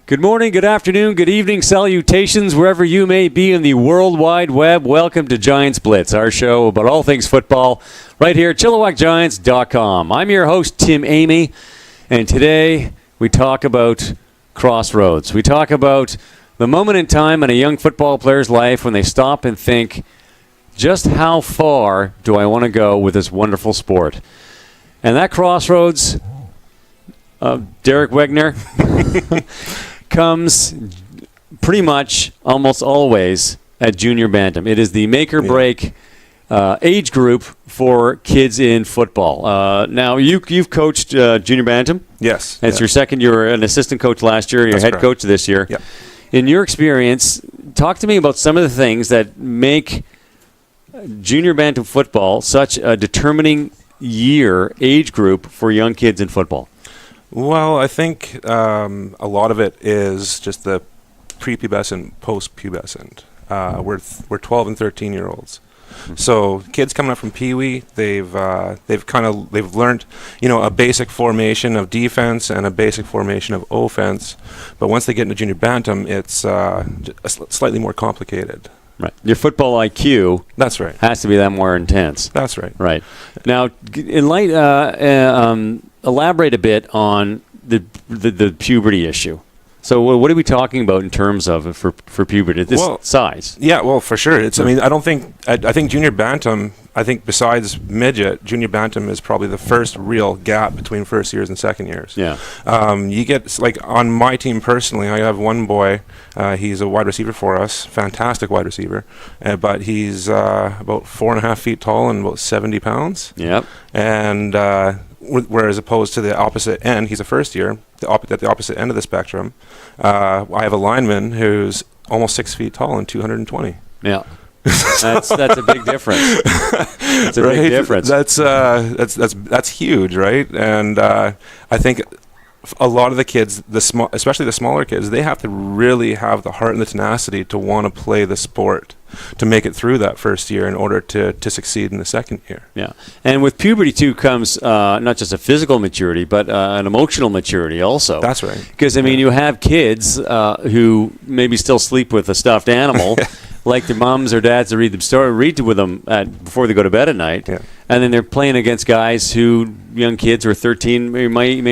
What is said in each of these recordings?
Good morning, good afternoon, good evening, salutations, wherever you may be in the World Wide Web. Welcome to Giants Blitz, our show about all things football, right here at ChilliwackGiants.com. I'm your host, Tim Amy, and today we talk about crossroads. We talk about the moment in time in a young football player's life when they stop and think, just how far do I want to go with this wonderful sport? And that crossroads, Derek Wegner, comes pretty much almost always at junior bantam. It is the make or break age group for kids in football. Now, you've coached junior bantam? Yes. It's your second. You were an assistant coach last year. You're head coach this year. Yep. In your experience, talk to me about some of the things that make junior bantam football such a determining age group for young kids in football. Well, I think a lot of it is just the prepubescent, postpubescent. We're 12 and 13-year-olds. So kids coming up from Pee-wee, they've learned, a basic formation of defense and a basic formation of offense. But once they get into junior bantam, it's slightly more complicated. Right. Your football IQ. That's right. Has to be that more intense. That's right. Right. Now, elaborate a bit on the puberty issue. So what are we talking about in terms of for puberty at this size? Yeah, well, for sure. I think junior bantam, besides midget, junior bantam is probably the first real gap between first years and second years. Yeah. You get, like, on my team personally, I have one boy, he's a wide receiver for us, fantastic wide receiver, but he's about 4.5 feet tall and about 70 pounds. Yep. And whereas opposed to the opposite end, he's a first year, at the opposite end of the spectrum, I have a lineman who's almost 6 feet tall and 220. Yeah. That's a big difference. That's a big difference. That's huge, right? And I think a lot of the kids, especially the smaller kids, they have to really have the heart and the tenacity to want to play the sport to make it through that first year in order to succeed in the second year. Yeah, and with puberty too comes not just a physical maturity, but an emotional maturity also. That's right. Because you have kids who maybe still sleep with a stuffed animal, like their moms or dads to read with them before they go to bed at night, and then they're playing against guys young kids who are 13 may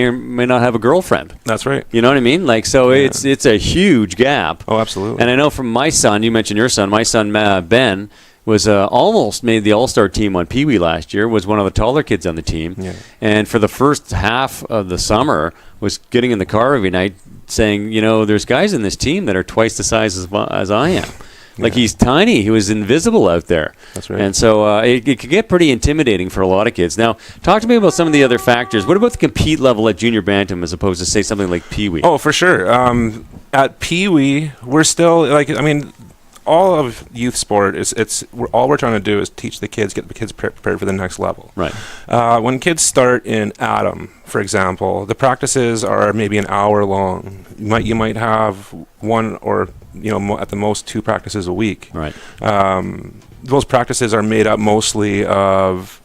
or may not have a girlfriend. That's right. You know what I mean? It's a huge gap. Oh, absolutely. And I know from my son, you mentioned your son, my son Ben was almost made the all-star team on Pee-wee last year, was one of the taller kids on the team. Yeah. And for the first half of the summer was getting in the car every night saying, there's guys in this team that are twice the size as I am. He's tiny. He was invisible out there. That's right. And so it could get pretty intimidating for a lot of kids. Now, talk to me about some of the other factors. What about the compete level at junior bantam as opposed to, say, something like Pee-wee? Oh, for sure. At Pee-wee, we're still, all of youth sport all we're trying to do is teach the kids, get the kids prepared for the next level. Right. When kids start in Atom, for example, the practices are maybe an hour long. You might have one or at the most 2 practices a week. Right. Those practices are made up mostly of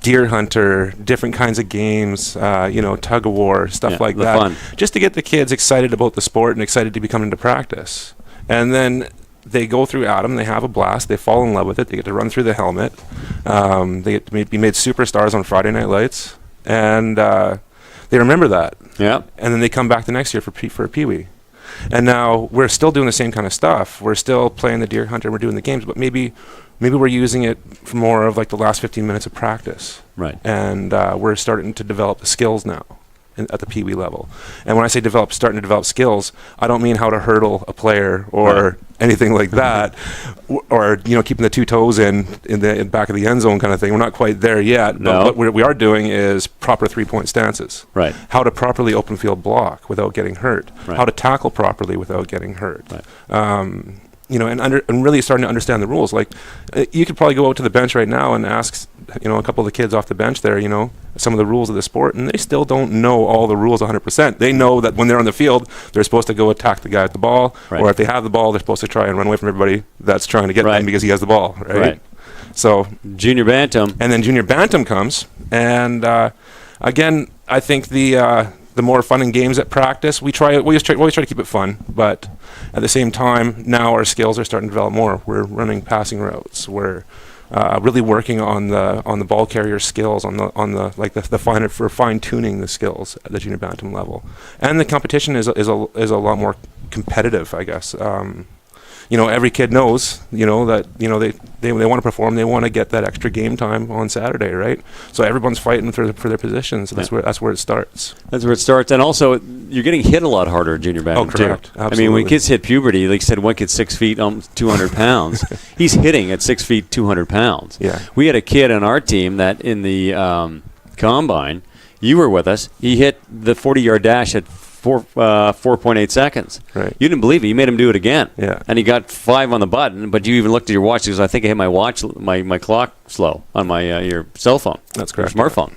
deer hunter, different kinds of games, tug of war, stuff like that. Fun. Just to get the kids excited about the sport and excited to be coming to practice. And then they go through Atom, they have a blast, they fall in love with it, they get to run through the helmet, they get to be made superstars on Friday Night Lights, and they remember that. Yeah. And then they come back the next year for Pee-wee. And now we're still doing the same kind of stuff. We're still playing the deer hunter, we're doing the games, but maybe we're using it for more of like the last 15 minutes of practice. Right. And we're starting to develop the skills now at the Pee-wee level. And when I say starting to develop skills, I don't mean how to hurdle a player or anything like that, or keeping the 2 toes in the back of the end zone kind of thing. We're not quite there yet. No. But what we are doing is proper 3-point stances. Right. How to properly open field block without getting hurt. Right. How to tackle properly without getting hurt. Right. And really starting to understand the rules. Like, you could probably go out to the bench right now and ask, a couple of the kids off the bench there, some of the rules of the sport, and they still don't know all the rules 100%. They know that when they're on the field, they're supposed to go attack the guy with the ball, or if they have the ball, they're supposed to try and run away from everybody that's trying to get them because he has the ball, right? So junior bantam. And then junior bantam comes, and again, I think the more fun and games at practice. We always try to keep it fun, but at the same time, now our skills are starting to develop more. We're running passing routes. We're really working on the ball carrier skills, on the fine tuning the skills at the junior bantam level, and the competition is a lot more competitive, I guess. Every kid knows, that they want to perform. They want to get that extra game time on Saturday, right? So everyone's fighting for their positions. So that's where it starts. That's where it starts, and also you're getting hit a lot harder in junior bantam. Oh, correct. Too. Absolutely. I mean, when kids hit puberty, like you said, one kid's 6 feet, 200 pounds. He's hitting at 6 feet, 200 pounds. Yeah. We had a kid on our team that in the combine, you were with us. He hit the 40-yard dash at 4.8 seconds. Right. You didn't believe it. You made him do it again. Yeah. And he got 5 on the button, but you even looked at your watch because I think I hit my watch, my clock slow on my your cell phone. That's correct. Your smartphone.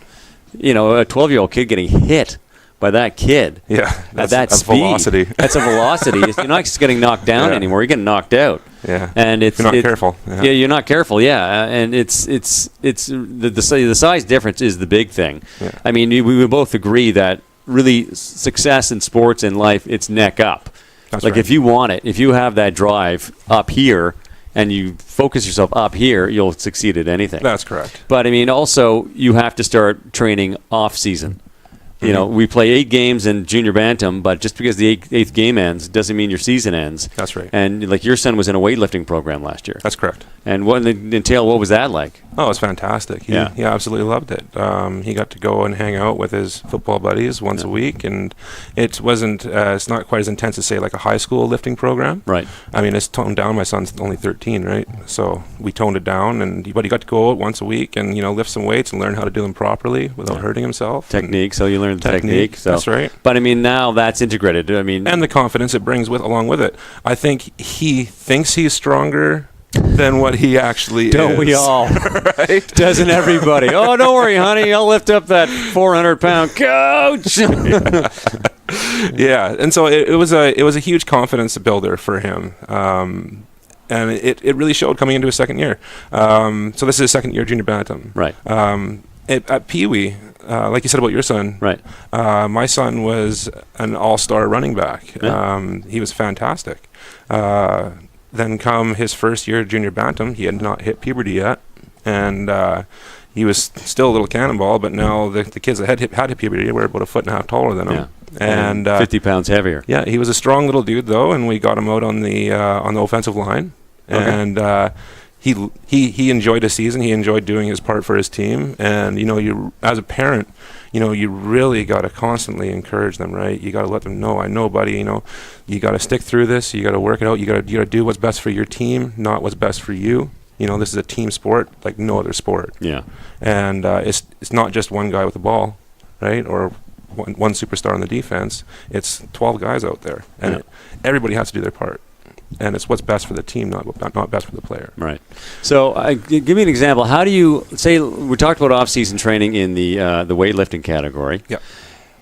A 12-year-old kid getting hit by that kid. Yeah. At that speed. Velocity. That's a velocity. You're not just getting knocked down anymore. You're getting knocked out. Yeah. And if you're not careful. Yeah, you're not careful. Yeah. And it's the size difference is the big thing. Yeah. I mean, we would both agree that really success in sports and life, it's neck up. That's like right. if you want it, if you have that drive up here and you focus yourself up here, you'll succeed at anything. That's correct. But I mean, also you have to start training off season. We play 8 games in junior bantam, but just because the eighth game ends doesn't mean your season ends. That's right. And like your son was in a weightlifting program last year. That's correct. And what was that like? Oh, it was fantastic. He absolutely loved it. He got to go and hang out with his football buddies once a week, and it wasn't. It's not quite as intense as say like a high school lifting program. Right. I mean, it's toned down. My son's only 13, right? So we toned it down, but he got to go out once a week and lift some weights and learn how to do them properly without hurting himself. Technique. So you learn the technique. So. That's right. But I mean, now that's integrated. I mean, and the confidence it brings along with it. I think he thinks he's stronger than what he actually is. Don't we all? Right? Doesn't everybody? Oh, don't worry, honey. I'll lift up that 400-pound coach. Yeah, and so it was a huge confidence builder for him. And it really showed coming into his second year. So this is his second year junior bantam. Right. At Pee Wee, like you said about your son, right? My son was an all-star running back. Yeah. He was fantastic. Then come his first year junior bantam, he had not hit puberty yet, and he was still a little cannonball. But now the kids that had hit puberty were about 1.5 feet taller than him, and 50 pounds heavier. Yeah, he was a strong little dude though, and we got him out on the offensive line, and he enjoyed his season. He enjoyed doing his part for his team, and you as a parent, you really got to constantly encourage them, right? You got to let them know, I know, buddy, you got to stick through this. You got to work it out. You got to do what's best for your team, not what's best for you. This is a team sport like no other sport. Yeah. And it's not just one guy with the ball, right? Or one superstar on the defense. It's 12 guys out there, and everybody has to do their part. And it's what's best for the team, not best for the player. Right. So give me an example. How do you say we talked about off-season training in the weightlifting category? Yeah.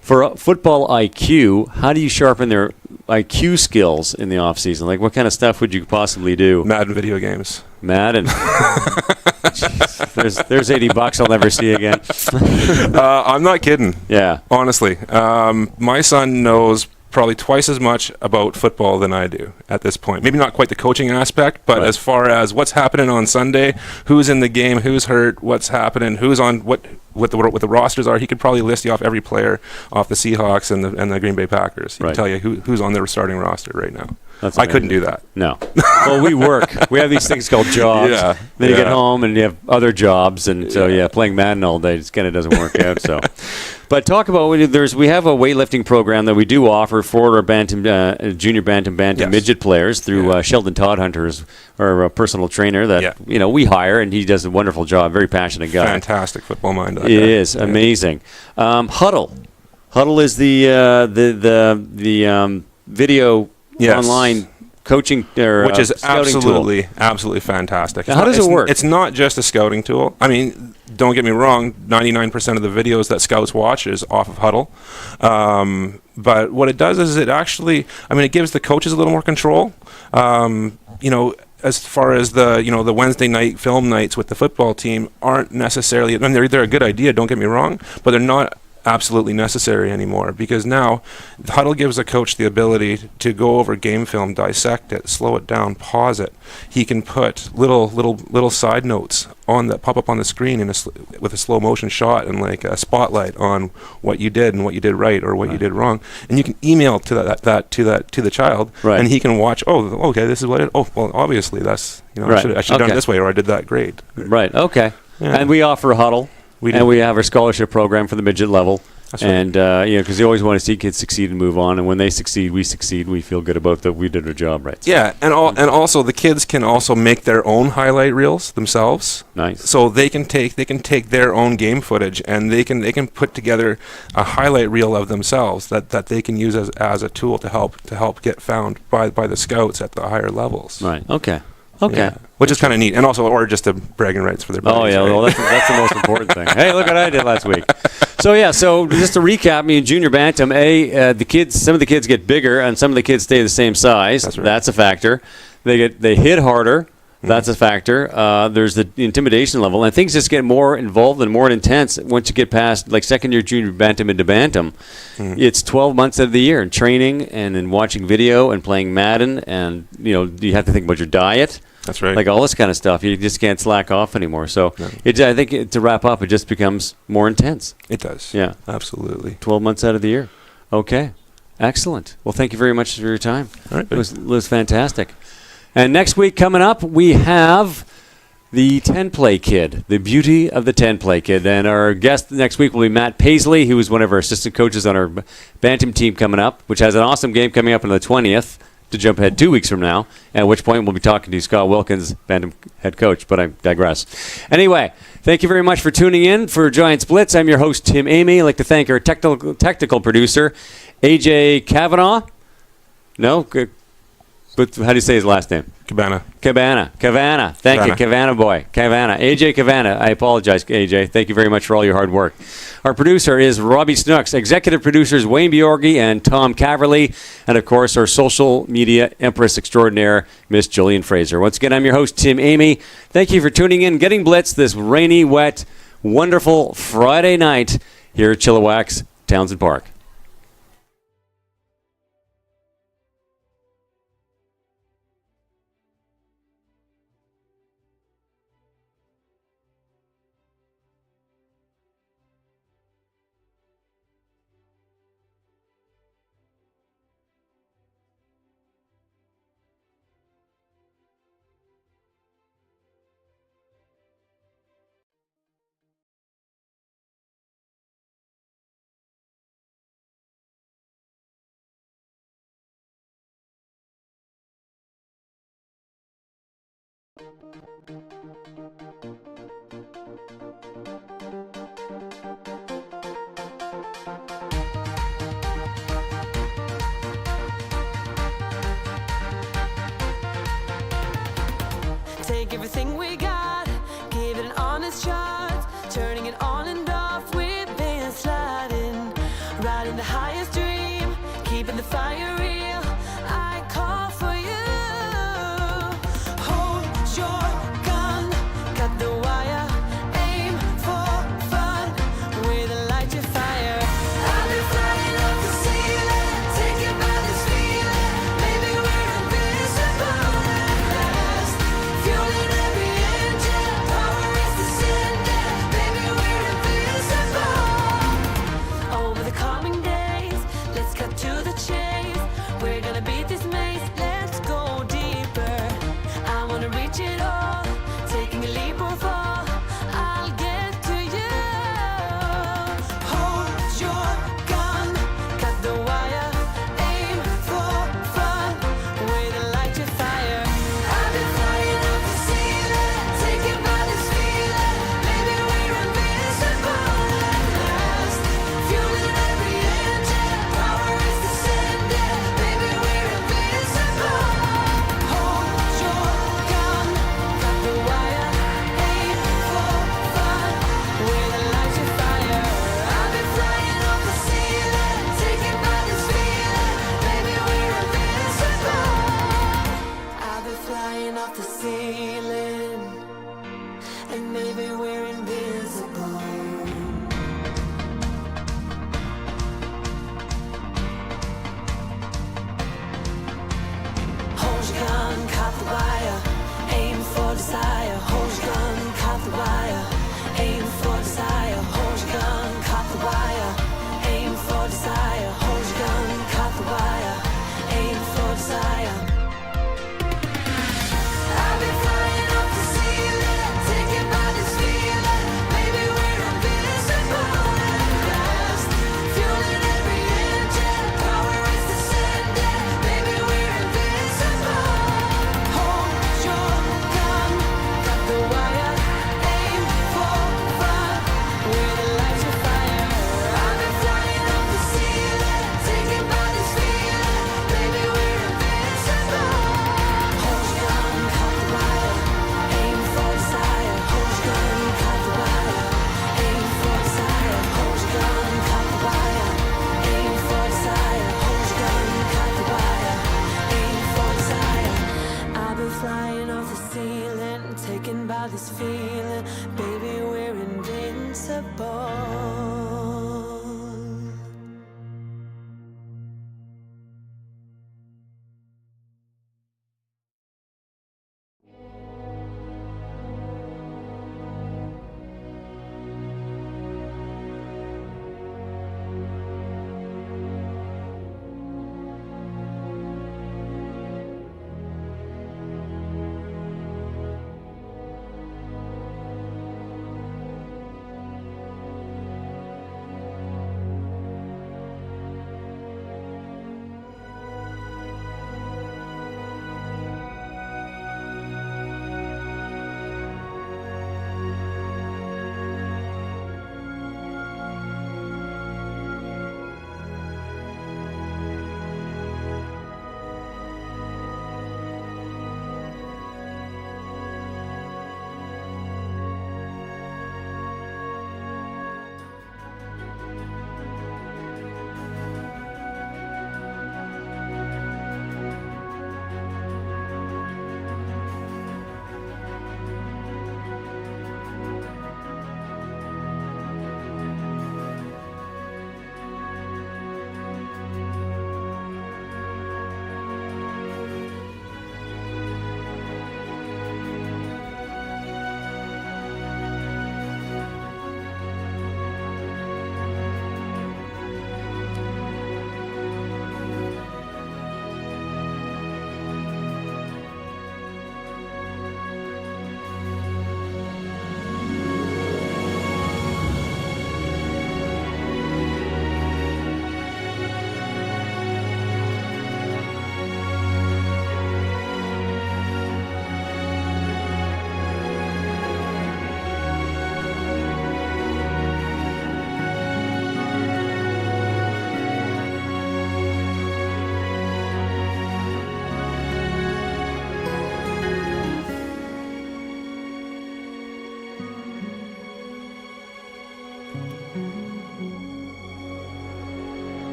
For football IQ, how do you sharpen their IQ skills in the off-season? Like, what kind of stuff would you possibly do? Madden video games. Madden. Jeez, there's $80 I'll never see again. I'm not kidding. Yeah. Honestly, my son knows probably twice as much about football than I do at this point. Maybe not quite the coaching aspect, but as far as what's happening on Sunday, who's in the game, who's hurt, what's happening, who's on what the rosters are, he could probably list you off every player off the Seahawks and the Green Bay Packers. He can tell you who's on their starting roster right now. I couldn't do that. No. Well, we work. We have these things called jobs. Yeah. Then you get home and you have other jobs, and so playing Madden all day just kind of doesn't work out. So, but talk about we have a weightlifting program that we do offer for our bantam, junior bantam midget players through Sheldon Toddhunter, our personal trainer that we hire, and he does a wonderful job. Very passionate guy. Fantastic football mind. It is amazing. Huddle is the video. Online coaching which is absolutely fantastic. Now, how does it work? It's not just a scouting tool. I mean, don't get me wrong, 99% of the videos that scouts watch is off of Huddle. But what it does is it actually, it gives the coaches a little more control. As far as the Wednesday night film nights with the football team aren't necessarily, they're a good idea, don't get me wrong, but they're not absolutely necessary anymore, because now the huddle gives a coach the ability to go over game film, dissect it, slow it down, pause it. He can put little side notes on that pop up on the screen with a slow motion shot and like a spotlight on what you did and what you did right or what you did wrong, and you can email to to the child, and he can watch. Oh, okay, this is what it. Oh, well, obviously that's I should have done it this way, or I did that great. Right. Okay. Yeah. And we offer a huddle. We have our scholarship program for the midget level. That's right. And, because you always want to see kids succeed and move on. And when they succeed, we feel good about that we did our job right. So. Yeah, and also the kids can also make their own highlight reels themselves. Nice. So they can take their own game footage, and they can put together a highlight reel of themselves that they can use as a tool to help get found by the scouts at the higher levels. Right. Okay. Yeah. Which is kind of neat, and also, or just a bragging rights for their buddies. Oh yeah, right? well that's the most important thing. Hey, look what I did last week. So just to recap, me in junior bantam, some of the kids get bigger, and some of the kids stay the same size. That's right. That's a factor. They hit harder. That's a factor. There's the intimidation level, and things just get more involved and more intense once you get past like second year junior bantam into bantam. It's 12 months out of the year in training and in watching video and playing Madden, and you have to think about your diet. That's right. Like all this kind of stuff. You just can't slack off anymore. So I think to wrap up, it just becomes more intense. It does. Yeah. Absolutely. 12 months out of the year. Okay. Excellent. Well, thank you very much for your time. All right. It was fantastic. And next week coming up, we have the 10-play kid, the beauty of the 10-play kid. And our guest next week will be Matt Paisley, who is one of our assistant coaches on our Bantam team coming up, which has an awesome game coming up on the 20th. To jump ahead 2 weeks from now, at which point we'll be talking to Scott Wilkins, Bantam head coach, but I digress. Anyway, thank you very much for tuning in for Giants Blitz. I'm your host, Tim Amy. I'd like to thank our technical producer, AJ Kavanaugh. No? But how do you say his last name? Cabana. Thank you, Cabana boy. AJ Cabana. I apologize, AJ. Thank you very much for all your hard work. Our producer is Robbie Snooks. Executive producers Wayne Bjorgi and Tom Caverly. And, of course, our social media empress extraordinaire, Miss Jillian Fraser. Once again, I'm your host, Tim Amy. Thank you for tuning in, getting Blitz this rainy, wet, wonderful Friday night here at Chilliwack's Townsend Park. Take everything we got, give it an honest shot, turning it on and off, we've been sliding, riding the highest dream, keeping the fire real, I call for you. Hold your gun, cut the wire, aim for fun, with a light your fire. I've been flying up the ceiling, taken by this feeling, maybe we're invisible at last. Fueling every engine, power is descending, baby we're invisible. Over the coming days, let's cut to the chase. We're gonna beat this maze, let's go deeper. I wanna reach it all, taking a leap or fall, I'll get to you. Hold your gun, cut the wire, aim for fun, with a light your fire. I've been flying up the ceiling, taken by this feeling, maybe we're invisible at last. Fueling every engine, power is descending, baby we're invisible. Hold your gun, cut the wire, aim for fun, with a light your fire. I've been flying off the ceiling, taken by this feeling, baby we're invisible. I've been flying off the ceiling, and maybe we're invisible. about this feeling. Baby, we're invincible.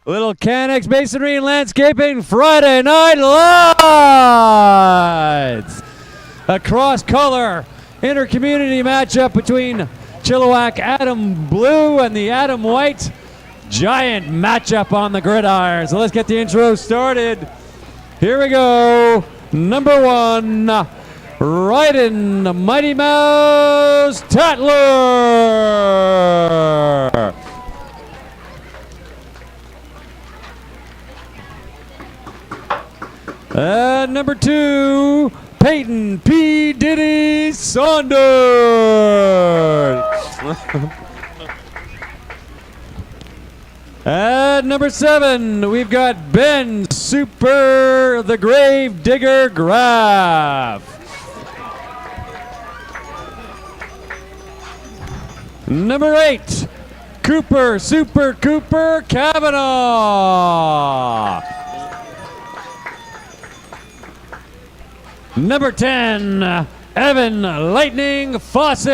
Little CANEX Masonry and Landscaping Friday Night Lights. A cross-color inter-community matchup between Chilliwack Adam Blue and the Adam White Giant matchup on the gridiron. So let's get the intro started. Here we go. Number one, riding the Mighty Mouse Tatler. And number two, Peyton P. Diddy Saunders. At number 7, we've got Ben Super the Grave Digger Graff. Number 8, Cooper Super Cooper Kavanaugh. Number 10, Evan Lightning Fawcett.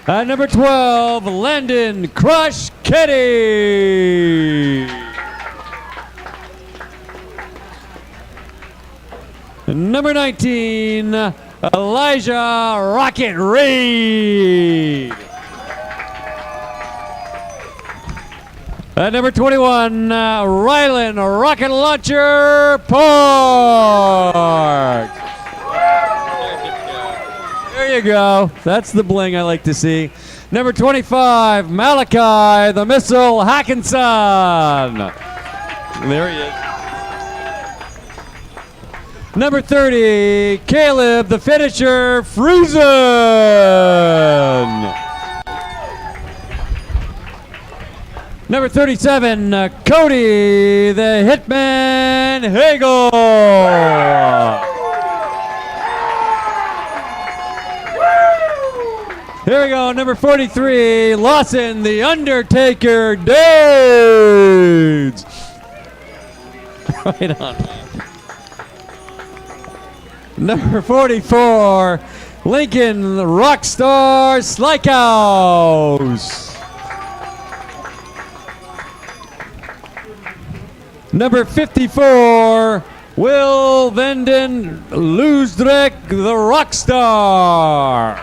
At number 12, Landon Crush Ketty. Number 19, Elijah Rocket Reed. At number 21, Rylan Rocket Launcher Park. There you go. That's the bling I like to see. Number 25, Malachi the Missile Hackinson. There he is. Number 30, Caleb the Finisher Friesen. Number 37, Cody the Hitman Hagel. Here we go, number 43, Lawson the Undertaker Dades. Right on, man. Number 44, Lincoln the Rockstar Slykaus. Number 54, Will Venden Loosdreck the Rockstar.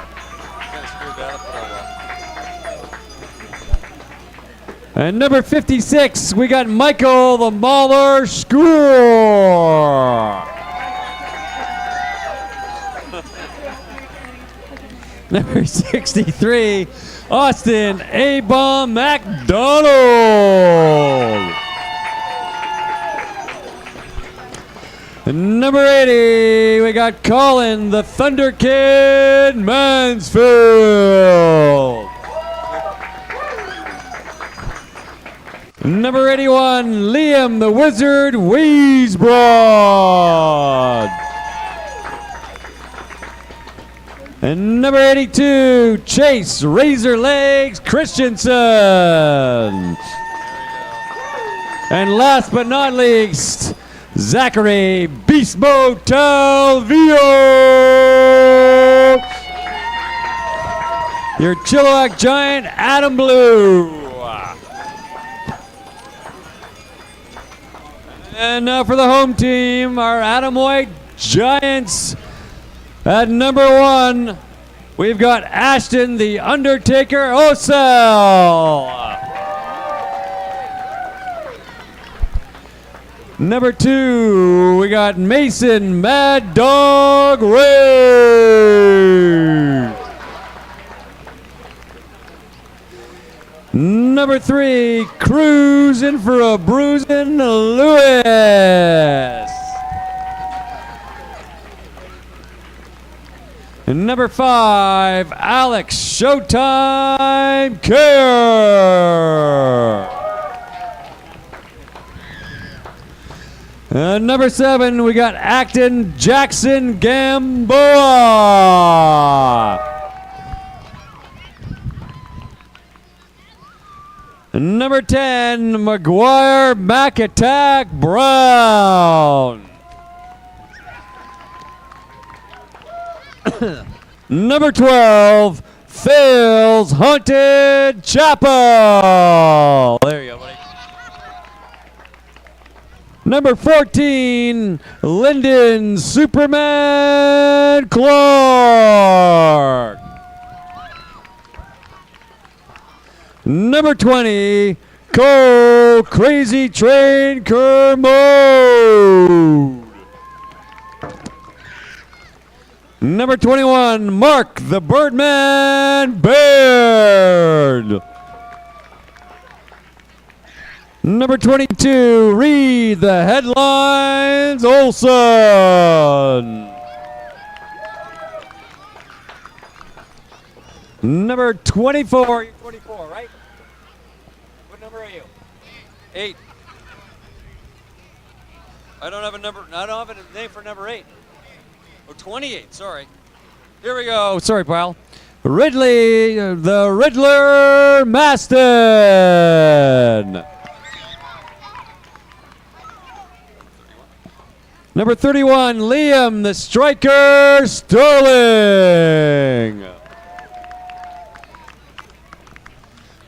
And number 56, we got Michael the Mauler Score. Number 63, Austin A-Bomb McDonald. And number 80, we got Colin the Thunder Kid Mansfield. Number 81, Liam the Wizard Weesbrod. And number 82, Chase Razor Legs Christensen. And last but not least, Zachary Beast Mode Talvio. Your Chilliwack Giant Adam Blue. And now for the home team, our Adam White Giants. At number 1, we've got Ashton the Undertaker Osel. Number 2, we got Mason Mad Dog Ray. Number 3, Cruising for a Bruising Lewis. And number 5, Alex Showtime Care. Number 7, we got Acton Jackson Gamboa. Number 10, McGuire Mac Attack Brown. Number 12, Phil's Haunted Chapel. There you go, buddy. Number 14, Lyndon Superman Clark. Number 20, Cole Crazy Train Kermode. Number 21, Mark the Birdman Baird. Number 22, Read the Headlines Olson. Number 24, you're 24, right? What number are you? 8. I don't have a number, I don't have a name for number 8. Oh, 28, sorry. Here we go. Sorry, pal. Ridley, the Riddler Maston. Number 31, Liam, the Striker Sterling.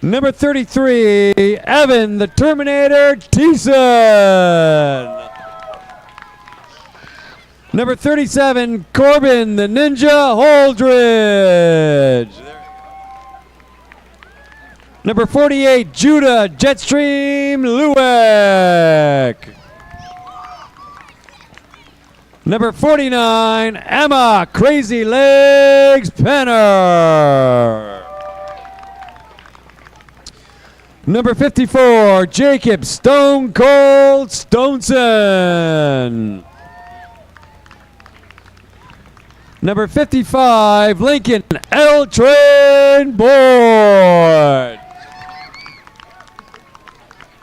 Number 33, Evan, the Terminator Thiessen. Number 37, Corbin, the Ninja Holdridge. Number 48, Judah, Jetstream Lewick. Number 49, Emma, Crazy Legs Penner. Number 54, Jacob, Stone Cold Stoneson. Number 55, Lincoln, L Train Board.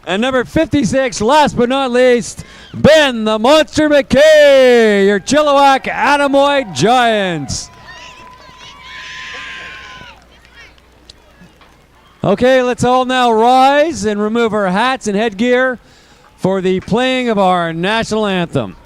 And number 56, last but not least, Ben the Monster McKay, your Chilliwack Attamoy Giants. Okay, let's all now rise and remove our hats and headgear for the playing of our national anthem.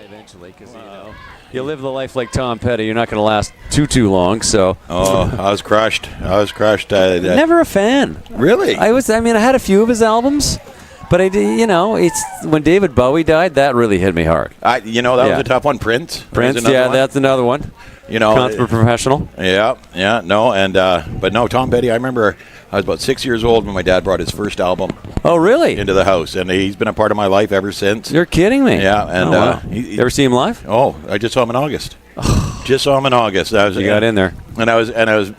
Eventually, because you live the life like Tom Petty. You're not going to last too long. So I was crushed. Never a fan. Really? I had a few of his albums, but I did. It's when David Bowie died that really hit me hard. That was a tough one. Prince, yeah, that's another one. Consummate professional. Yeah, no, and but no, Tom Petty. I remember I was about 6 years old when my dad brought his first album. Oh, really? Into the house, and he's been a part of my life ever since. You're kidding me? Yeah, and you ever see him live? Oh, I just saw him in August. Just saw him in August. You got in there. And I was,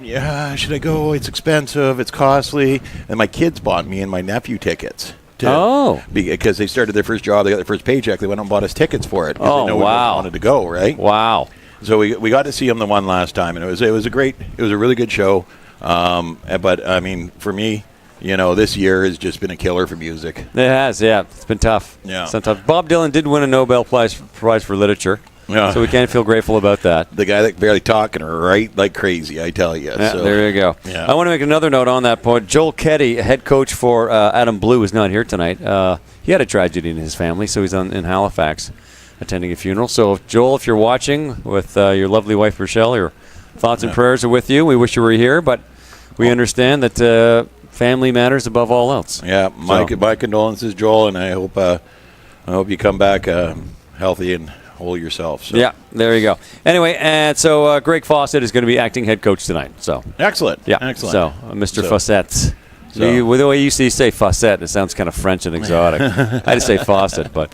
yeah, should I go? It's expensive. It's costly. And my kids bought me and my nephew tickets. Because they started their first job. They got their first paycheck. They went and bought us tickets for it. Oh, they know wow. We wanted to go, right? Wow. So we got to see him the one last time, and it was a really good show. But I mean, for me, this year has just been a killer for music. It has, yeah. It's been tough. Yeah. It's been tough. Bob Dylan did win a Nobel Prize for Literature. Yeah. So we can't feel grateful about that. The guy that can barely talk and write like crazy, I tell you. Yeah, so, there you go. Yeah. I want to make another note on that point. Joel Keddy, head coach for Adam Blue, is not here tonight. He had a tragedy in his family, so he's in Halifax attending a funeral. So, Joel, if you're watching with your lovely wife, Rochelle, your thoughts and prayers are with you. We wish you were here, but we understand that family matters above all else. Yeah, my condolences, Joel, and I hope you come back healthy and whole yourself. So. Yeah, there you go. Anyway, and so Greg Fawcett is going to be acting head coach tonight. So excellent. Yeah, excellent. So Mr. Fawcett. So. The way you used to say Fawcett, it sounds kind of French and exotic. I just say Fawcett, but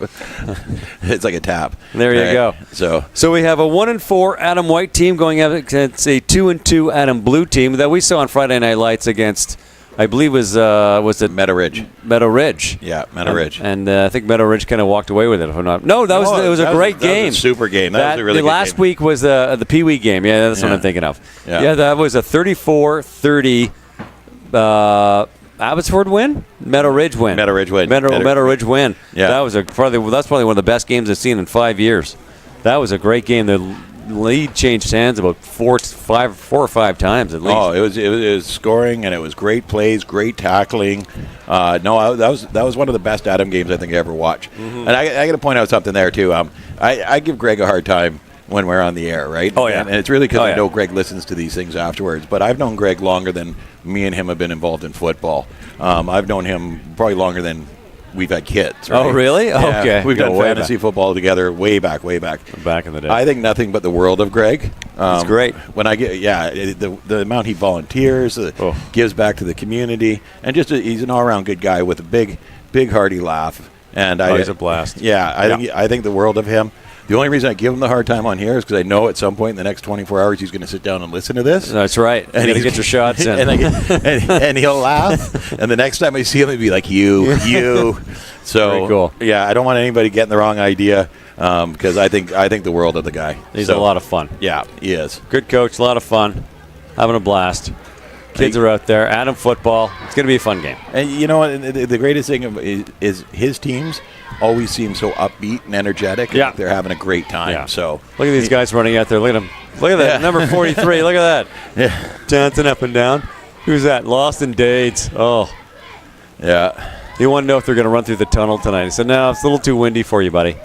it's like a tap. There you go. So we have a 1-4 Adam White team going up against a 2-2 Adam Blue team that we saw on Friday Night Lights against, I believe, was it Meadow Ridge? Meadow Ridge. Yeah, Meadow Ridge. And I think Meadow Ridge kind of walked away with it. If I'm not. No, it was a great game. That was a super game. That was a really good last game. week was the Pee Wee game. Yeah, that's what I'm thinking of. Yeah, that was a 34-30 Abbotsford win. Meadow Ridge win. Meadow Ridge win. Meadow Ridge win. Yeah, that's probably one of the best games I've seen in 5 years. That was a great game. The lead changed hands about four or five times at least. Oh, it was scoring, and it was great plays, great tackling. That was one of the best Adam games I think I ever watched. Mm-hmm. And I got to point out something there too. I give Greg a hard time when we're on the air, right? Oh yeah, and it's really because I know Greg listens to these things afterwards. But I've known Greg longer than me and him have been involved in football. I've known him probably longer than we've had kids. Right? Oh, really? Yeah, okay. We've done fantasy football together way back. Back in the day. I think nothing but the world of Greg. It's great. When I get, the amount he volunteers, gives back to the community, and he's an all-around good guy with a big hearty laugh. And he's a blast. Yeah, I think the world of him. The only reason I give him the hard time on here is because I know at some point in the next 24 hours he's going to sit down and listen to this. That's right. And you get your shots in. and he'll laugh. And the next time I see him, he'll be like, you. So, very cool. Yeah, I don't want anybody getting the wrong idea because I think the world of the guy. He's a lot of fun. Yeah, he is. Good coach, a lot of fun, having a blast. Kids are out there. Adam football. It's going to be a fun game. And you know what? The greatest thing is his teams always seem so upbeat and energetic. Yeah. Like they're having a great time. Yeah. So look at these guys running out there. Look at them. Look at that. Number 43. Look at that. Yeah. Dancing up and down. Who's that? Lawson Dades. Oh. Yeah. He wanted to know if they're going to run through the tunnel tonight. He said, no, it's a little too windy for you, buddy.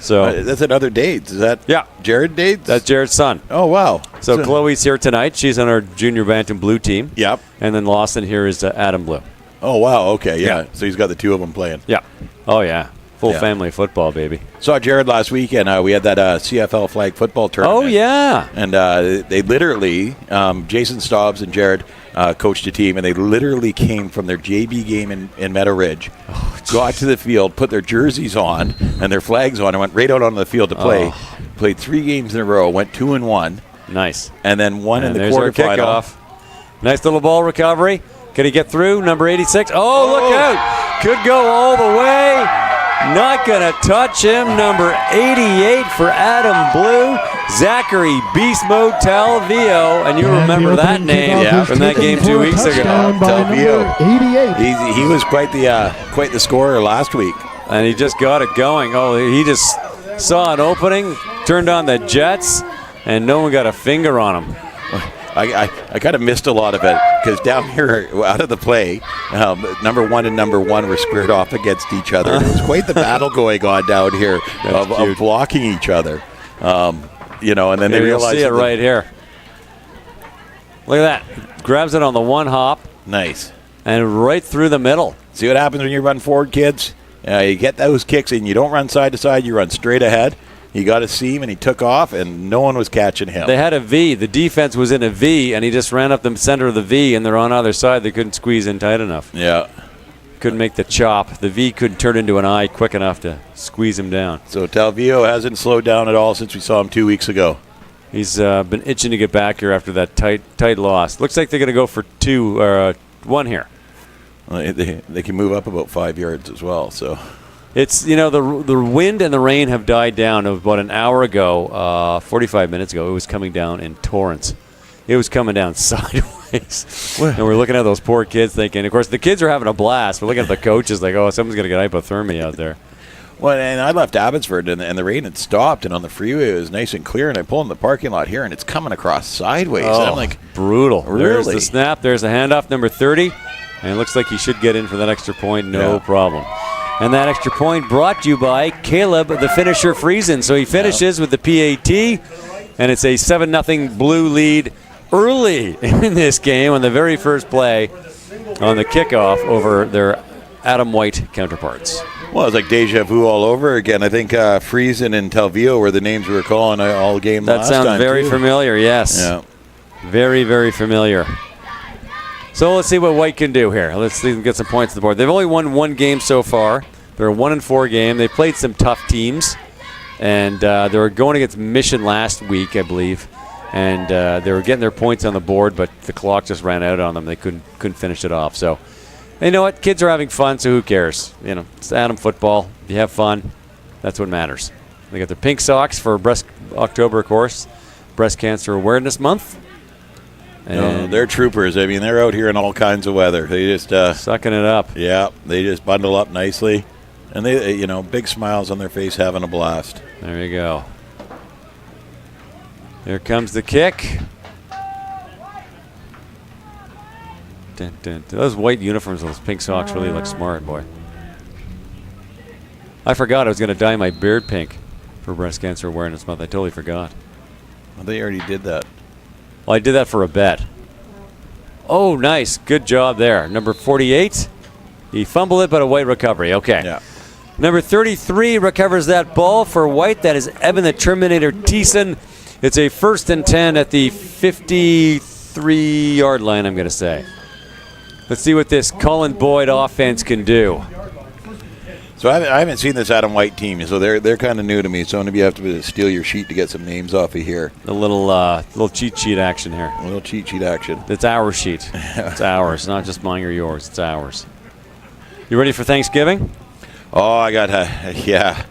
So that's another Dades. Is that Jared Dades? That's Jared's son. Oh, wow. So Chloe's here tonight. She's on our junior Bantam Blue team. Yep. And then Lawson here is Adam Blue. Oh, wow. Okay, yeah. So he's got the two of them playing. Yeah. Oh, yeah. Full family football, baby. Saw Jared last week, and we had that CFL flag football tournament. Oh, yeah. And they literally, Jason Stobbs and Jared coached a team, and they literally came from their JV game in Meadow Ridge, got to the field, put their jerseys on and their flags on, and went right out onto the field to play. Played 3 games in a row, went 2-1. Nice. And then won in the there's our quarterfinal. Kickoff. Nice little ball recovery. Can he get through? Number 86. Oh, look out. Could go all the way. Not going to touch him. Number 88 for Adam Blue. Zachary Beast Mode Talvio. And you remember that name from that game 2 weeks ago. Talvio. 88. He was quite the scorer last week. And he just got it going. Oh, he just saw an opening, turned on the jets, and no one got a finger on him. I kind of missed a lot of it because down here out of the play, number 1 and number 1 were squared off against each other. There was quite the battle going on down here of blocking each other. And then they realized. You'll see it right here. Look at that. Grabs it on the one hop. Nice. And right through the middle. See what happens when you run forward, kids? You get those kicks and you don't run side to side, you run straight ahead. He got a seam and he took off, and no one was catching him. They had a V. The defense was in a V, and he just ran up the center of the V, and they're on either side. They couldn't squeeze in tight enough. Yeah. Couldn't make the chop. The V couldn't turn into an I quick enough to squeeze him down. So Talvio hasn't slowed down at all since we saw him 2 weeks ago. He's been itching to get back here after that tight loss. Looks like they're going to go for 1 here. Well, they can move up about 5 yards as well. So it's the wind and the rain have died down. About an hour ago, 45 minutes ago, it was coming down in torrents. It was coming down sideways. And we're looking at those poor kids thinking, of course, the kids are having a blast. We're looking at the coaches like, oh, someone's going to get hypothermia out there. Well, and I left Abbotsford, and the rain had stopped, and on the freeway it was nice and clear, and I pulled in the parking lot here, and it's coming across sideways. Oh, and I'm like, brutal. Really? There's the snap. There's the handoff, number 30, and it looks like he should get in for that extra point, no problem. And that extra point brought to you by Caleb, the finisher Friesen. So he finishes with the PAT, and it's a 7-0 Blue lead early in this game on the very first play on the kickoff over their Adam White counterparts. well, it's like deja vu all over again. I think Friesen and Talvio were the names we were calling all game that last time. That sounds very familiar, yes. Yeah. Very, very familiar. So let's see what White can do here. Let's see if we can get some points on the board. They've only won 1 game so far. They're a 1-4 game. They played some tough teams, and they were going against Mission last week, I believe. And they were getting their points on the board, but the clock just ran out on them. They couldn't finish it off. So, you know what? Kids are having fun, so who cares? You know, it's Adam football. If you have fun, that's what matters. They got their pink socks for October, of course, Breast Cancer Awareness Month. No, they're troopers. I mean, they're out here in all kinds of weather. They just sucking it up. Yeah, they just bundle up nicely, and they, big smiles on their face, having a blast. There you go. Here comes the kick. Dun, dun, dun. Those white uniforms, those pink socks really look smart, boy. I forgot I was going to dye my beard pink for Breast Cancer Awareness Month. I totally forgot. Well, they already did that. Well, I did that for a bet. Oh, nice. Good job there. Number 48. He fumbled it, but a White recovery. Okay. Yeah. Number 33 recovers that ball for White. That is Evan the Terminator Thiessen. It's a 1st and 10 at the 53-yard line, I'm going to say. Let's see what this Colin Boyd offense can do. So I haven't seen this Adam White team, so they're kind of new to me. So maybe you have to steal your sheet to get some names off of here. A little cheat sheet action here. A little cheat sheet action. It's our sheet. It's ours, not just mine or yours. It's ours. You ready for Thanksgiving? Oh, I got yeah.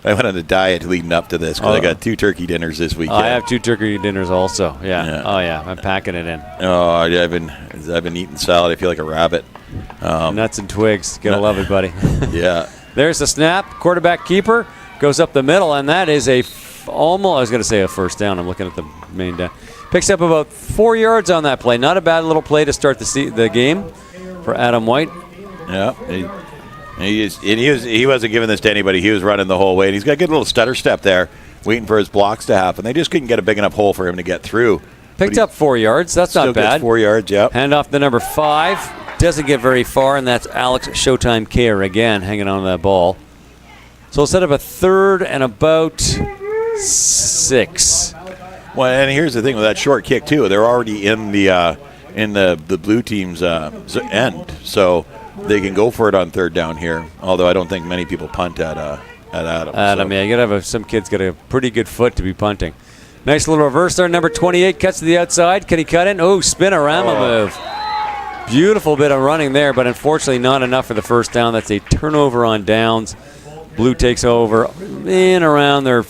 I went on a diet leading up to this because I got 2 turkey dinners this weekend. I have 2 turkey dinners also. Yeah. Oh yeah, I'm packing it in. Oh, I've been eating salad. I feel like a rabbit. Nuts and twigs. Gotta love it, buddy. Yeah. There's the snap. Quarterback keeper goes up the middle, and that is almost. I was gonna say a first down. I'm looking at the main down. Picks up about 4 yards on that play. Not a bad little play to start the game for Adam White. Yeah. He wasn't giving this to anybody. He was running the whole way. And he's got a good little stutter step there, waiting for his blocks to happen. They just couldn't get a big enough hole for him to get through. Picked up 4 yards. That's not bad. 4 yards, yeah. Hand off to number 5. Doesn't get very far, and that's Alex Showtime Care again, hanging on to that ball. So we'll set up a 3rd and about 6. Well, and here's the thing with that short kick too. They're already in the blue team's end, so they can go for it on 3rd down here. Although I don't think many people punt at Adam. Adam, yeah, you gotta have some kids got a pretty good foot to be punting. Nice little reverse there. Number 28 cuts to the outside. Can he cut in? Oh, spinorama move. Beautiful bit of running there, but unfortunately not enough for the first down. That's a turnover on downs. Blue takes over in around their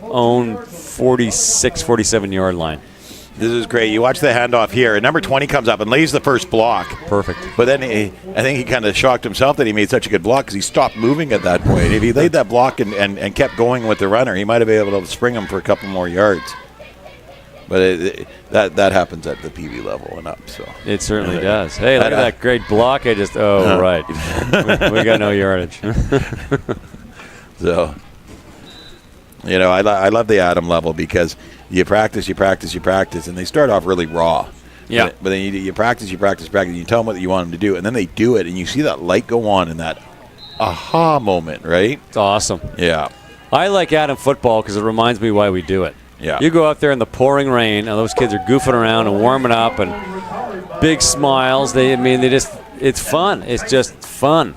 own 46, 47-yard line. This is great. You watch the handoff here, and number 20 comes up and lays the first block. Perfect. But then I think he kind of shocked himself that he made such a good block because he stopped moving at that point. If he laid that block and kept going with the runner, he might have been able to spring him for a couple more yards. But that happens at the PV level and up. So it certainly does. Hey, look at that great block. Right. we got no yardage. So, I love the Adam level because you practice, and they start off really raw. Yeah. But then you practice, you tell them what you want them to do, and then they do it, and you see that light go on in that aha moment, right? It's awesome. Yeah. I like Adam football because it reminds me why we do it. Yeah. You go out there in the pouring rain, and those kids are goofing around and warming up, and big smiles. It's fun. It's just fun.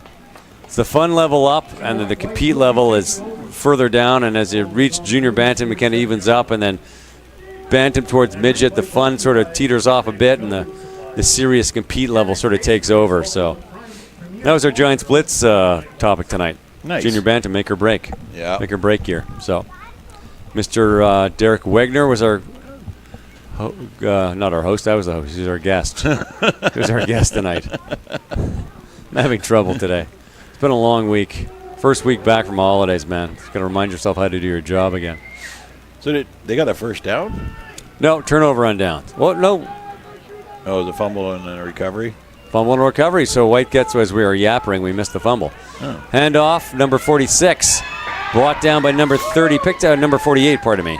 It's the fun level up, and then the compete level is further down. And as you reach junior bantam, it kind of evens up, and then bantam towards midget, the fun sort of teeters off a bit, and the serious compete level sort of takes over. So that was our Giants Blitz topic tonight. Nice. Junior bantam, make or break. Yeah. Make or break year. So Mr. Derek Wegner was our not our host. I was the host. He's our guest. He was our guest tonight. I'm having trouble today. It's been a long week. First week back from holidays, man. You've got to remind yourself how to do your job again. So they got a first down? No, turnover on downs. Well, no. Oh, it was a fumble and a recovery? Fumble and recovery. So White gets, as we were yappering, we missed the fumble. Oh. Handoff, number 46. Brought down by number 30. Picked out number 48, pardon me.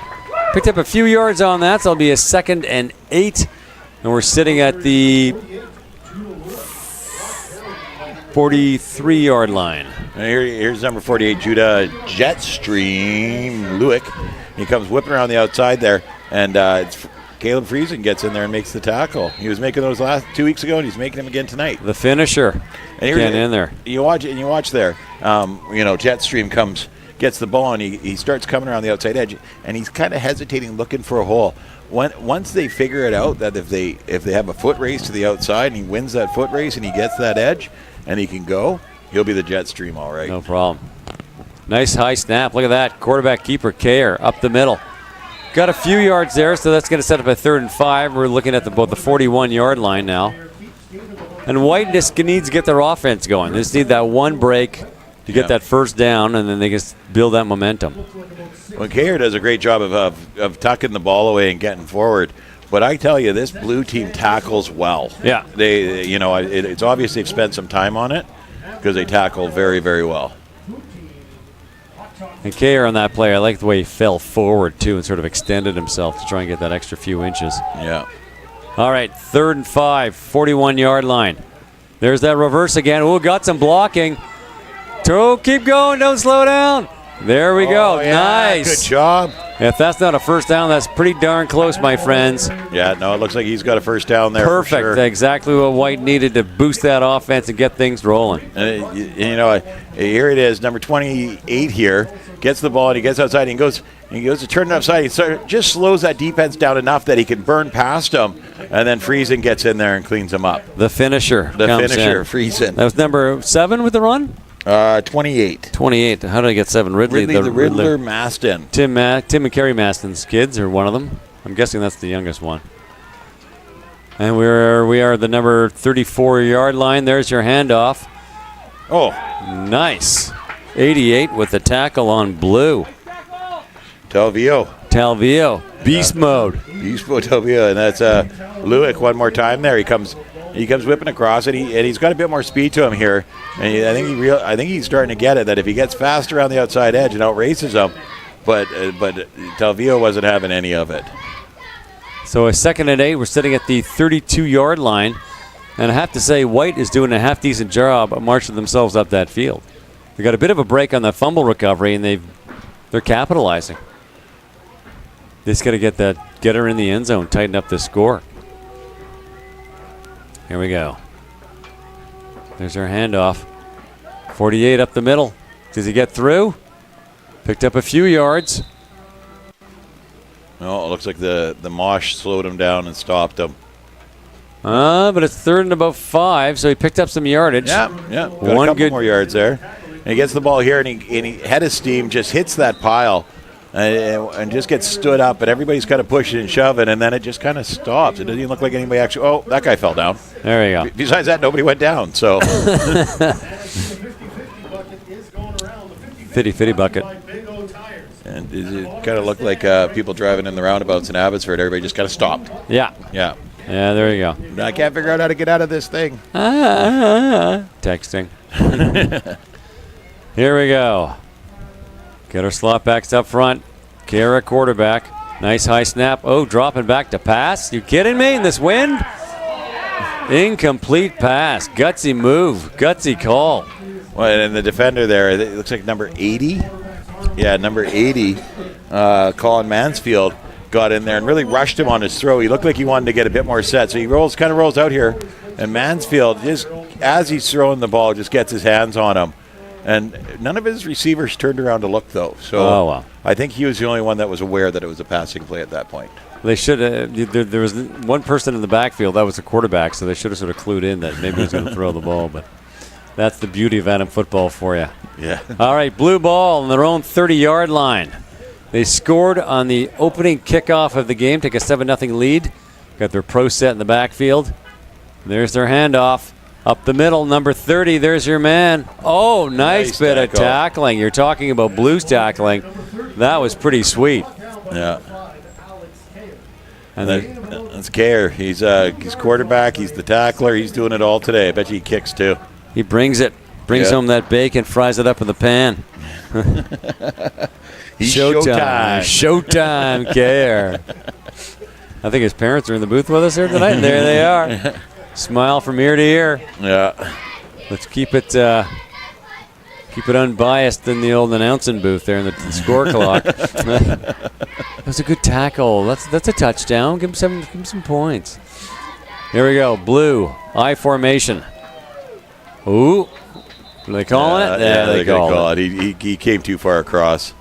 Picked up a few yards on that, so it'll be a 2nd and 8. And we're sitting at the 43-yard line. And here's number 48, Judah Jetstream Lewick. He comes whipping around the outside there, and it's Caleb Friesen gets in there and makes the tackle. He was making those last 2 weeks ago, and he's making them again tonight. The finisher. And Get in there. You watch there. Jetstream gets the ball, and he starts coming around the outside edge, and he's kind of hesitating, looking for a hole. Once they figure it out that if they have a foot race to the outside, and he wins that foot race, and he gets that edge, and he can go, he'll be the Jetstream all right. No problem. Nice high snap. Look at that. Quarterback keeper, Kayer, up the middle. Got a few yards there, so that's going to set up a 3rd and 5. We're looking at about the 41-yard line now. And White just needs to get their offense going. They just need that one break to get that first down, and then they just build that momentum. Well, Kayer does a great job of tucking the ball away and getting forward. But I tell you, this blue team tackles well. Yeah. It's obvious they've spent some time on it because they tackle very, very well. And Kayer on that play, I like the way he fell forward, too, and sort of extended himself to try and get that extra few inches. Yeah. All right, 3rd and 5, 41-yard line. There's that reverse again. Oh, got some blocking. Keep going, don't slow down. There we go. Yeah, nice. Good job. If that's not a first down, that's pretty darn close, my friends. Yeah, no, it looks like he's got a first down there. Perfect. For sure. Exactly what White needed to boost that offense and get things rolling. Here it is, number 28 here. Gets the ball and he gets outside and he goes to turn it upside. He just slows that defense down enough that he can burn past him, and then Friesen gets in there and cleans him up. The finisher. Friesen. That was number 7 with the run? 28. 28. How did I get 7? Ridley the Riddler Maston. Tim and Kerry Maston's kids, or one of them. I'm guessing that's the youngest one. And we are the number 34-yard line. There's your handoff. Oh. Nice. 88 with the tackle on blue. Talvio. Beast mode. Beast mode, Talvio. And that's Lewick one more time there. He comes whipping across, and he's got a bit more speed to him here. And I think he's starting to get it, that if he gets fast around the outside edge and outraces him, but Talvio wasn't having any of it. So a 2nd and 8. We're sitting at the 32-yard line. And I have to say, White is doing a half-decent job of marching themselves up that field. They got a bit of a break on the fumble recovery, and they're capitalizing. They just got to get her in the end zone, tighten up the score. Here we go. There's our handoff. 48 up the middle. Does he get through? Picked up a few yards. Oh, it looks like the mosh slowed him down and stopped him. But it's 3rd and about 5, so he picked up some yardage. Yeah. Got a couple more yards there. And he gets the ball here, and he head of steam, just hits that pile and just gets stood up, and everybody's kind of pushing and shoving, and then it just kind of stops. It doesn't even look like anybody actually – oh, that guy fell down. There you go. Besides that, nobody went down, so. 50-50 bucket. And it kind of looked like people driving in the roundabouts in Abbotsford. Everybody just kind of stopped. Yeah. Yeah. Yeah, there you go. I can't figure out how to get out of this thing. Texting. Here we go. Get our slot backs up front. Kara quarterback. Nice high snap. Oh, dropping back to pass. You kidding me in this wind? Incomplete pass. Gutsy move. Gutsy call. Well, and the defender there, it looks like number 80. Yeah, number 80, Colin Mansfield, got in there and really rushed him on his throw. He looked like he wanted to get a bit more set. So he kind of rolls out here. And Mansfield, just as he's throwing the ball, just gets his hands on him. And none of his receivers turned around to look, though. So I think he was the only one that was aware that it was a passing play at that point. They should have. There was one person in the backfield that was the quarterback, so they should have sort of clued in that maybe he was going to throw the ball. But that's the beauty of Bantam football for you. Yeah. All right, blue ball on their own 30-yard line. They scored on the opening kickoff of the game, take a 7-0 lead. Got their pro set in the backfield. There's their handoff. Up the middle, number 30, there's your man. Oh, nice bit of tackling. You're talking about Blues tackling. That was pretty sweet. Yeah. And that's Gare. He's quarterback. He's the tackler. He's doing it all today. I bet you he kicks too. He brings it. Brings home that bacon, fries it up in the pan. Showtime. Showtime, Gare. I think his parents are in the booth with us here tonight. There they are. Smile from ear to ear. Yeah. Let's keep it unbiased in the old announcing booth there in the score clock. That was a good tackle. That's a touchdown. Give him some points. Here we go. Blue I formation. Ooh. Are they calling it? Yeah, they call it. He came too far across.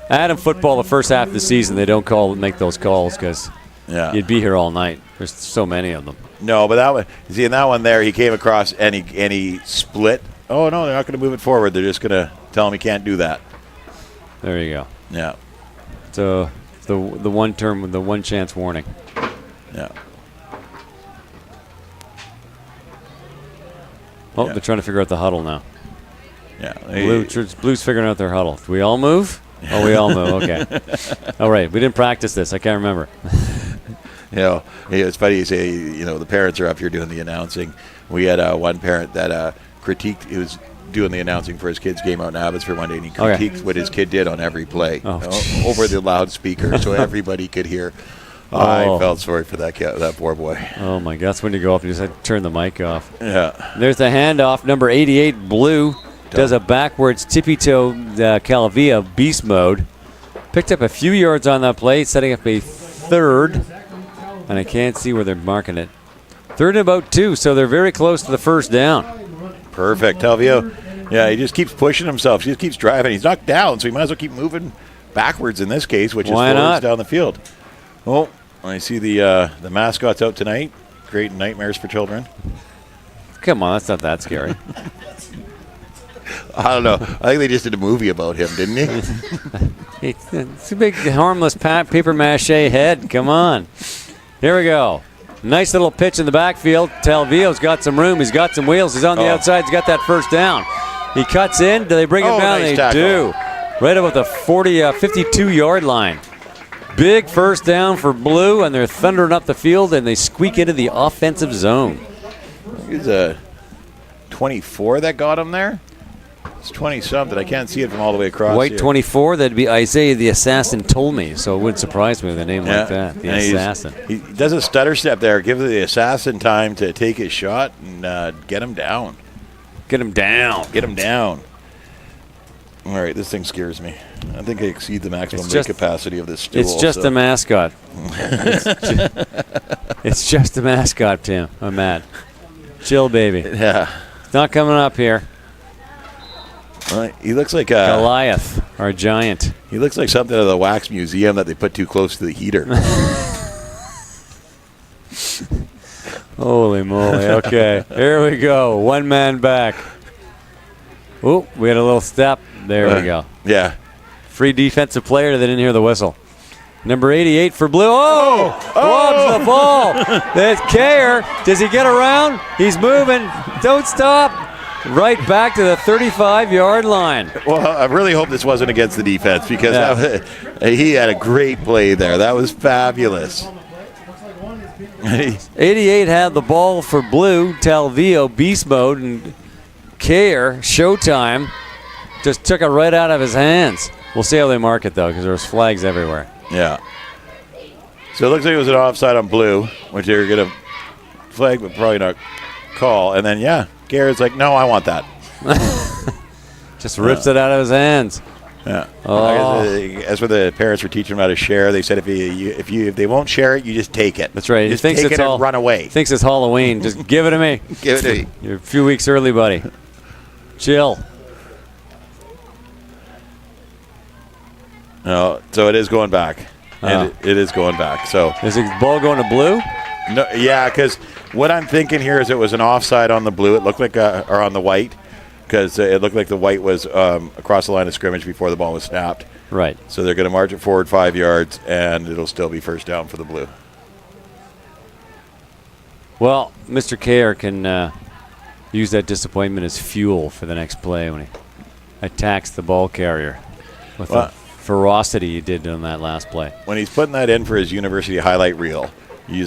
Bantam football, the first half of the season, they don't make those calls because you'd be here all night. There's so many of them. No, but that one, in that one there, he came across and he split. Oh, no, they're not going to move it forward. They're just going to tell him he can't do that. There you go. Yeah. So the one chance warning. Yeah. Oh, they're trying to figure out the huddle now. Yeah. Blues figuring out their huddle. Do we all move? Oh, we all move. Okay. All right. We didn't practice this. I can't remember. It's funny you say, the parents are up here doing the announcing. We had one parent that critiqued, he was doing the announcing for his kid's game out in Abbotsford one day, and he critiqued what his kid did on every play over the loudspeaker so everybody could hear. I felt sorry for that poor boy. Oh, my God. That's when you go up and you just turn the mic off. Yeah. There's the handoff. Number 88, Blue, does a backwards tippy-toe Calavia beast mode. Picked up a few yards on that play, setting up a third. And I can't see where they're marking it. Third and about 2, so they're very close to the first down. Perfect. Talvio, he just keeps pushing himself. He just keeps driving. He's knocked down, so he might as well keep moving backwards in this case, which is forwards down the field. Oh, I see the mascot's out tonight. Great nightmares for children. Come on, that's not that scary. I don't know. I think they just did a movie about him, didn't he? It's a big, harmless paper mache head. Come on. Here we go. Nice little pitch in the backfield. Talvio's got some room. He's got some wheels. He's on the outside. He's got that first down. He cuts in. Do they bring him down? Nice They tackle. do. Right about the 52-yard line. Big first down for Blue, and they're thundering up the field, and they squeak into the offensive zone. He's a 24 that got him there. It's 20-something. I can't see it from all the way across. White here. 24, that'd be Isaiah the Assassin told me, so it wouldn't surprise me with a name like that. The Assassin. He does a stutter step there. Give the Assassin time to take his shot and get him down. Get him down. Get him down. All right, this thing scares me. I think I exceed the maximum weight capacity of this stool. It's just a mascot. It's just a mascot, Tim. I'm mad. Chill, baby. Yeah. It's not coming up here. He looks like Goliath, our giant. He looks like something out of the wax museum that they put too close to the heater. Holy moly. Okay, here we go. One man back. Oh, we had a little step. There we go. Yeah. Free defensive player. They didn't hear the whistle. Number 88 for Blue. Lobs the ball. There's Care. Does he get around? He's moving. Don't stop. Right back to the 35-yard line. Well, I really hope this wasn't against the defense because he had a great play there. That was fabulous. 88 had the ball for Blue. Talvio, beast mode, and Care, showtime, just took it right out of his hands. We'll see how they mark it, though, because there's flags everywhere. Yeah. So it looks like it was an offside on Blue, which they're going to flag but probably not call. And then, Garrett's like, no, I want that. Just rips it out of his hands. Yeah. Oh. That's what the parents were teaching him how to share. They said if they won't share it, you just take it. That's right. Just he thinks take it's it all, and run away. Thinks it's Halloween. Just give it to me. Give it to me. You're a few weeks early, buddy. Chill. No, so it is going back. and it is going back. So is the ball going to blue? no, yeah, because what I'm thinking here is it was an offside on the blue. It looked like or on the white, because it looked like the white was across the line of scrimmage before the ball was snapped. Right. So they're going to march it forward 5 yards, and it'll still be first down for the blue. Well, Mr. Kerr can use that disappointment as fuel for the next play when he attacks the ball carrier with the ferocity he did on that last play. When he's putting that in for his university highlight reel, you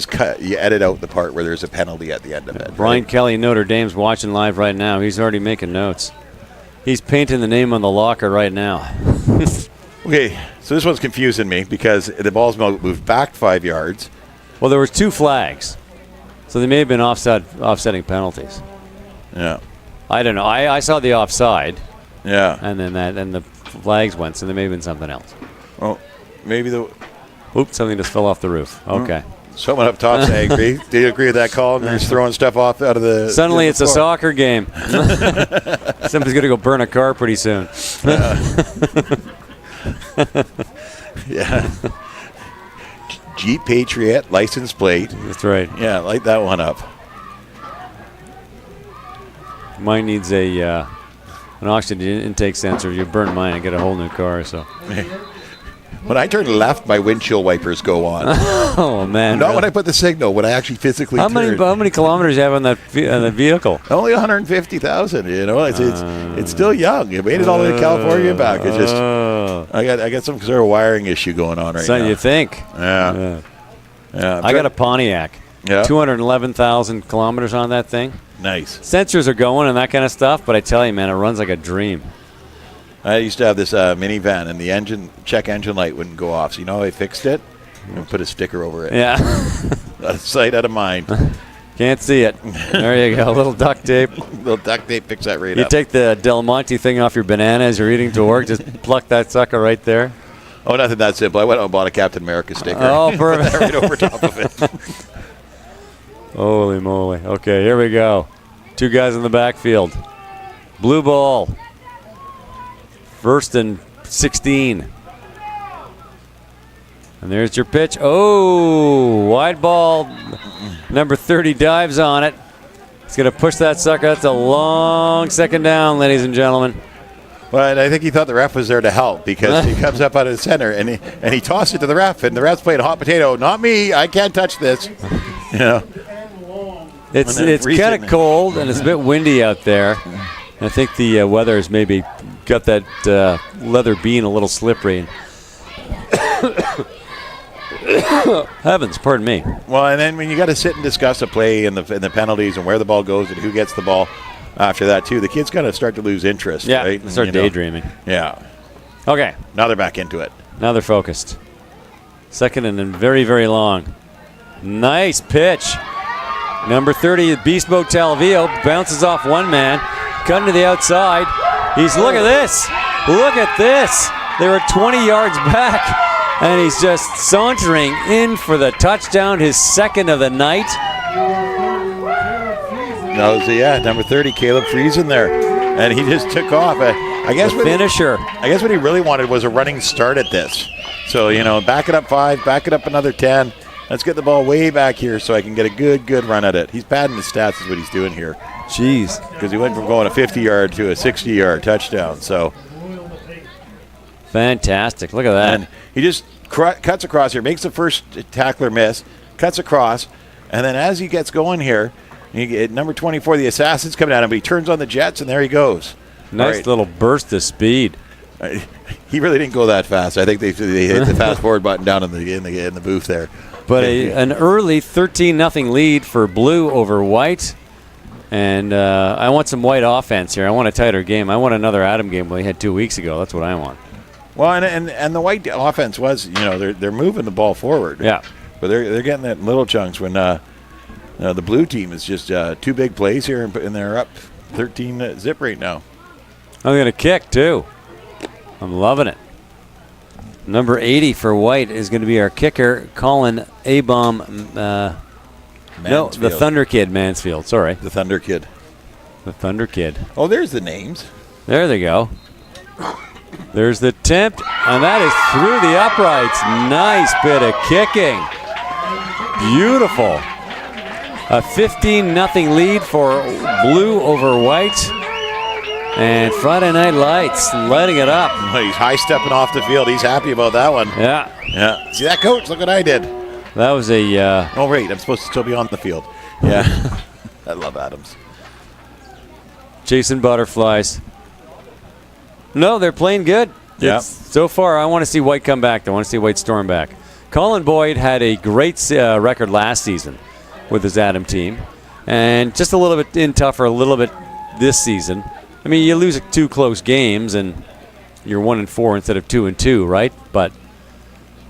edit out the part where there's a penalty at the end of it. Brian right? Kelly, Notre Dame's watching live right now. He's already making notes. He's painting the name on the locker right now. Okay, so this one's confusing me because the ball's moved back 5 yards. Well, there was 2 flags, so they may have been offsetting penalties. Yeah. I don't know. I saw the offside, Yeah. and then the flags went, so there may have been something else. Well, maybe the Oops, something just fell off the roof. Okay. someone up top's angry. Do you agree with that call? And they're just throwing stuff off out of the. Suddenly the it's a floor. soccer game. Somebody's going to go burn a car pretty soon. Yeah. Jeep Patriot license plate. That's right. Yeah, light that one up. Mine needs an oxygen intake sensor. You burn mine and get a whole new car. So. When I turn left, my windshield wipers go on. Oh man! Not really? when I put the signal. When I actually physically How turn. many kilometers do you have on that vehicle? Only 150,000. You know, it's still young. You made it all the way to California and back. It's just I got some sort of wiring issue going on right So now. you think? Yeah. Yeah. I got a Pontiac. Yeah. 211,000 kilometers on that thing. Nice. Sensors are going and that kind of stuff, but I tell you, man, it runs like a dream. I used to have this minivan, and the check engine light wouldn't go off. So you know how I fixed it? And put a sticker over it. Yeah. Out of sight, out of mind. Can't see it. There you go. A little duct tape. Little duct tape picks that right You up. take the Del Monte thing off your banana as you're eating to work. Just pluck that sucker right there. Oh, nothing that simple. I went out and bought a Captain America sticker. Oh, Put that perfect. right over top of it. Holy moly. Okay, here we go. 2 guys in the backfield. Blue ball. 1st and 16. And there's your pitch. Oh, wide ball. Number 30 dives on it. He's going to push that sucker. That's a long second down, ladies and gentlemen. Well, and I think he thought the ref was there to help because he comes up out of the center and he tossed it to the ref, and the ref's playing hot potato. Not me. I can't touch this. You know. It's kind of cold and it's a bit windy out there. I think the weather has maybe got that leather being a little slippery. Heavens, pardon me. Well, and then when you got to sit and discuss a play and the penalties and where the ball goes and who gets the ball after that too, the kids got to start to lose interest. Yeah, right? they start You know. daydreaming. Yeah. Okay, Now they're back into it. now they're focused. 2nd and then very, very long. Nice pitch. Number 30, Beast Mode Talvio, bounces off one man, cutting to the outside. Look at this. Look at this. They were 20 yards back, and he's just sauntering in for the touchdown, his 2nd of the night. Number 30, Caleb Friesen there, and he just took off. I guess The finisher. I guess what he really wanted was a running start at this. So back it up 5, back it up another 10. Let's get the ball way back here so I can get a good run at it. He's padding his stats is what he's doing here. Jeez. Because he went from going a 50-yard to a 60-yard touchdown. So Fantastic. Look at that. and he just cuts across here, makes the first tackler miss, cuts across, and then as he gets going here, number 24, the Assassin's coming at him, but he turns on the Jets, and there he goes. Nice All right. little burst of speed. He really didn't go that fast. I think they hit the fast forward button down in the booth there. But an early 13-0 lead for blue over white. And I want some white offense here. I want a tighter game. I want another Adam game we had 2 weeks ago. That's what I want. Well, and the white offense was, they're moving the ball forward. Yeah. But they're getting that in little chunks when the blue team is just 2 big plays here, and they're up 13 zip right now. I'm going to kick, too. I'm loving it. Number 80 for white is going to be our kicker, Colin A-Bomb. No, the Thunder Kid Mansfield. Sorry. The Thunder Kid. The Thunder Kid. Oh, there's the names. There they go. There's the attempt, and that is through the uprights. Nice bit of kicking. Beautiful. A 15-0 lead for blue over white. And Friday Night Lights letting it up. Well, he's high-stepping off the field. He's happy about that one. Yeah. Yeah. See that, Coach? Look what I did. That was a... Oh, wait. I'm supposed to still be on the field. Yeah. I love Adams. Chasing butterflies. No, they're playing good. Yeah. So far, I want to see White come back. I want to see White storm back. Colin Boyd had a great record last season with his Adam team. And just a little bit in tougher, a little bit this season. I mean, you lose 2 close games, and you're 1-4 instead of 2-2, right? But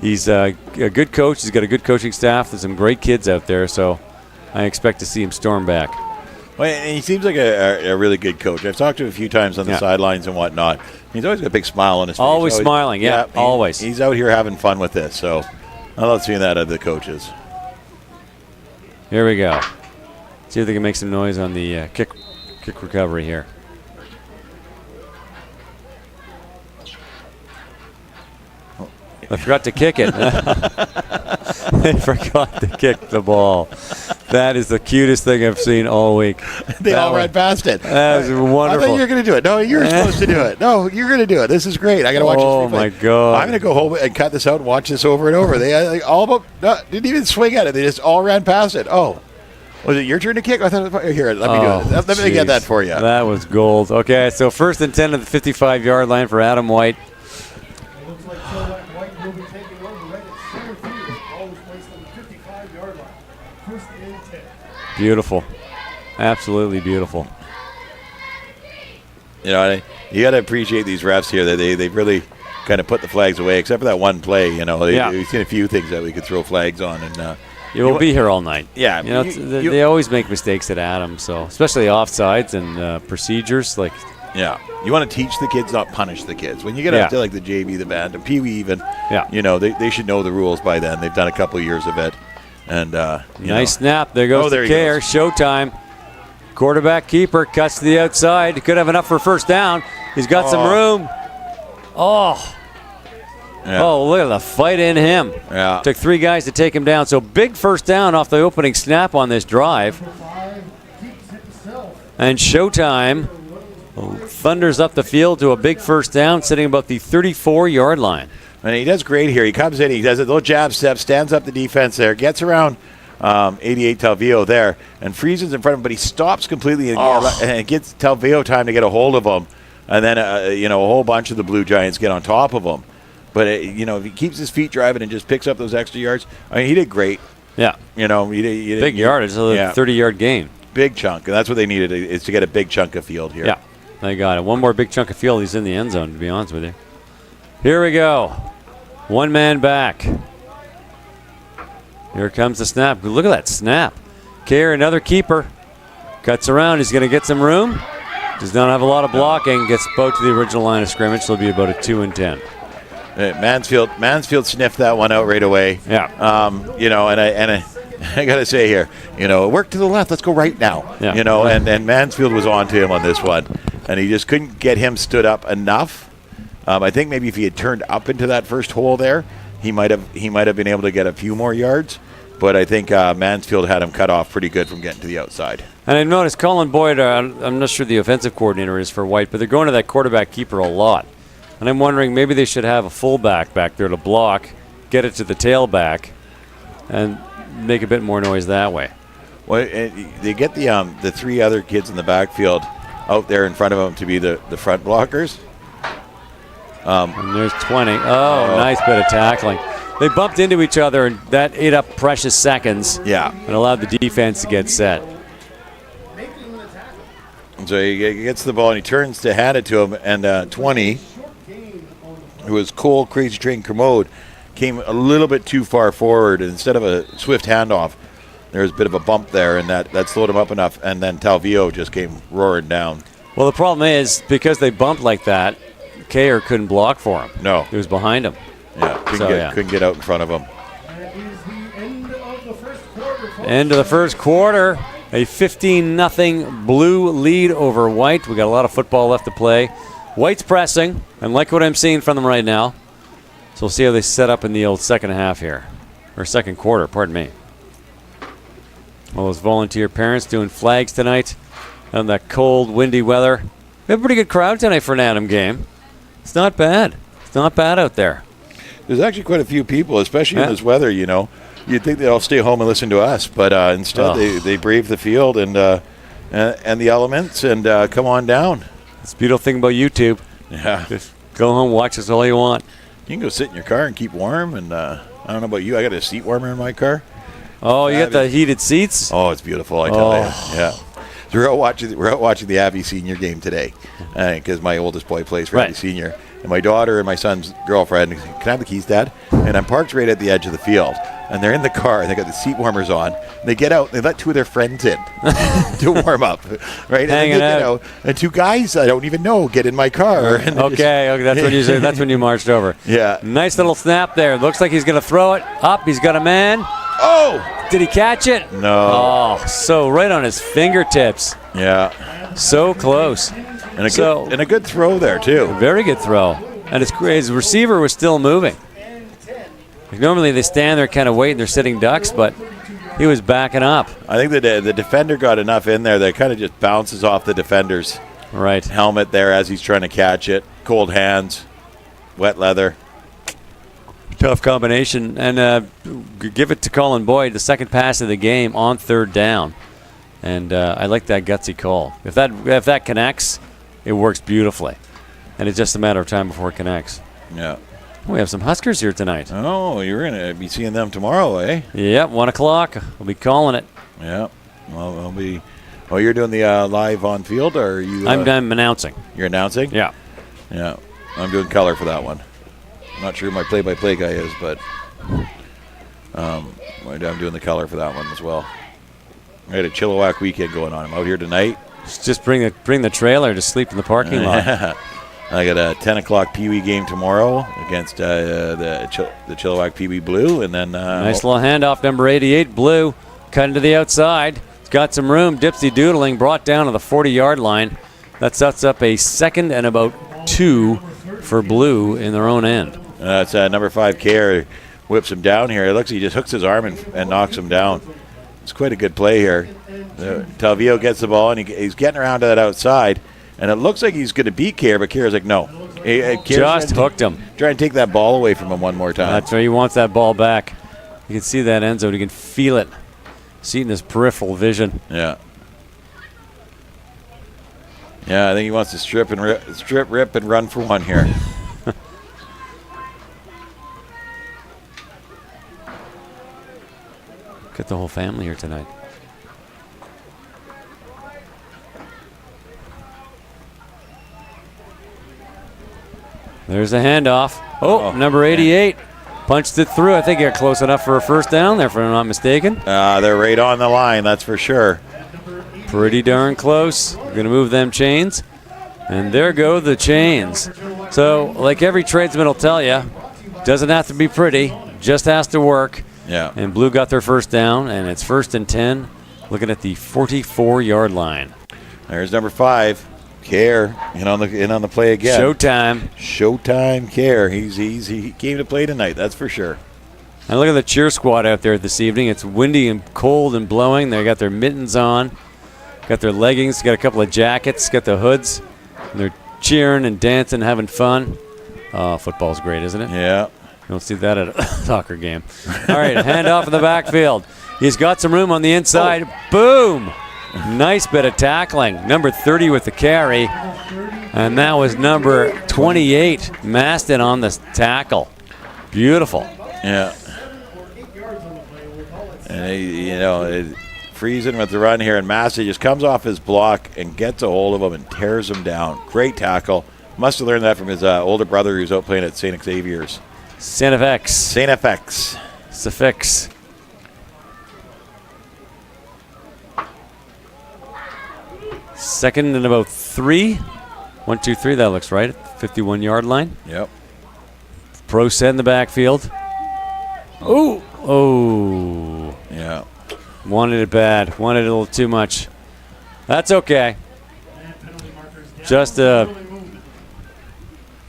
he's a good coach. He's got a good coaching staff. There's some great kids out there, so I expect to see him storm back. Well, and he seems like a really good coach. I've talked to him a few times on the sidelines and whatnot. He's always got a big smile on his face. Always smiling, always. He's out here having fun with this, so I love seeing that out of the coaches. Here we go. See if they can make some noise on the kick recovery here. I forgot to kick it. They forgot to kick the ball. That is the cutest thing I've seen all week. They all ran past it. That was wonderful. I thought you were going to do it. No, you're supposed to do it. No, you're going to do it. This is great. I got to watch this replay. Oh, my God. I'm going to go home and cut this out and watch this over and over. They didn't even swing at it. They just all ran past it. Oh. Was it your turn to kick? I thought it was, here, let me do it. Let me get that for you. That was gold. Okay, so 1st and 10 at the 55-yard line for Adam White. It looks like Chilliwack White will be taking over right at center field. Always placed on the 55-yard line. 1st and 10. Beautiful. Absolutely beautiful. You know, you got to appreciate these refs here. That they've really kind of put the flags away, except for that one play. You know, we've seen a few things that we could throw flags on, and you will be here all night. Yeah, you know, they always make mistakes at Adam, so especially offsides and procedures like. Yeah, you want to teach the kids, not punish the kids. When you get up to like the JV, the Bantam, Pee Wee even, you know, they should know the rules by then. They've done a couple of years of it. And nice snap. There goes the care. Showtime. Quarterback keeper cuts to the outside. He could have enough for first down. He's got some room. Oh. Yeah. Oh, look at the fight in him. Yeah. Took 3 guys to take him down. So big first down off the opening snap on this drive. And Showtime thunders up the field to a big first down, sitting about the 34-yard line. And he does great here. He comes in, he does a little jab step, stands up the defense there, gets around 88 Talvio there, and freezes in front of him, but he stops completely and gets Talvio time to get a hold of him. And then, a whole bunch of the Blue Giants get on top of him. But, if he keeps his feet driving and just picks up those extra yards, I mean, he did great. Yeah. He did big yardage, a 30-yard gain. Big chunk, and that's what they needed, is to get a big chunk of field here. Yeah, they got it. One more big chunk of field, he's in the end zone, to be honest with you. Here we go. 1 man back. Here comes the snap. Look at that snap. Kerr, another keeper. Cuts around. He's going to get some room. Does not have a lot of blocking. Gets both to the original line of scrimmage. So it'll be about a 2 and 10. Mansfield sniffed that one out right away. Yeah. I got to say here, work to the left. Let's go right now. Yeah. And Mansfield was on to him on this one. And he just couldn't get him stood up enough. I think maybe if he had turned up into that first hole there, he might have been able to get a few more yards. But I think Mansfield had him cut off pretty good from getting to the outside. And I've noticed Colin Boyd, I'm not sure the offensive coordinator is for White, but they're going to that quarterback keeper a lot. And I'm wondering maybe they should have a fullback back there to block, get it to the tailback, and make a bit more noise that way. Well, they get the 3 other kids in the backfield out there in front of them to be the front blockers. And there's 20. Nice bit of tackling. They bumped into each other, and that ate up precious seconds. Yeah. And allowed the defense to get set. So he gets the ball, and he turns to hand it to him, and 20, who was Cole Crazy Train Kermode, came a little bit too far forward, and instead of a swift handoff, there was a bit of a bump there, and that slowed him up enough, and then Talvio just came roaring down. Well, the problem is, because they bumped like that, Kerr couldn't block for him. No. He was behind him. Yeah, couldn't get out in front of him. That is the end of the first quarter. End of the first quarter. A 15-0 Blue lead over White. We got a lot of football left to play. White's pressing, and like what I'm seeing from them right now. So we'll see how they set up in the old second half here. Or second quarter, pardon me. All those volunteer parents doing flags tonight on that cold, windy weather. We have a pretty good crowd tonight for an Adam game. It's not bad. It's not bad out there. There's actually quite a few people, especially in this weather, you know. You'd think they'd all stay home and listen to us, but instead they brave the field and the elements and come on down. It's the beautiful thing about YouTube. Yeah. Just go home, watch us all you want. You can go sit in your car and keep warm, and I don't know about you. I got a seat warmer in my car. Oh, you got the heated seats? Oh, it's beautiful, I tell you. Yeah. So we're out watching the Abbey Senior game today because my oldest boy plays for Abbey Senior. And my daughter and my son's girlfriend, can I have the keys, Dad? And I'm parked right at the edge of the field. And they're in the car, and they got the seat warmers on. And they get out, and they let two of their friends in to warm up, right? Hanging and out. Get out. And two guys I don't even know get in my car. And Okay, that's when you marched over. Yeah. Nice little snap there. Looks like he's going to throw it up. He's got a man. Oh! Did he catch it? No. Oh, so right on his fingertips. Yeah. So close. And a good throw there, too. Very good throw. And his receiver was still moving. Normally they stand there kind of waiting. They're sitting ducks, but he was backing up. I think the defender got enough in there that it kind of just bounces off the defender's helmet there as he's trying to catch it. Cold hands, wet leather. Tough combination. And give it to Colin Boyd, the second pass of the game on third down. And I like that gutsy call. If that connects, it works beautifully. And it's just a matter of time before it connects. Yeah. We have some Huskers here tonight. Oh, you're going to be seeing them tomorrow, eh? Yep, 1 o'clock. We'll be calling it. Yeah. Well, I'll be... Oh, you're doing the live on field, or are you... I'm announcing. You're announcing? Yeah. Yeah. I'm doing color for that one. I'm not sure who my play-by-play guy is, but I'm doing the color for that one as well. I had a Chilliwack weekend going on. I'm out here tonight. Just bring the trailer to sleep in the parking lot. I got a 10 o'clock Pee Wee game tomorrow against the Chilliwack Pee Wee Blue, and then nice little handoff, number 88, Blue, cutting to the outside. He's got some room, dipsy doodling, brought down to the 40-yard line. That sets up a second and about 2 for Blue in their own end. That's number 5, Care, whips him down here. It looks like he just hooks his arm and knocks him down. It's quite a good play here. Talvio gets the ball, and he's getting around to that outside. And it looks like he's going to beat Kerr, but Kerr's like, no. Just hooked him. Try and take that ball away from him one more time. That's right. He wants that ball back. You can see that end zone. You can feel it. See it in his peripheral vision. Yeah. Yeah, I think he wants to strip, rip, and run for one here. Got the whole family here tonight. There's a handoff. Oh, number 88 punched it through. I think he got close enough for a first down there, if I'm not mistaken. They're right on the line, that's for sure. Pretty darn close. We're going to move them chains. And there go the chains. So, like every tradesman will tell you, doesn't have to be pretty, just has to work. Yeah. And Blue got their first down, and it's 1st and 10, looking at the 44-yard line. There's number 5. Care in on the play again. Showtime, Care. He came to play tonight. That's for sure. And look at the cheer squad out there this evening. It's windy and cold and blowing. They got their mittens on, got their leggings, got a couple of jackets, got the hoods. And they're cheering and dancing, having fun. Football's great, isn't it? Yeah. You don't see that at a soccer game. All right, handoff in the backfield. He's got some room on the inside. Boom! Nice bit of tackling. Number 30 with the carry. And that was number 28, Maston, on the tackle. Beautiful. Yeah. And freezing with the run here, and Massey just comes off his block and gets a hold of him and tears him down. Great tackle. Must have learned that from his older brother who's out playing at St. Xavier's. St. FX. St. FX. Suffix. Second and about 3. 1, 2, 3, that looks right. 51-yard line. Yep. Pro set in the backfield. Oh. Yeah. Wanted it bad. Wanted it a little too much. That's okay. Just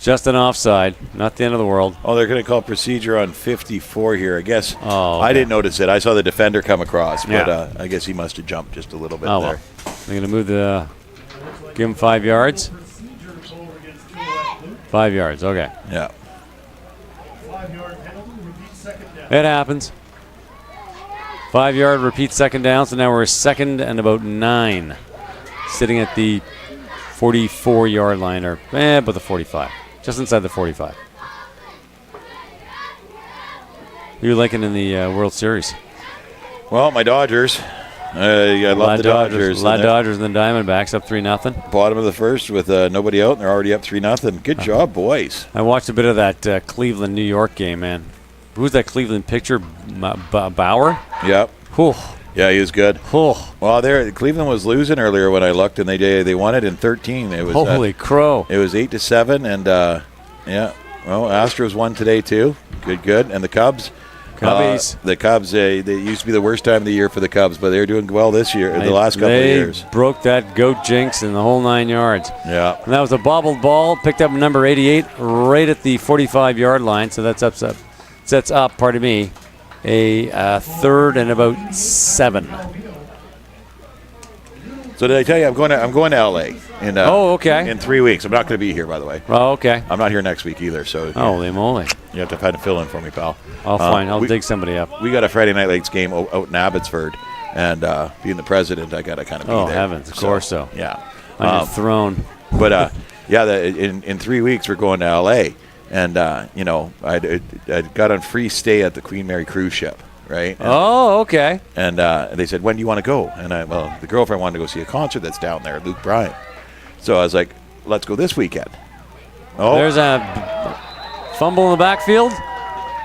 Just an offside. Not the end of the world. Oh, they're going to call procedure on 54 here. I guess Oh, okay. I didn't notice it. I saw the defender come across, but Yeah. I guess he must have jumped just a little bit Oh, there. well. They're going to move the... Give him 5 yards. Procedure call against Chilliwack Loop. 5 yards. Okay. Yeah. 5-yard penalty, repeat second down. It happens. 5 yard repeat second down. So now we're second and about 9. Sitting at the 44-yard line, or about the 45. Just inside the 45. Who you liking in the World Series? Well, my Dodgers. I love the Dodgers. A lot of And they're Dodgers and the Diamondbacks up 3-0. Bottom of the first with nobody out, and they're already up 3-0. Good job, boys. I watched a bit of that Cleveland New York game, man. Who's that Cleveland pitcher? Bauer? Yep. Whew. Yeah, he was good. Whew. Well, Cleveland was losing earlier when I looked, and they won it in 13. It was Holy crow. It was 8-7, and yeah. Well, Astros won today too. Good. And the Cubs. Cubbies. The Cubs. They used to be the worst time of the year for the Cubs, but they're doing well this year. The last couple of years. They broke that goat jinx in the whole 9 yards. Yeah. And that was a bobbled ball, picked up number 88 right at the 45-yard line. So that sets up, pardon me, a third and about 7. So did I tell you I'm going to LA in okay. in 3 weeks. I'm not going to be here, by the way. Oh, okay. I'm not here next week either. So Holy moly. you have to find a fill in for me, pal. I'll dig somebody up. We got a Friday Night Lights game out in Abbotsford, and being the president, I got to kind of be there. Oh, heavens, of course so. Yeah. On your throne. But in 3 weeks we're going to L.A. and I got on free stay at the Queen Mary cruise ship, right? Okay. And they said, when do you want to go? And the girlfriend wanted to go see a concert that's down there, Luke Bryan. So I was like, let's go this weekend. Oh, There's a fumble in the backfield.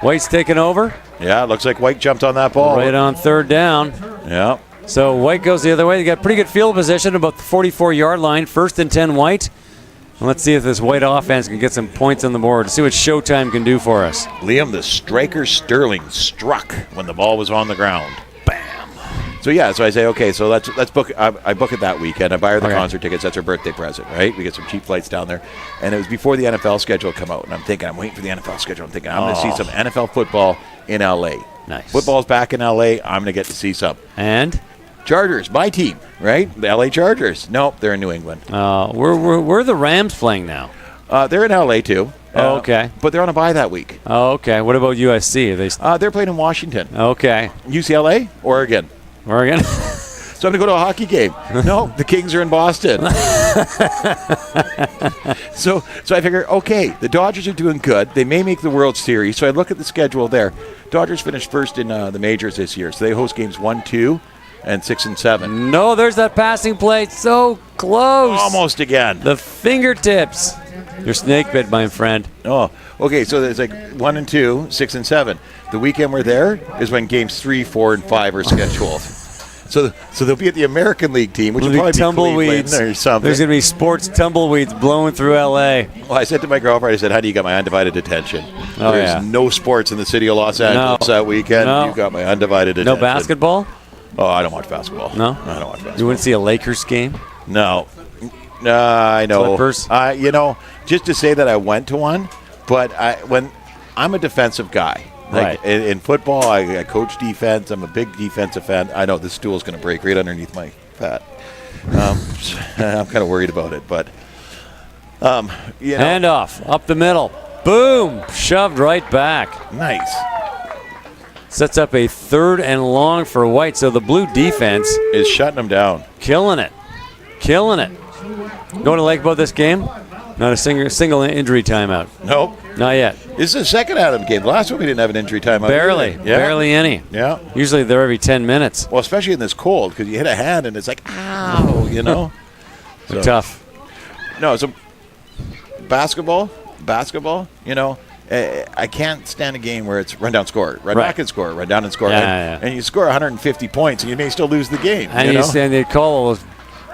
White's taking over. yeah, it looks like White jumped on that ball. Right on third down. Yeah. So White goes the other way. They got pretty good field position, about the 44-yard line. 1st and 10 White. And let's see if this White offense can get some points on the board. See what Showtime can do for us. Liam, the striker Sterling struck when the ball was on the ground. Bam. So I say, okay, so let's book. I book it that weekend. I buy her the concert tickets. That's her birthday present, right? We get some cheap flights down there, and it was before the NFL schedule come out. And I'm waiting for the NFL schedule. I'm thinking I'm going to see some NFL football in LA. Nice. Football's back in LA. I'm going to get to see some. And Chargers, my team, right? The LA Chargers. Nope, they're in New England. where are the Rams playing now? They're in LA too. Oh, okay. But they're on a bye that week. Oh, okay. What about USC? Are they They're playing in Washington. okay. UCLA, Oregon. Oregon. So I'm going to go to a hockey game. No, the Kings are in Boston. So I figure, okay, the Dodgers are doing good. They may make the World Series. So I look at the schedule there. Dodgers finished first in the majors this year. So they host games 1, 2, and 6 and 7. No, there's that passing play. So close. Almost again. The fingertips. Your snake bit, my friend. Oh, okay. So there's like 1 and 2, 6 and 7. The weekend we're there is when games 3, 4, and 5 are scheduled. So they'll be at the American League team, which will probably be tumbleweeds Cleveland or something. There's going to be sports tumbleweeds blowing through L.A. Well, I said to my girlfriend, I said, honey, you got my undivided attention. Oh, There's yeah. no sports in the city of Los Angeles that weekend. No. You got my undivided attention. No basketball? Oh, I don't watch basketball. No? I don't watch basketball. You wouldn't see a Lakers game? No. I know. Clippers? Just to say that I went to one, but when I'm a defensive guy. Like Right. in football, I coach defense. I'm a big defensive fan. I know this stool's going to break right underneath my fat. I'm kind of worried about it, but Hand off, up the middle. Boom! Shoved right back. nice. Sets up a 3rd and long for White. So the blue defense Is shutting them down. killing it. Killing it. You know what I like about this game? Not a single injury timeout. Nope. Not yet. This is the second Adam game. The last one we didn't have an injury timeout. Barely. either. Yeah. Barely any. Yeah. Usually they're every 10 minutes. Well, especially in this cold, because you hit a hand and it's like, ow, They're tough. No, so basketball, I can't stand a game where it's run down, score, run Right. back and score, run down and score. Yeah, And you score 150 points and you may still lose the game. And you know? and they call all those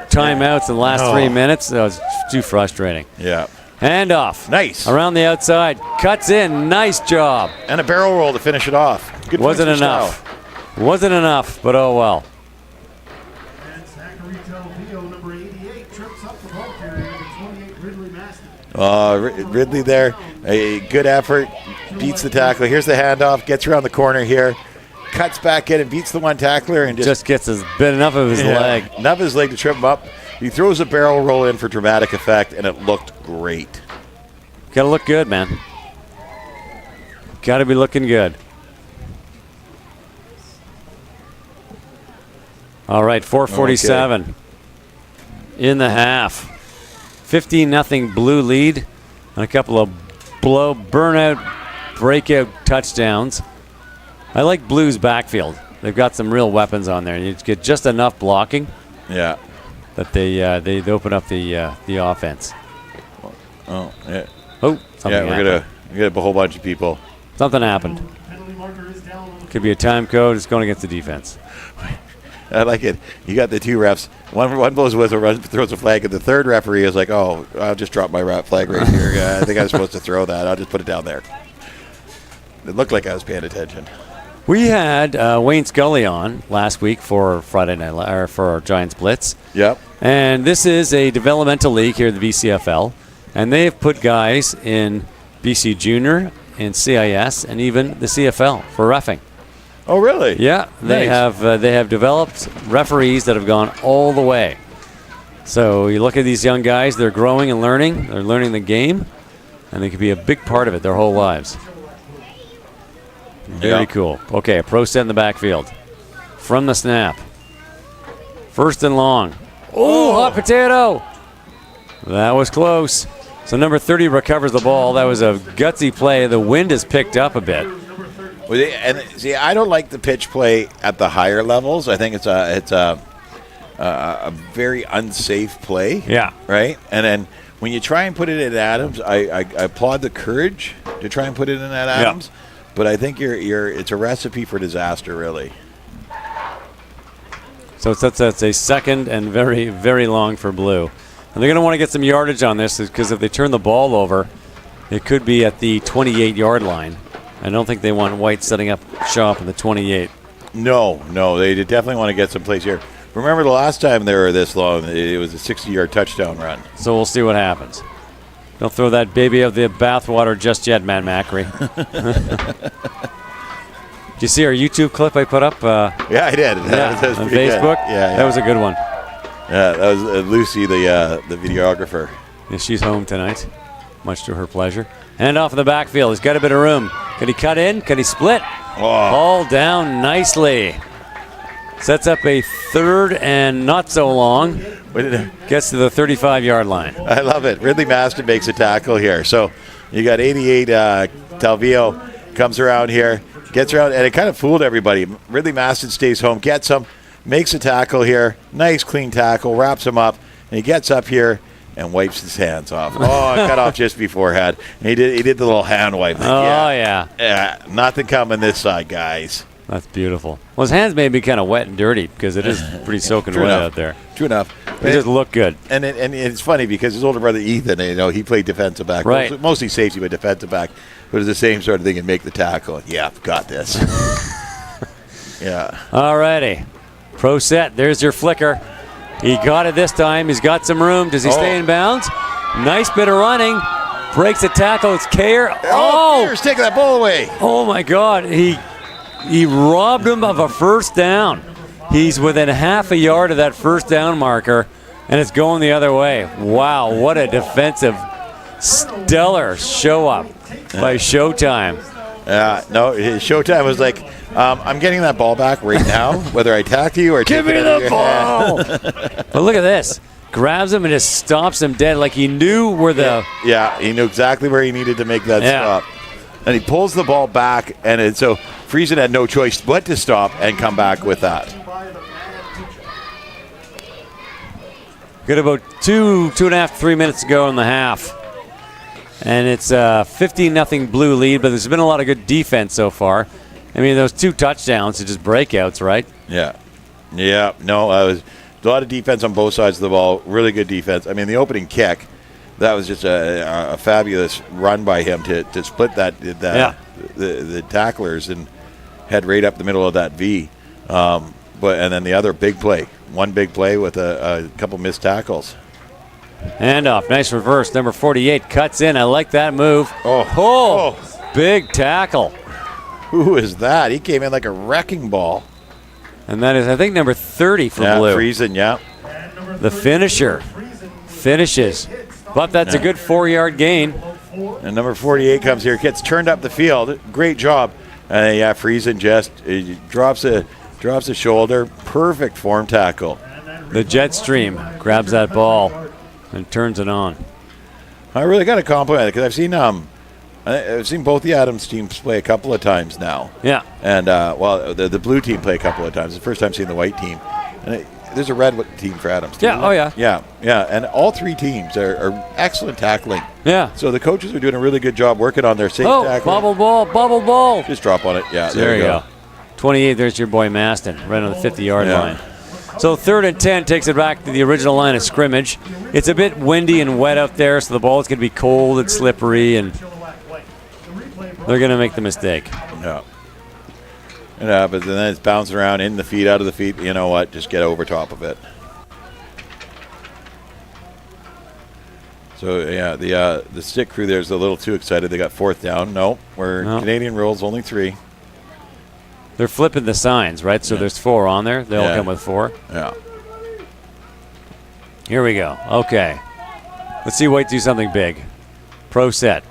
timeouts in the last No. 3 minutes. That was too frustrating. Yeah. Hand off. Nice. Around the outside. Cuts in. Nice job. And a barrel roll to finish it off. Good points Wasn't for enough. Stowe. Wasn't enough, but oh well. And Zachary Telvio, number 88, trips up the ball carrier, number 28, Ridley Maston. Ridley there, a good effort, beats the tackler. Here's the handoff, gets around the corner here, cuts back in and beats the one tackler and Just gets a bit enough of his leg. enough of his leg to trip him up. He throws a barrel roll in for dramatic effect, and it looked great. Got to look good, man. Got to be looking good. All right, 4:47 in the half. 15-0 Blue lead and a couple of burnout, breakout touchdowns. I like Blue's backfield. They've got some real weapons on there. You get just enough blocking Yeah. that they open up the offense. Oh, yeah. Oh, something Yeah, we're happened. gonna get a whole bunch of people. Something happened. Penalty marker is down on the Could be a time code. It's going against the defense. I like it. You got the two refs. One blows with throws a flag, and the third referee is like, "Oh, I'll just drop my flag right here. Yeah, I think I was supposed to throw that. I'll just put it down there." It looked like I was paying attention. We had Wayne Scully on last week for Friday night or for Giants Blitz. Yep. And this is a developmental league here at the BCFL, and they have put guys in BC Junior, in CIS, and even the CFL for reffing. Oh, really? Yeah, they Nice. have developed referees that have gone all the way. So you look at these young guys; they're growing and learning. They're learning the game, and they could be a big part of it their whole lives. Very Yeah. cool. Okay, a pro set in the backfield from the snap. First and long. Oh, hot potato! That was close. So number 30 recovers the ball. That was a gutsy play. The wind has picked up a bit. And see, I don't like the pitch play at the higher levels. I think it's a very unsafe play. Yeah. Right. And then when you try and put it in Adams, I applaud the courage to try and put it in at Adams. But I think it's a recipe for disaster, really. So that's a second and very, very long for Blue. And they're going to want to get some yardage on this because if they turn the ball over, it could be at the 28-yard line. I don't think they want White setting up shop at the 28. No, they definitely want to get some plays here. Remember the last time they were this long, it was a 60-yard touchdown run. So we'll see what happens. Don't throw that baby out the bathwater just yet, Matt Macri. Did you see our YouTube clip I put up? Yeah, I did. That was on pretty good. Facebook? Yeah, That was a good one. Yeah, that was Lucy, the videographer. Yeah, she's home tonight, much to her pleasure. Hand off in the backfield. He's got a bit of room. Can he cut in? Can he split? Ball down nicely. Sets up a third and not so long. Gets to the 35-yard line. I love it. Ridley Maston makes a tackle here. So you got 88 Talvio comes around here, gets around, and it kind of fooled everybody. Ridley Maston stays home, gets him, makes a tackle here. Nice, clean tackle, wraps him up, and he gets up here and wipes his hands off. Oh, cut off just beforehand. And he did the little hand wipe. Oh, yeah. Yeah, nothing coming this side, guys. That's beautiful. Well, his hands may be kind of wet and dirty because it is pretty soaking True wet enough. out there. True enough. They just look good. And it's funny because his older brother Ethan, he played defensive back, Right. mostly safety, but defensive back. But it's the same sort of thing and make the tackle. Yeah, got this. Yeah. All righty. Pro set. There's your flicker. He got it this time. He's got some room. Does he stay in bounds? Nice bit of running. Breaks a tackle. It's Kayer. Kayer's taking that ball away. Oh, my God. He robbed him of a first down. He's within half a yard of that first down marker, and it's going the other way. Wow, what a defensive, stellar show-up by Showtime. No, his Showtime was like, I'm getting that ball back right now, whether I tackle you or Give take me it out of the your ball! hand. But look at this. Grabs him and just stops him dead like he knew where the... Yeah, he knew exactly where he needed to make that stop. And he pulls the ball back, and so Friesen had no choice but to stop and come back with that. Got about two and a half, 3 minutes to go in the half. And it's a 15-0 Blue lead, but there's been a lot of good defense so far. I mean, those two touchdowns are just breakouts, right? Yeah. No, it was a lot of defense on both sides of the ball. Really good defense. I mean, the opening kick, that was just a fabulous run by him to split the tacklers and head right up the middle of that V. And then the other big play, one big play with a couple missed tackles. Handoff. Nice reverse. Number 48 cuts in. I like that move. Oh. Big tackle. Who is that? He came in like a wrecking ball. And that is, I think, number 30 for Yeah, Blue. Friesen, yeah. The finisher. Finishes. But that's a good 4-yard gain. And number 48 comes here, gets turned up the field. Great job. Yeah, Friesen just drops a shoulder. Perfect form tackle. The jet stream grabs that ball and turns it on. I really got to compliment it because I've seen both the Adams teams play a couple of times now. Yeah. And, the blue team play a couple of times. It's the first time seeing the white team. And there's a red team for Adams. Too, Yeah, oh yeah. Yeah. And all three teams are excellent tackling. Yeah. So the coaches are doing a really good job working on their safe Oh, tackling. bobble ball. Just drop on it. Yeah, There you go. 28, there's your boy Maston, right on the 50-yard Yeah. line. So 3rd and 10 takes it back to the original line of scrimmage. It's a bit windy and wet out there, so the ball's going to be cold and slippery, and they're going to make the mistake. Yeah. It happens, and then it's bouncing around in the feet, out of the feet. You know what? Just get over top of it. So, yeah, the stick crew there is a little too excited. They got 4th down. No. Canadian rules, only 3. They're flipping the signs, right? So there's 4 on there. They all Yeah. come with 4. Yeah. Here we go. Okay. Let's see White do something big. Pro set.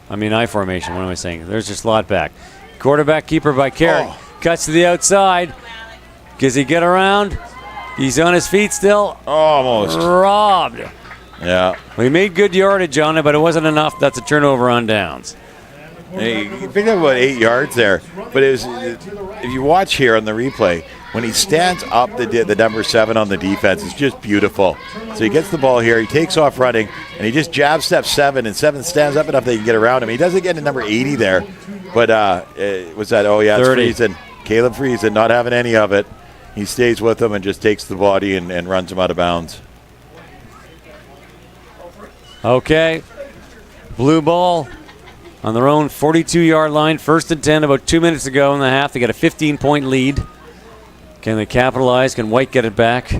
I formation. What am I saying? There's your slot back. Quarterback keeper by Carrick. Oh. Cuts to the outside. Does he get around? He's on his feet still. Almost. Robbed. Yeah. Well, he made good yardage on it, but it wasn't enough. That's a turnover on downs. He picked up about 8 yards there. But if you watch here on the replay, when he stands up the number 7 on the defense, it's just beautiful. So he gets the ball here, he takes off running, and he just jab steps 7, and 7 stands up enough that he can get around him. He doesn't get to number 80 there, but was that? Oh, yeah, it's 30. Friesen. Caleb Friesen, not having any of it. He stays with him and just takes the body and runs him out of bounds. Okay. Blue ball on their own 42-yard line. 1st and 10, about 2 minutes ago in the half. They got a 15-point lead. Can they capitalize? Can White get it back?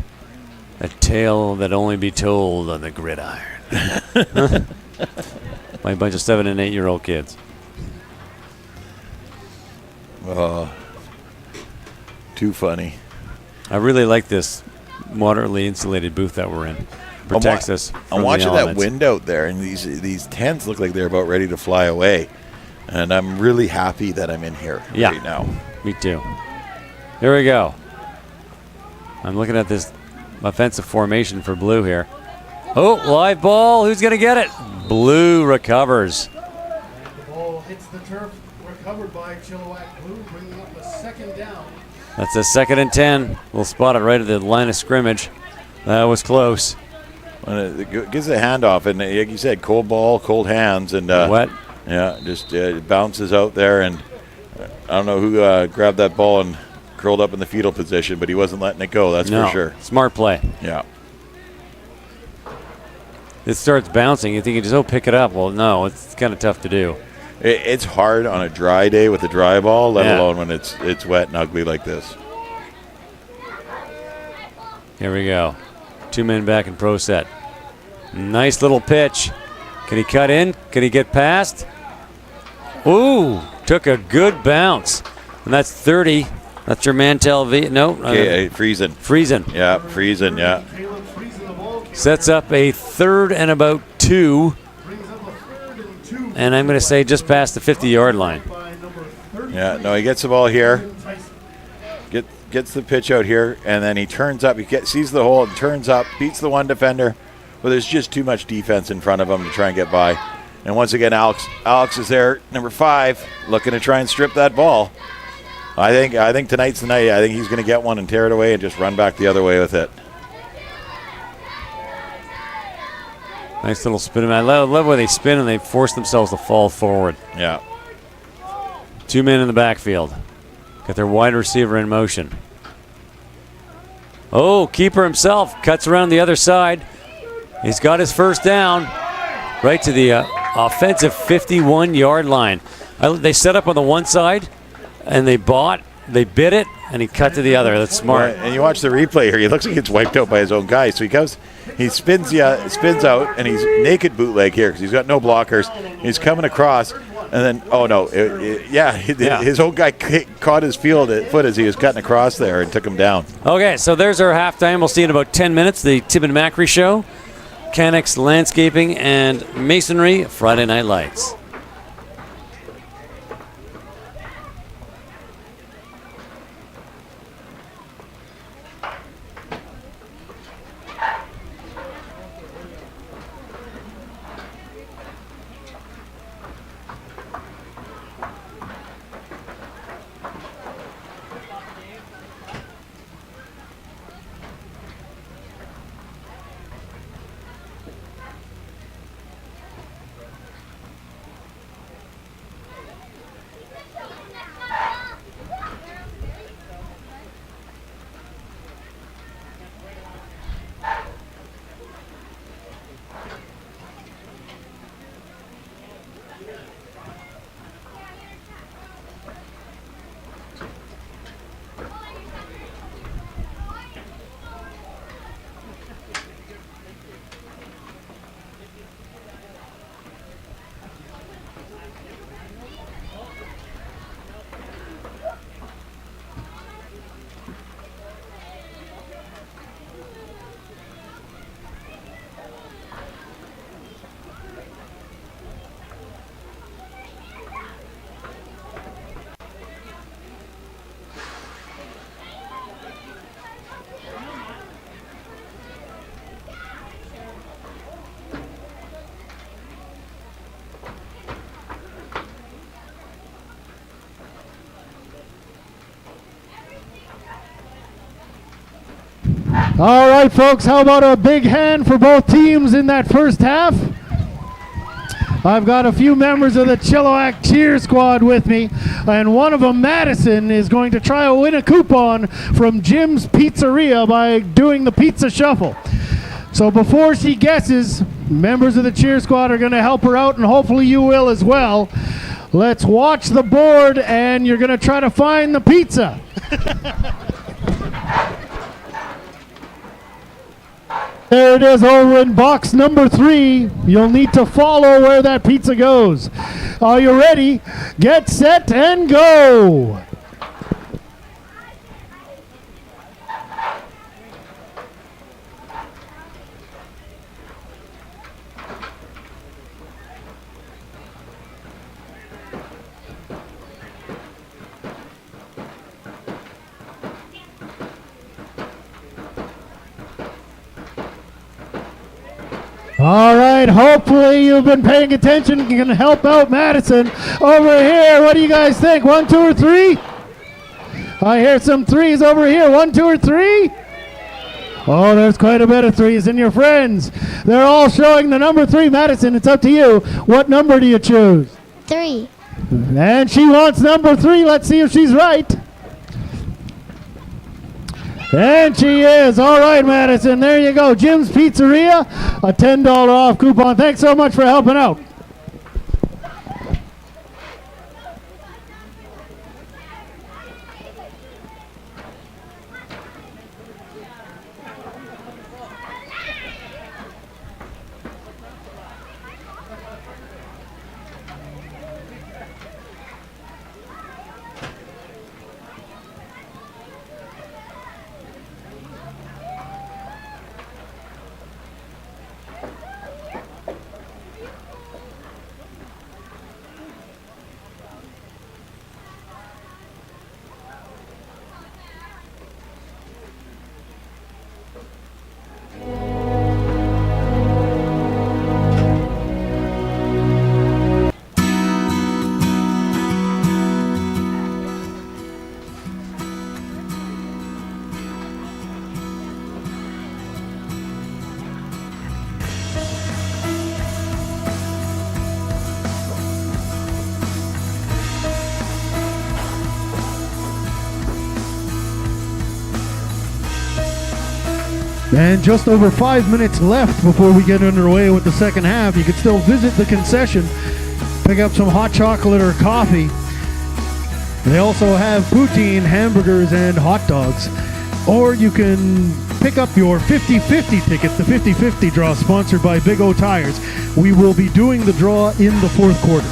A tale that only be told on the gridiron. By a bunch of 7 and 8-year-old kids. Too funny. I really like this moderately insulated booth that we're in. Protects us. I'm watching that wind out there, and these tents look like they're about ready to fly away. And I'm really happy that I'm in here right now. Me too. Here we go. I'm looking at this offensive formation for Blue here. Oh, live ball. Who's going to get it? Blue recovers. The ball hits the turf, recovered by Chilliwack Blue, bringing up a 2nd down. That's a 2nd and 10. We'll spot it right at the line of scrimmage. That was close. And it gives a handoff, and like you said, cold ball, cold hands, and Wet. Yeah, just it bounces out there, and I don't know who grabbed that ball and curled up in the fetal position, but he wasn't letting it go. That's for sure. Smart play. Yeah. It starts bouncing. You think you just pick it up. Well, no, it's kind of tough to do. It's hard on a dry day with a dry ball, let alone when it's wet and ugly like this. Here we go. 2 men back in pro set. Nice little pitch. Can he cut in? Can he get past? Ooh, took a good bounce. And that's 30. That's your Mantel V. No. Friesen. Friesen. Yeah, Friesen, yeah. Caleb Friesen, the ball Sets up a 3rd and about 2. brings up a 3rd and 2 And I'm going to say just past the 50-yard line. by number 30. Yeah, no, he gets the ball here. Gets the pitch out here, and then he turns up. He sees the hole and turns up, beats the one defender. But there's just too much defense in front of him to try and get by. And once again, Alex is there, number 5, looking to try and strip that ball. I think tonight's the night. I think he's going to get one and tear it away and just run back the other way with it. Nice little spin. I love when they spin and they force themselves to fall forward. Yeah. 2 men in the backfield. Got their wide receiver in motion. Oh, keeper himself cuts around the other side. He's got his 1st down right to the offensive 51-yard line. They set up on the one side, and they bid it, and he cut to the other. That's smart. And you watch the replay here. He looks like he gets wiped out by his own guy. So He spins out, and he's naked bootleg here because he's got no blockers. He's coming across, and then, oh no, his old guy caught his foot as he was cutting across there and took him down. Okay, so there's our halftime. We'll see you in about 10 minutes. The Tim and Macri Show, CANEX Landscaping and Masonry, Friday Night Lights. All right, folks, how about a big hand for both teams in that first half? I've got a few members of the Chilliwack cheer squad with me, and one of them, Madison, is going to try to win a coupon from Jim's Pizzeria by doing the pizza shuffle. So before she guesses, members of the cheer squad are going to help her out, and hopefully you will as well. Let's watch the board, and you're going to try to find the pizza. There it is over in box number 3. You'll need to follow where that pizza goes. Are you ready? Get set and go. All right, hopefully you've been paying attention. You can help out Madison over here. What do you guys think? 1, 2, or 3? I hear some 3s over here. 1, 2, or 3? Oh, there's quite a bit of 3s in your friends. They're all showing the number 3. Madison, it's up to you. What number do you choose? 3. And she wants number 3. Let's see if she's right. And she is. All right, Madison. There you go. Jim's Pizzeria, a $10 off coupon. Thanks so much for helping out. And just over 5 minutes left before we get underway with the second half. You can still visit the concession, pick up some hot chocolate or coffee. They also have poutine, hamburgers, and hot dogs. Or you can pick up your 50-50 tickets, the 50-50 draw sponsored by Big O Tires. We will be doing the draw in the fourth quarter.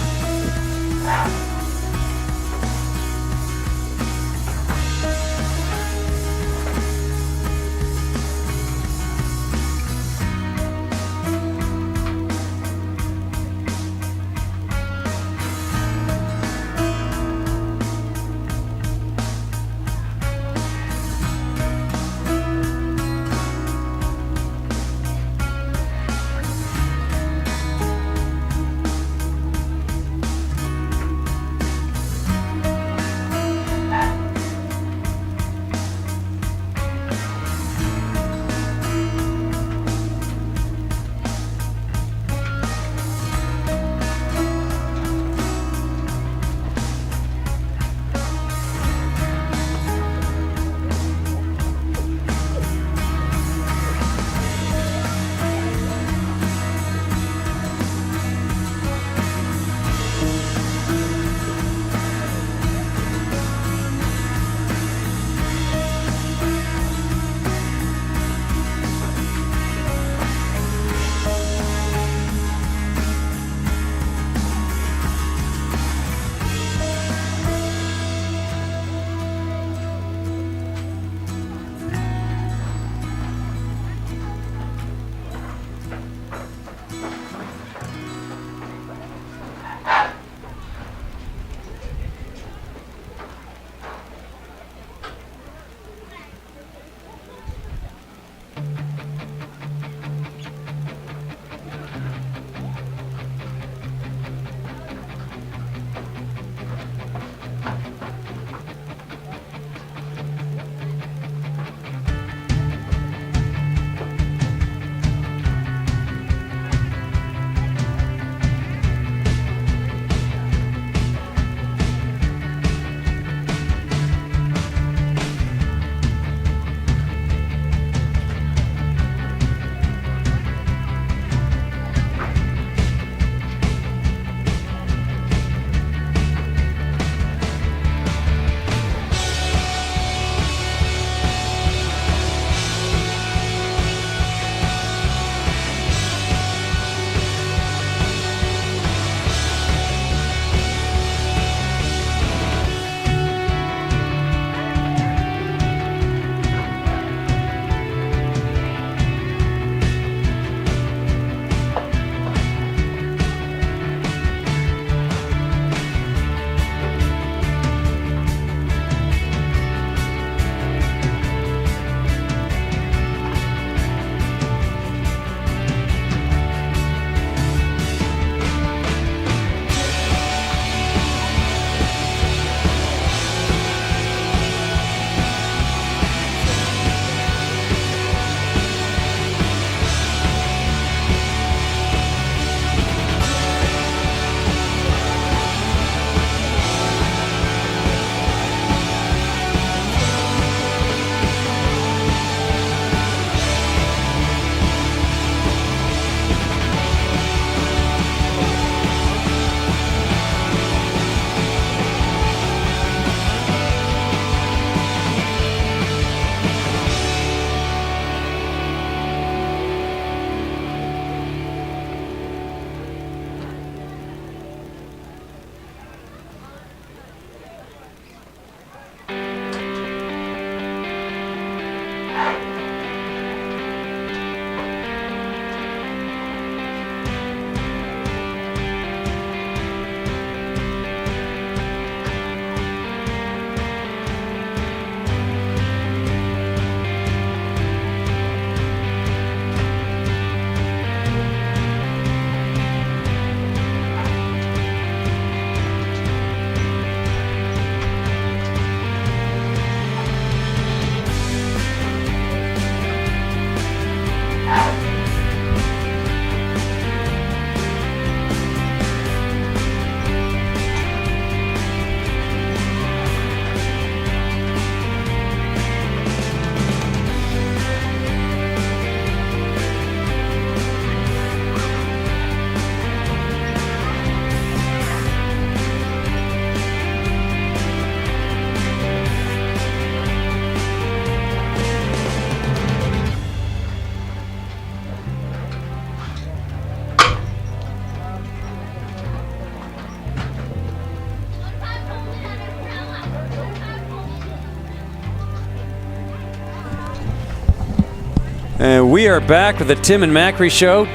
And we are back with the Tim and Macri Show.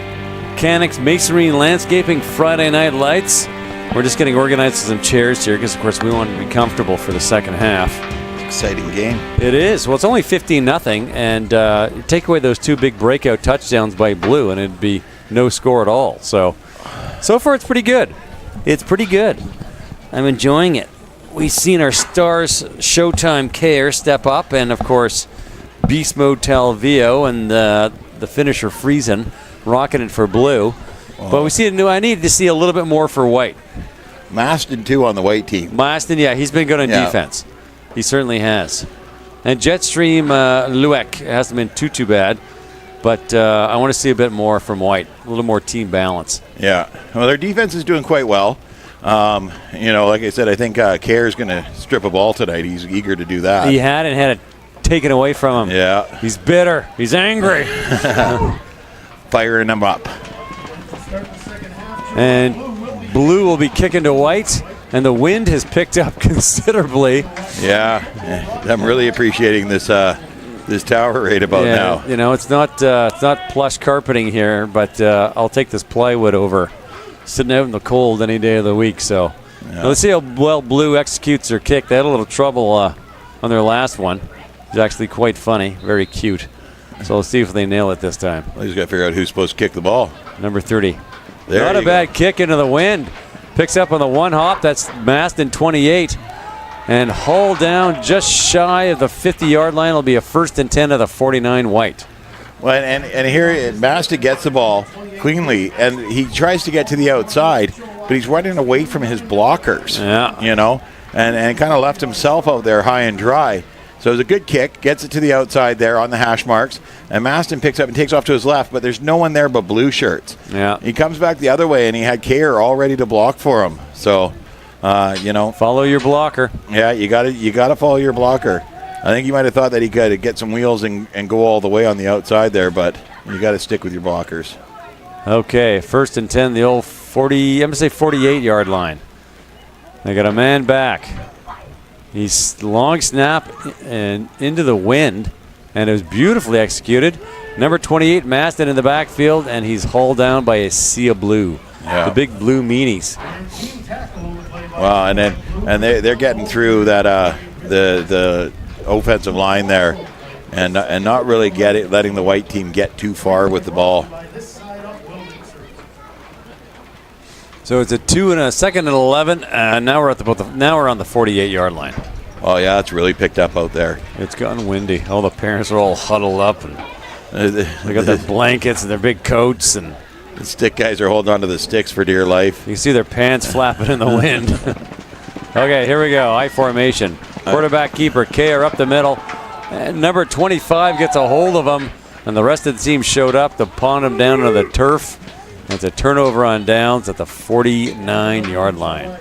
CANEX Masonry and Landscaping Friday Night Lights. We're just getting organized with some chairs here because, of course, we want to be comfortable for the second half. Exciting game. It is. Well, it's only 15-0, and take away those two big breakout touchdowns by Blue, and it'd be no score at all. So far, it's pretty good. It's pretty good. I'm enjoying it. We've seen our stars, Showtime Care, step up, and, of course, Beast Mode Talvio and the finisher Friesen rocking it for Blue. But we see I need to see a little bit more for White. Maston, too, on the White team. Maston, yeah, he's been good on defense. He certainly has. And Jetstream Lueck hasn't been too bad. But I want to see a bit more from White, a little more team balance. Yeah. Well, their defense is doing quite well. Like I said, I think Kerr is going to strip a ball tonight. He's eager to do that. He had it taken away from him. Yeah. He's bitter. He's angry. Firing him up. And Blue will be kicking to White, and the wind has picked up considerably. Yeah. I'm really appreciating this tower right about now. You know, it's not plush carpeting here, but I'll take this plywood over sitting out in the cold any day of the week. So let's see how well Blue executes their kick. They had a little trouble on their last one. It's actually quite funny, very cute. So let's see if they nail it this time. Well, he's got to figure out who's supposed to kick the ball. Number 30. There Not a you bad go. kick into the wind. Picks up on the one hop. That's Maston 28. And hauled down just shy of the 50-yard line. It'll be a 1st and 10 of the 49 White. Well, and here Maston gets the ball cleanly, and he tries to get to the outside, but he's running away from his blockers. Yeah. You know, and kind of left himself out there high and dry. So it was a good kick, gets it to the outside there on the hash marks, and Maston picks up and takes off to his left, but there's no one there but blue shirts. Yeah. He comes back the other way, and he had Kerr all ready to block for him. So, follow your blocker. Yeah, you got to follow your blocker. I think you might have thought that he could get some wheels and go all the way on the outside there, but you got to stick with your blockers. Okay, 1st and 10, the old 48-yard line. They got a man back. He's long snap and into the wind, and it was beautifully executed. Number 28, Maston in the backfield, and he's hauled down by a sea of blue. Yeah. The big blue meanies. Well, and they're getting through that the offensive line there, and not really letting the White team get too far with the ball. So it's a 2 and a 2nd and 11, and now we're on the 48-yard line. Oh yeah, it's really picked up out there. It's gotten windy. All the parents are all huddled up, and they got their blankets and their big coats, and the stick guys are holding onto the sticks for dear life. you can see their pants flapping in the wind. Okay, here we go. I formation. Quarterback keeper Kerr up the middle. And number 25 gets a hold of him, and the rest of the team showed up to pawn him down on the turf. It's a turnover on downs at the 49-yard line.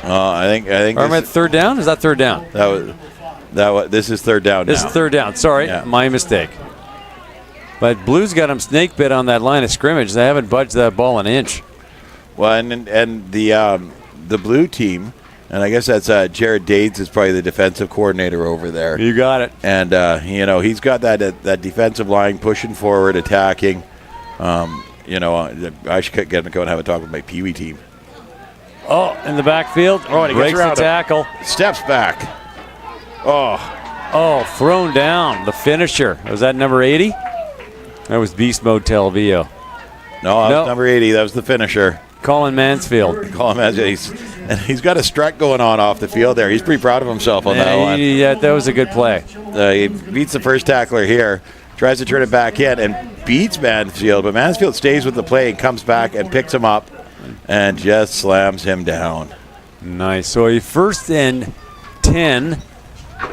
I think. Am I at third down? Is that third down? This is third down now. This is third down. Sorry, my mistake. But Blues got him snake bit on that line of scrimmage. They haven't budged that ball an inch. Well, and the blue team, and I guess that's Jared Dades is probably the defensive coordinator over there. You got it. And he's got that defensive line pushing forward, attacking. I should get to go and have a talk with my Pee Wee team. Oh, in the backfield. Oh, and he breaks gets the around tackle. Steps back. Oh, thrown down. The finisher. Was that number 80? That was Beast Mode Talvio. No, that was number 80. That was the finisher. Colin Mansfield. He's got a strut going on off the field there. He's pretty proud of himself on that one. Yeah, that was a good play. He beats the first tackler here, tries to turn it back in, and beats Mansfield. But Mansfield stays with the play and comes back and picks him up and just slams him down. Nice. So a 1st and 10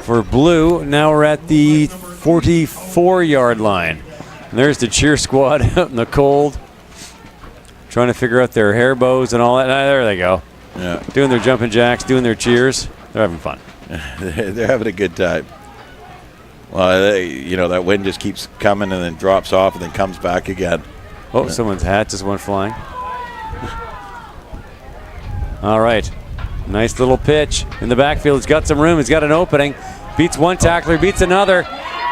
for Blue. Now we're at the 44-yard line. And there's the cheer squad out in the cold, trying to figure out their hair bows and all that. There they go. Yeah. Doing their jumping jacks, doing their cheers. They're having fun. They're having a good time. Well, that wind just keeps coming and then drops off and then comes back again. Oh, someone's hat just went flying. All right. Nice little pitch in the backfield. He's got some room. He's got an opening. Beats one tackler, beats another.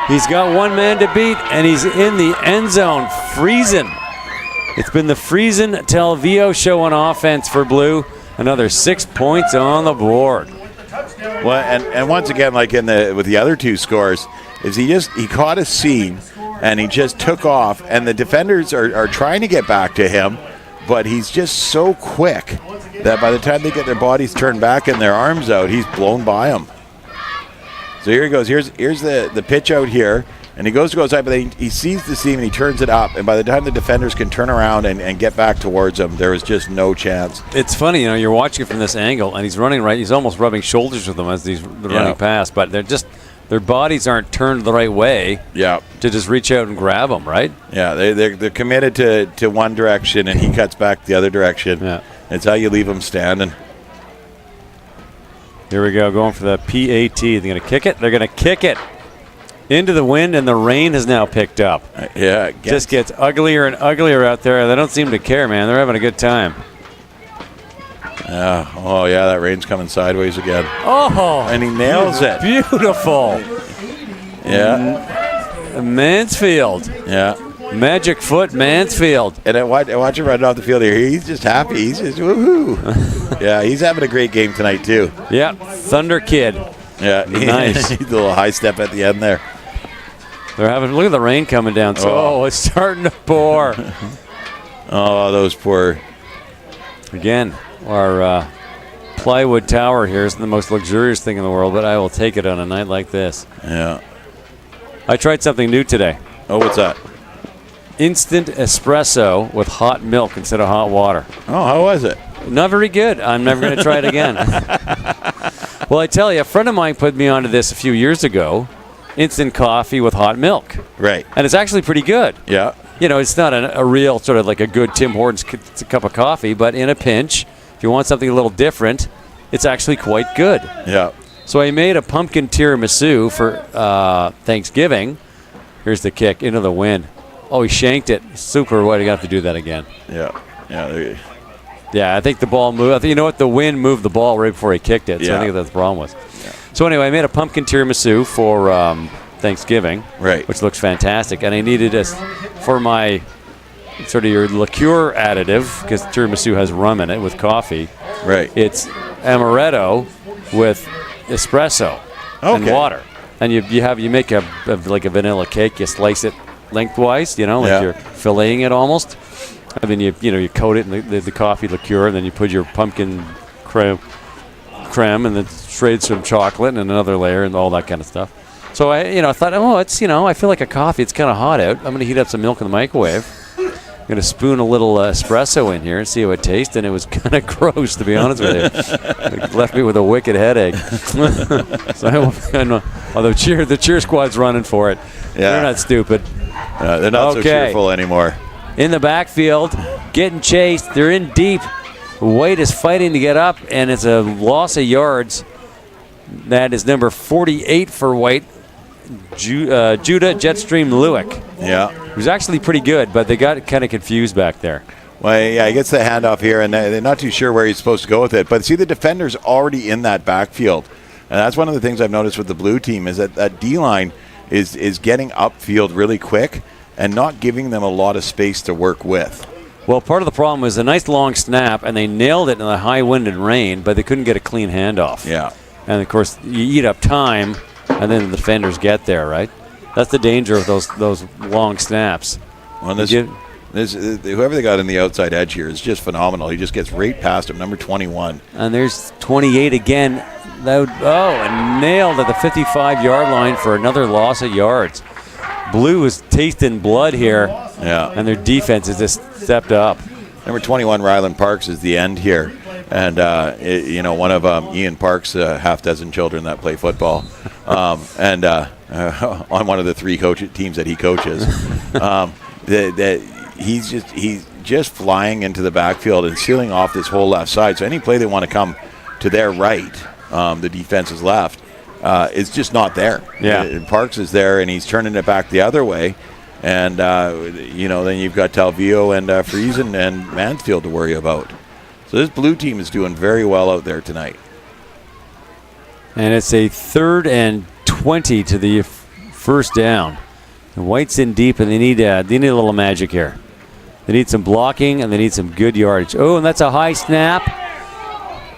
He's got one man to beat, and he's in the end zone, freezing. It's been the Friesen Telvio show on offense for Blue. Another 6 points on the board. Well, and once again, like with the other two scores, is he caught a seam and he just took off, and the defenders are trying to get back to him, but he's just so quick that by the time they get their bodies turned back and their arms out, he's blown by them. So here he goes. Here's the pitch out here. And he goes outside, but he sees the seam and he turns it up. And by the time the defenders can turn around and get back towards him, there is just no chance. It's funny, you're watching it from this angle, and he's running right. He's almost rubbing shoulders with them as he's running past. But their bodies aren't turned the right way. Yeah. To just reach out and grab them, right? Yeah, they're committed to one direction, and he cuts back the other direction. Yeah. It's how you leave them standing. Here we go, going for the PAT. They're going to kick it. They're going to kick it into the wind, and the rain has now picked up. Yeah. Just gets uglier and uglier out there. They don't seem to care, man. They're having a good time. Oh, yeah, that rain's coming sideways again. Oh! And he nails it. Beautiful. Yeah. Mansfield. Yeah. Magic foot Mansfield. And I watch him running off the field here. He's just happy. He's just woohoo. Yeah, he's having a great game tonight, too. Yeah, Thunder Kid. Yeah, nice. He's a little high step at the end there. Look at the rain coming down. So, it's starting to pour. Oh, those poor. Again, our plywood tower here isn't the most luxurious thing in the world, but I will take it on a night like this. Yeah. I tried something new today. Oh, what's that? Instant espresso with hot milk instead of hot water. Oh, how was it? Not very good. I'm never going to try it again. Well, I tell you, a friend of mine put me onto this a few years ago. Instant coffee with hot milk. Right. And it's actually pretty good. Yeah. It's not a real sort of like a good Tim Hortons cup of coffee, but in a pinch, if you want something a little different, it's actually quite good. Yeah. So I made a pumpkin tiramisu for Thanksgiving. Here's the kick into the wind. Oh, he shanked it. Super wide. You have to do that again. Yeah. Yeah. Yeah, I think the ball moved. I think, the wind moved the ball right before he kicked it. So I think that's the problem was. Yeah. So anyway, I made a pumpkin tiramisu for Thanksgiving, right? Which looks fantastic. And I needed this for my sort of your liqueur additive, because tiramisu has rum in it with coffee. Right. It's amaretto with espresso and water. And you make a vanilla cake. You slice it lengthwise, you're filleting it almost. And then you coat it in the coffee liqueur, and then you put your pumpkin creme, and then shred some chocolate and another layer and all that kind of stuff. So I thought, it's I feel like a coffee. It's kind of hot out. I'm going to heat up some milk in the microwave. I'm going to spoon a little espresso in here and see how it tastes. And it was kind of gross, to be honest with you. It left me with a wicked headache. So although the cheer squad's running for it. Yeah. They're not stupid. They're not so cheerful anymore. In the backfield, getting chased. They're in deep. White is fighting to get up, and it's a loss of yards. That is number 48 for White, Judah Jetstream Lewick. Yeah. Who's actually pretty good, but they got kind of confused back there. Well, yeah, he gets the handoff here, and they're not too sure where he's supposed to go with it. But see, the defender's already in that backfield. And that's one of the things I've noticed with the Blue team is that D-line is getting upfield really quick and not giving them a lot of space to work with. Well, part of the problem was a nice long snap, and they nailed it in the high wind and rain, but they couldn't get a clean handoff. Yeah. And, of course, you eat up time, and then the defenders get there, right? That's the danger of those long snaps. Well, whoever they got in the outside edge here is just phenomenal. He just gets right past him, number 21. And there's 28 again. And nailed at the 55-yard line for another loss of yards. Blue is tasting blood here. Yeah. And their defense has just stepped up. Number 21, Ryland Parks, is the end here. And, one of Ian Parks' half dozen children that play football. On one of the three teams that he coaches. He's just flying into the backfield and sealing off this whole left side. So any play they want to come to their right, the defense's left, is just not there. Yeah. Parks is there, and he's turning it back the other way. And, then you've got Telvio and Friesen and Mansfield to worry about. So this Blue team is doing very well out there tonight. And it's a 3rd and 20 to the first down. And White's in deep, and they need a little magic here. They need some blocking, and they need some good yardage. Oh, and that's a high snap.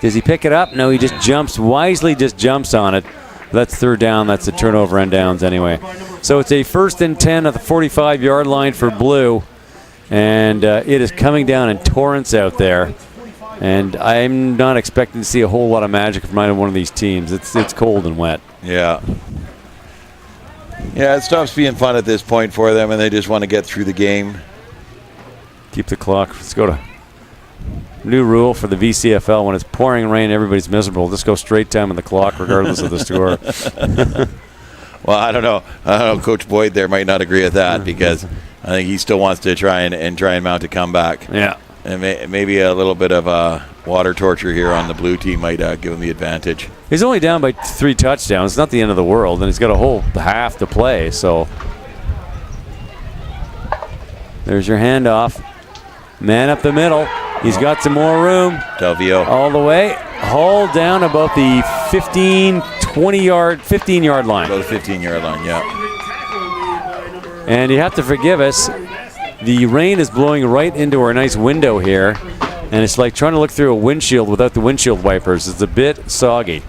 Does he pick it up? No, he just jumps on it. That's third down. That's a turnover and downs anyway. So it's a 1st and 10 at the 45-yard line for Blue. And it is coming down in torrents out there. And I'm not expecting to see a whole lot of magic from either one of these teams. It's cold and wet. Yeah. Yeah, it stops being fun at this point for them, and they just want to get through the game. Keep the clock. Let's go to new rule for the VCFL. When it's pouring rain, everybody's miserable. Just go straight time on the clock, regardless of the score. Well, I don't know. Coach Boyd there might not agree with that because I think he still wants to try and mount a comeback. Yeah. And maybe a little bit of water torture here on the Blue team might give him the advantage. He's only down by 3 touchdowns. It's not the end of the world, and he's got a whole half to play. So there's your handoff. Man up the middle. He's got some more room. Delvio. All the way. Hauled down about the 15-yard line. About the 15-yard line, yeah. And you have to forgive us. The rain is blowing right into our nice window here, and it's like trying to look through a windshield without the windshield wipers. It's a bit soggy.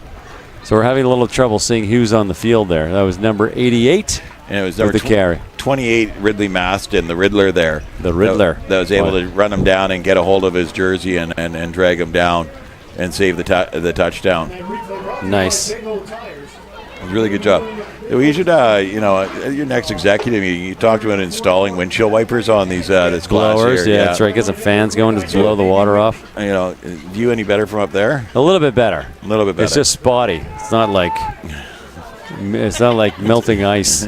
So we're having a little trouble seeing who's on the field there. That was number 88. And it was number the carry. 28, Ridley Maston, the Riddler there. The Riddler. That was able to run him down and get a hold of his jersey and drag him down and save the touchdown. Nice. Really good job. We should, your next executive meeting, you talk about installing windshield wipers on these this blowers. Here. Yeah, that's right. Get some fans going to blow the water off. View any better from up there? A little bit better. A little bit better. It's just spotty. It's not like melting ice.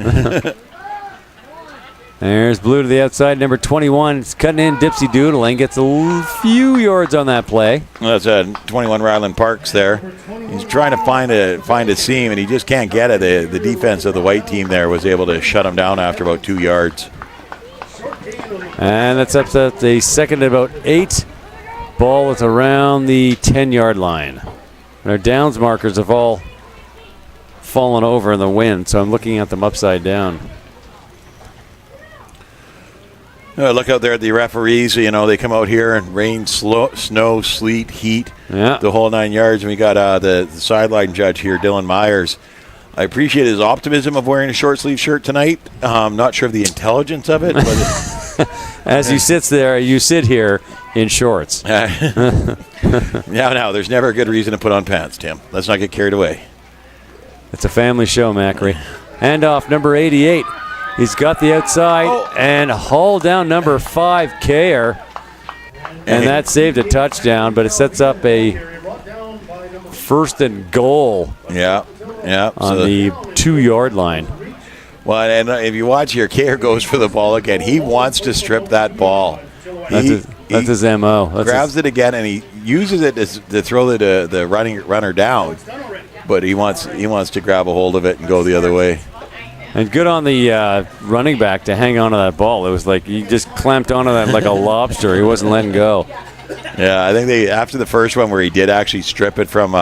There's Blue to the outside, number 21. It's cutting in, dipsy doodling, gets a few yards on that play. Well, that's 21 Ryland Parks there. He's trying to find a seam, and he just can't get it. The defense of the white team there was able to shut him down after about 2 yards. And that's up to the second at about 8. Ball is around the 10-yard line. And our downs markers have all fallen over in the wind, so I'm looking at them upside down. Look out there at the referees. They come out here and rain, snow, sleet, heat, the whole 9 yards. And we got the sideline judge here, Dylan Myers. I appreciate his optimism of wearing a short sleeve shirt tonight. I'm not sure of the intelligence of it. But as you sit here in shorts. No, there's never a good reason to put on pants, Tim. Let's not get carried away. It's a family show, Macri. Handoff, number 88. He's got the outside and hauled down number 5, Kayer. And that saved a touchdown, but it sets up a 1st and goal. Yeah. On the 2-yard line. Well, and if you watch here, Kayer goes for the ball again. He wants to strip that ball. That's his MO. Grabs it again, and he uses it to throw the runner down. But he wants to grab a hold of it and go the other way. And good on the running back to hang on to that ball. It was like he just clamped onto that like a lobster. He wasn't letting go. Yeah, I think after the first one where he did actually strip it from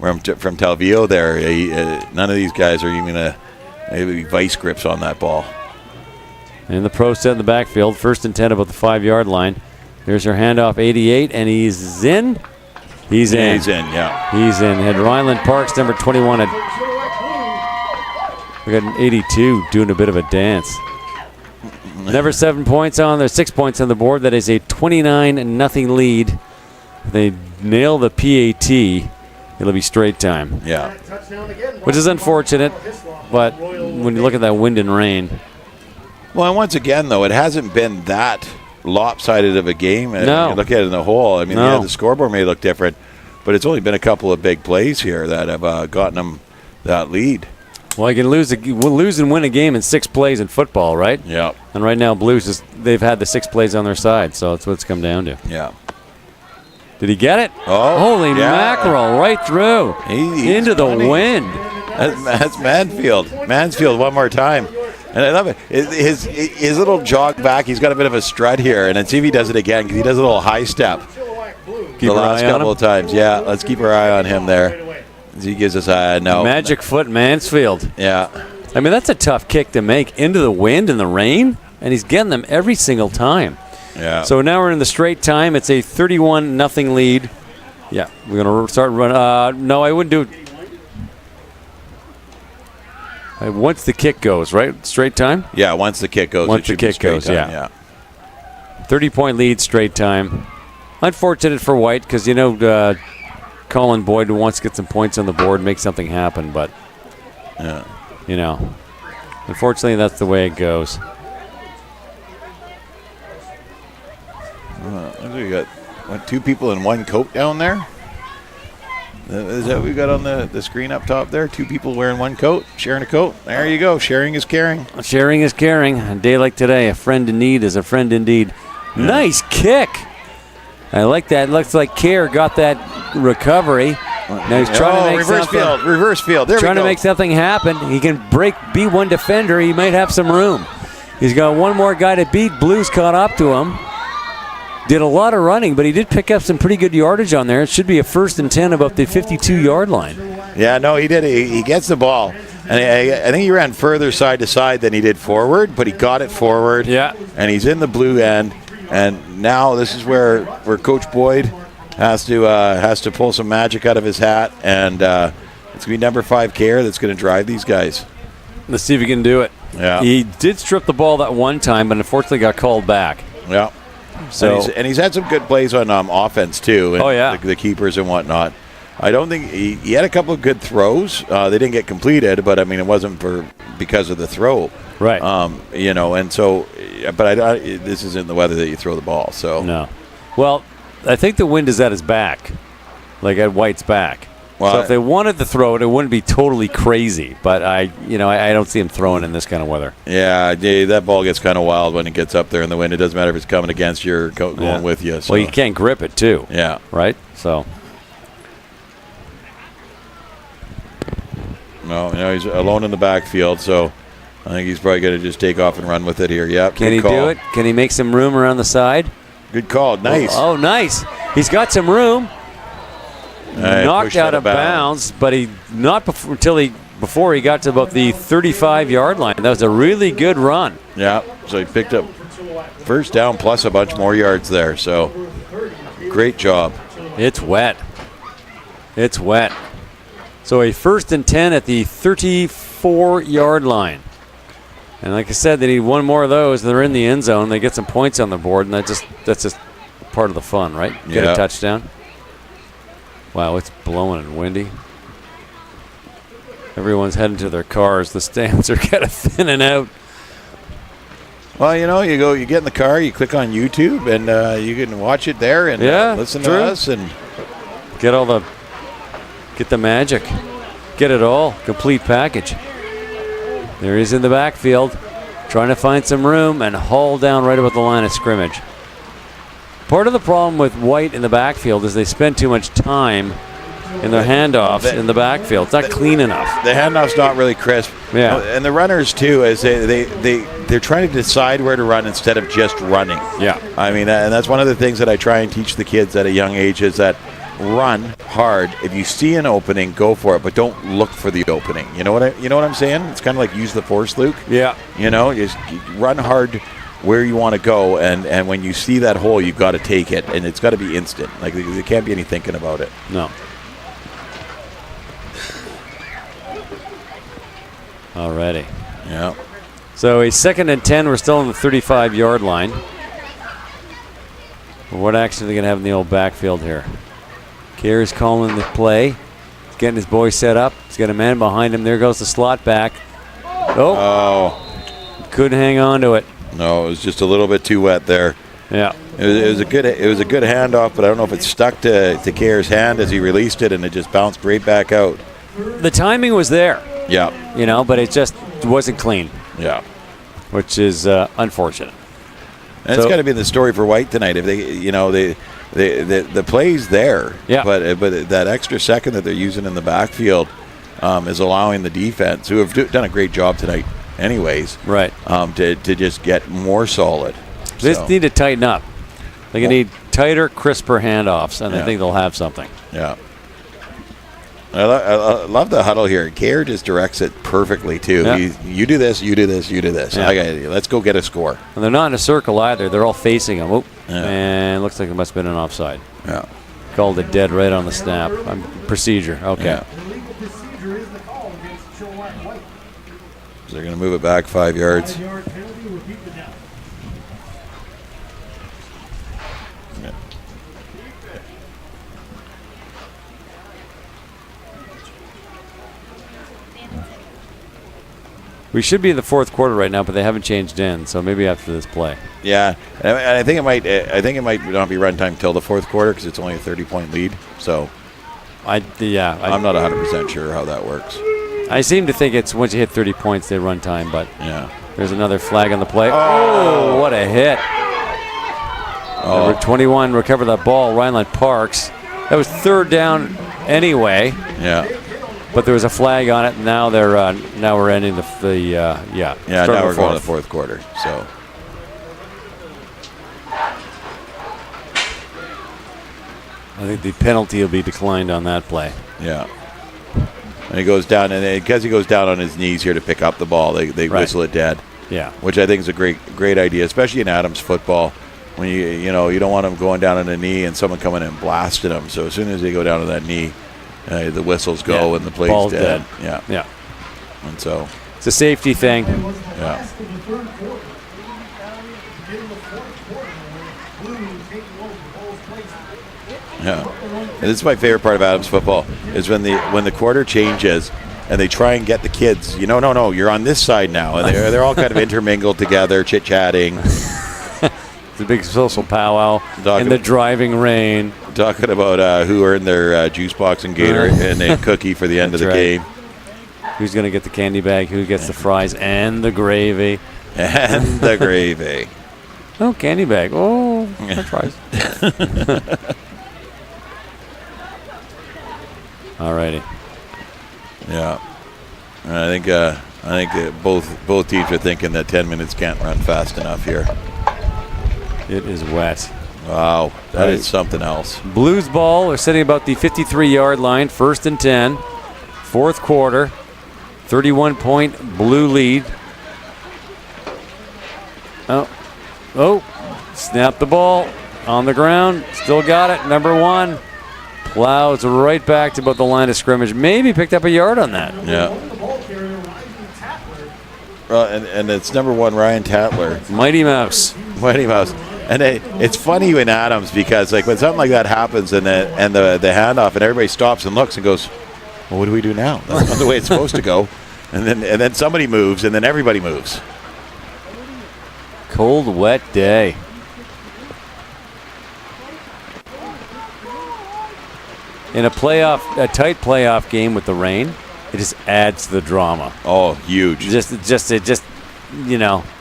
Talvio there, none of these guys are even going to vice grips on that ball. And the pro set in the backfield, 1st and 10 about the 5-yard line. There's your handoff, 88, and he's in. He's in. He's in, yeah. He's in. Had Ryland Parks, number 21. We got an 82 doing a bit of a dance. Never 7 points on there, 6 points on the board. That is a 29-0 lead. They nail the PAT. It'll be straight time. Yeah. Which is unfortunate, but when you look at that wind and rain. Well, and once again, though, it hasn't been that lopsided of a game. No. You look at it in the whole. I mean, the scoreboard may look different, but it's only been a couple of big plays here that have gotten them that lead. Well, you can lose and win a game in 6 plays in football, right? Yeah. And right now, Blues, they've had the 6 plays on their side, so that's what it's come down to. Yeah. Did he get it? Oh, holy mackerel! Right through into the wind. That's Mansfield. Mansfield one more time, and I love it. His little jog back. He's got a bit of a strut here, and let's see if he does it again because he does a little high step. The last couple of times, yeah. Let's keep our eye on him there. He gives us no Magic foot Mansfield. Yeah. I mean, that's a tough kick to make into the wind and the rain, and he's getting them every single time. Yeah. So now we're in the straight time. It's a 31-0 lead. Yeah, we're going to start running. No, I wouldn't do it. Once the kick goes, right? Straight time? Yeah, once the kick goes, Once it the should be kick straight goes, time, yeah. 30-point lead, straight time. Unfortunate for White because, Colin Boyd wants to get some points on the board, make something happen, but, unfortunately that's the way it goes. We got two people in one coat down there. Is that what we got on the screen up top there? Two people wearing one coat, sharing a coat. There you go. Sharing is caring. Sharing is caring. A day like today, a friend in need is a friend indeed. Yeah. Nice kick. I like that. Looks like Kerr got that recovery. Now he's trying to make reverse field. There we go. Trying to make something happen. He can be one defender. He might have some room. He's got one more guy to beat. Blues caught up to him. Did a lot of running, but he did pick up some pretty good yardage on there. It should be a 1st and 10 about the 52-yard line. Yeah, no, he did. He gets the ball. And I think he ran further side to side than he did forward, but he got it forward. Yeah. And he's in the blue end. And now this is where Coach Boyd has to pull some magic out of his hat. And it's going to be number 5 Kerr that's going to drive these guys. Let's see if he can do it. Yeah. He did strip the ball that one time, but unfortunately got called back. Yeah. So and he's had some good plays on offense too. And the keepers and whatnot. I don't think he had a couple of good throws. They didn't get completed, but I mean it wasn't because of the throw, right? And so, but this isn't the weather that you throw the ball. So no. Well, I think the wind is at his back, like at White's back. Well, so if they wanted to throw it, it wouldn't be totally crazy. But I don't see him throwing in this kind of weather. Yeah, that ball gets kind of wild when it gets up there in the wind. It doesn't matter if it's coming against you or going with you. So. Well, you can't grip it too. Yeah. Right. So. No, he's alone in the backfield, so I think he's probably going to just take off and run with it here. Yep. Can he do it? Can he make some room around the side? Good call. Nice. Oh, nice. He's got some room. Knocked out of bounds, but he not before he got to about the 35-yard line. That was a really good run. Yeah, so he picked up first down plus a bunch more yards there. So great job. It's wet. It's wet. So a 1st and 10 at the 34-yard line. And like I said, they need one more of those. They're in the end zone. They get some points on the board, and that's just part of the fun, right? Get a touchdown. Wow, it's blowing and windy. Everyone's heading to their cars. The stands are kind of thinning out. Well, you get in the car, you click on YouTube, and you can watch it there and listen to us and get the magic, get it all, complete package. There he is in the backfield, trying to find some room and haul down right about the line of scrimmage. Part of the problem with White in the backfield is they spend too much time in their handoffs in the backfield. It's not clean enough. The handoff's not really crisp. Yeah. And the runners, too, as they're trying to decide where to run instead of just running. Yeah. I mean, and that's one of the things that I try and teach the kids at a young age is that run hard. If you see an opening, go for it, but don't look for the opening. You know what I'm saying? It's kind of like use the force, Luke. Yeah. Just run hard where you want to go, and when you see that hole, you've got to take it, and it's got to be instant. Like there can't be any thinking about it. No. Alrighty. Yeah. So a 2nd and 10. We're still on the 35-yard line. What action are they going to have in the old backfield here? Kerr's calling the play. He's getting his boy set up. He's got a man behind him. There goes the slot back. Couldn't hang on to it. No, it was just a little bit too wet there. Yeah. It was a good handoff, but I don't know if it stuck to Kerr's hand as he released it, and it just bounced right back out. The timing was there. Yeah. But it just wasn't clean. Yeah. Which is unfortunate. And it's got to be the story for White tonight. If the play's there, but that extra second that they're using in the backfield is allowing the defense, who have done a great job tonight, anyways, right, to just get more solid. They just need to tighten up. They need tighter, crisper handoffs, and I think they'll have something. Yeah. I love the huddle here. Kerr just directs it perfectly, too. Yeah. You do this, you do this, you do this. Yeah. Okay, let's go get a score. And they're not in a circle either. They're all facing him. Oh, Yeah. and looks like it must have been an offside. Yeah. Called it dead right on the snap. Procedure. Okay. Yeah. So they're going to move it back 5 yards. We should be in the fourth quarter right now, but they haven't changed in, so maybe after this play. Yeah, and I think it might. I think it might not be runtime till the fourth quarter because it's only a 30-point lead. So I'm not 100% sure how that works. I seem to think it's once you hit 30 points, they run time, but Yeah. there's another flag on the play. Oh, what a hit. Number 21 recovered that ball, Rhineland Parks. That was third down anyway, Yeah. but there was a flag on it, and now now we're ending Yeah. start Now of we're the going to the fourth. fourth quarter. So I think the penalty will be declined on that play. yeah. And he goes down, and because he goes down on his knees here to pick up the ball, they Right. whistle it dead. Yeah. Which I think is a great idea, especially in Adams football. When you don't want them going down on a knee and someone coming in and blasting them. So as soon as they go down on that knee, the whistles go Yeah, and the play's ball's dead. dead. Yeah. Yeah. And so, It's a safety thing. yeah. Yeah. And this is my favorite part of Adams football is when the quarter changes and they try and get the kids. No, you're on this side now, and they're all kind of intermingled together, chit chatting, It's a big social powwow Talking- in the driving rain. talking about who earned their juice box and gator and a cookie for the end of the That's right. game. Who's going to get the candy bag? Who gets the fries and the gravy? And the gravy. Oh, candy bag. Oh, fries. Alrighty. Yeah. And I think both teams are thinking that 10 minutes can't run fast enough here. It is wet. Wow, that Right. is something else. Blues ball are sitting about the 53-yard line, 1st and 10. Fourth quarter, 31-point Blue lead. Oh, snap the ball on the ground. Still got it. Number 1 plows right back to about the line of scrimmage. Maybe picked up a yard on that. Yeah. And it's number 1, Ryan Tatler. Mighty Mouse. Mighty Mouse. And it's funny in Adams because like when something like that happens and the handoff and everybody stops and looks and goes, well, what do we do now? That's not the way it's supposed to go. And then somebody moves and then everybody moves. Cold, wet day. In a tight playoff game with the rain, it just adds to the drama. Oh, huge. It just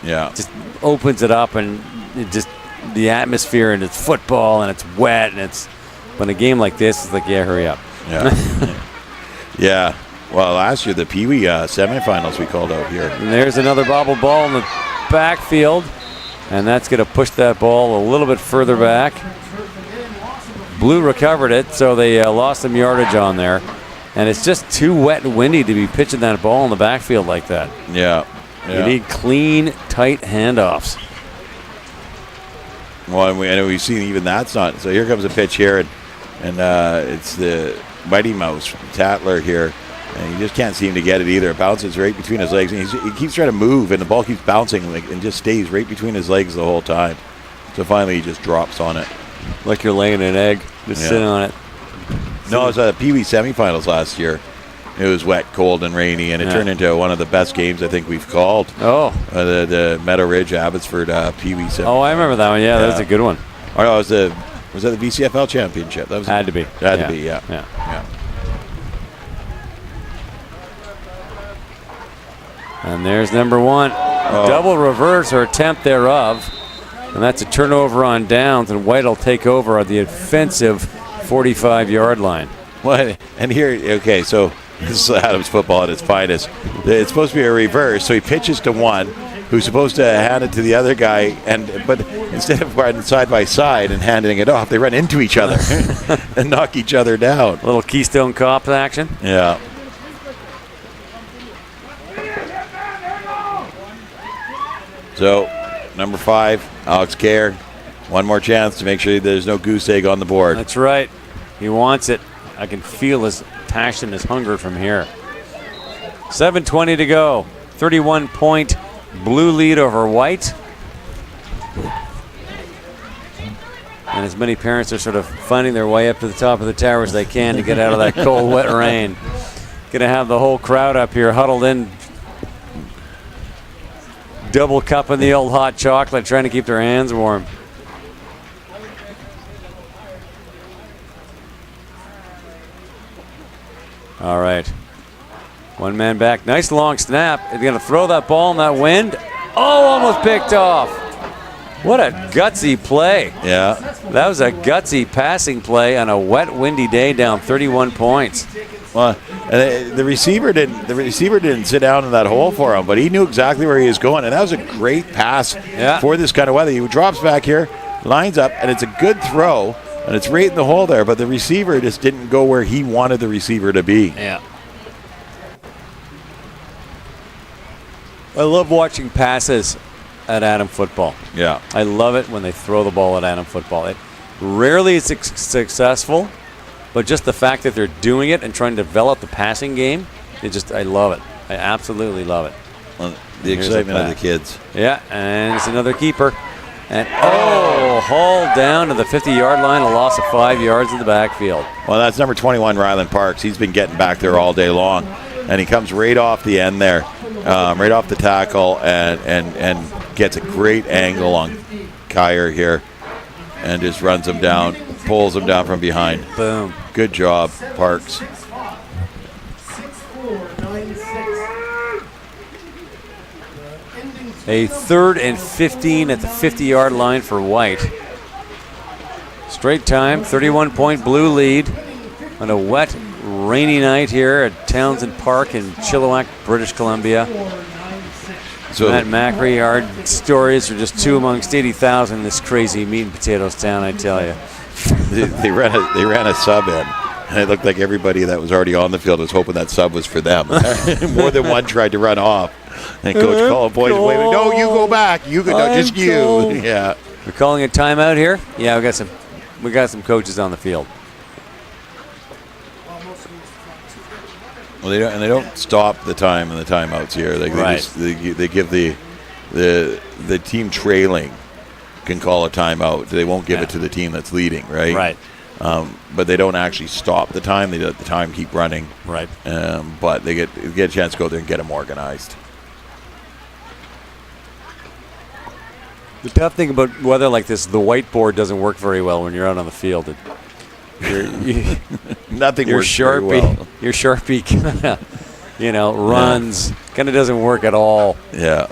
Yeah. just opens it up, and it just the atmosphere, and it's football and it's wet, and it's when a game like this is like, yeah, hurry up. Yeah. Yeah. Well, last year the Pee Wee semifinals we called out here. And there's another bobble ball in the backfield, and that's going to push that ball a little bit further back. Blue recovered it, so they lost some yardage on there. And it's just too wet and windy to be pitching that ball in the backfield like that. Yeah. You need clean, tight handoffs. Well, and we've seen even that's not. So here comes a pitch here, and it's the Mighty Mouse Tatler here, and you just can't seem to get it either. It bounces right between his legs, and he keeps trying to move, and the ball keeps bouncing and just stays right between his legs the whole time. So finally, he just drops on it. Like you're laying an egg, just Yeah. sitting on it. No, it was Pee Wee semifinals last year. It was wet, cold, and rainy, and it turned into one of the best games I think we've called. Oh. The Meadow Ridge Abbotsford Pee Wee semifinals. Oh, I remember that one. Yeah, that was a good one. Oh, was that the VCFL championship? That was Had to be. Had to be, yeah. Yeah. And there's number 1. Double reverse or attempt thereof. And that's a turnover on downs, and White will take over on the offensive 45-yard line. What? And here, okay, so this is Adams football at its finest. It's supposed to be a reverse, so he pitches to one, who's supposed to hand it to the other guy, but instead of running side by side and handing it off, they run into each other and knock each other down. A little Keystone Cops action. Yeah. So, number 5, Alex Kerr. One more chance to make sure there's no goose egg on the board. That's right. He wants it. I can feel his passion, his hunger from here. 7:20 to go. 31-point blue lead over white. And as many parents are sort of finding their way up to the top of the tower as they can to get out of that cold, wet rain. Gonna have the whole crowd up here huddled in, double cupping the old hot chocolate, trying to keep their hands warm. All right. One man back. Nice long snap. He's going to throw that ball in that wind. Oh, almost picked off. What a gutsy play. Yeah. That was a gutsy passing play on a wet, windy day, down 31 points. Well, the receiver didn't sit down in that hole for him, but he knew exactly where he was going, and that was a great pass for this kind of weather. He drops back here, lines up, and it's a good throw, and it's right in the hole there, but the receiver just didn't go where he wanted the receiver to be. Yeah. I love watching passes at Adam football. Yeah. I love it when they throw the ball at Adam football. It rarely is successful, but just the fact that they're doing it and trying to develop the passing game, I love it. I absolutely love it. Well, the excitement of the kids. Yeah, and it's another keeper. And hauled down to the 50-yard line, a loss of 5 yards in the backfield. Well, that's number 21, Ryland Parks. He's been getting back there all day long, and he comes right off the end there, right off the tackle, and gets a great angle on Kyer here, and just runs him down, pulls him down from behind. Boom. Good job, Parks. A 3rd and 15 at the 50-yard line for White. Straight time, 31-point blue lead on a wet, rainy night here at Townsend Park in Chilliwack, British Columbia. So Matt Macri, our stories are just 2 amongst 80,000 in this crazy meat and potatoes town, I tell you. they ran a sub in, and it looked like everybody that was already on the field was hoping that sub was for them. More than one tried to run off. And Coach called boys, wait, no, you go back. You go, no, just you. Yeah. We're calling a timeout here. Yeah, we got some coaches on the field. Well, they don't stop the time and the timeouts here. They give the team trailing can call a timeout. They won't give it to the team that's leading, right? Right. But they don't actually stop the time. They let the time keep running. Right. But they get a chance to go there and get them organized. The tough thing about weather like this, the whiteboard doesn't work very well when you're out on the field. Nothing your works very well. Your Sharpie runs. Kind of doesn't work at all. Yeah.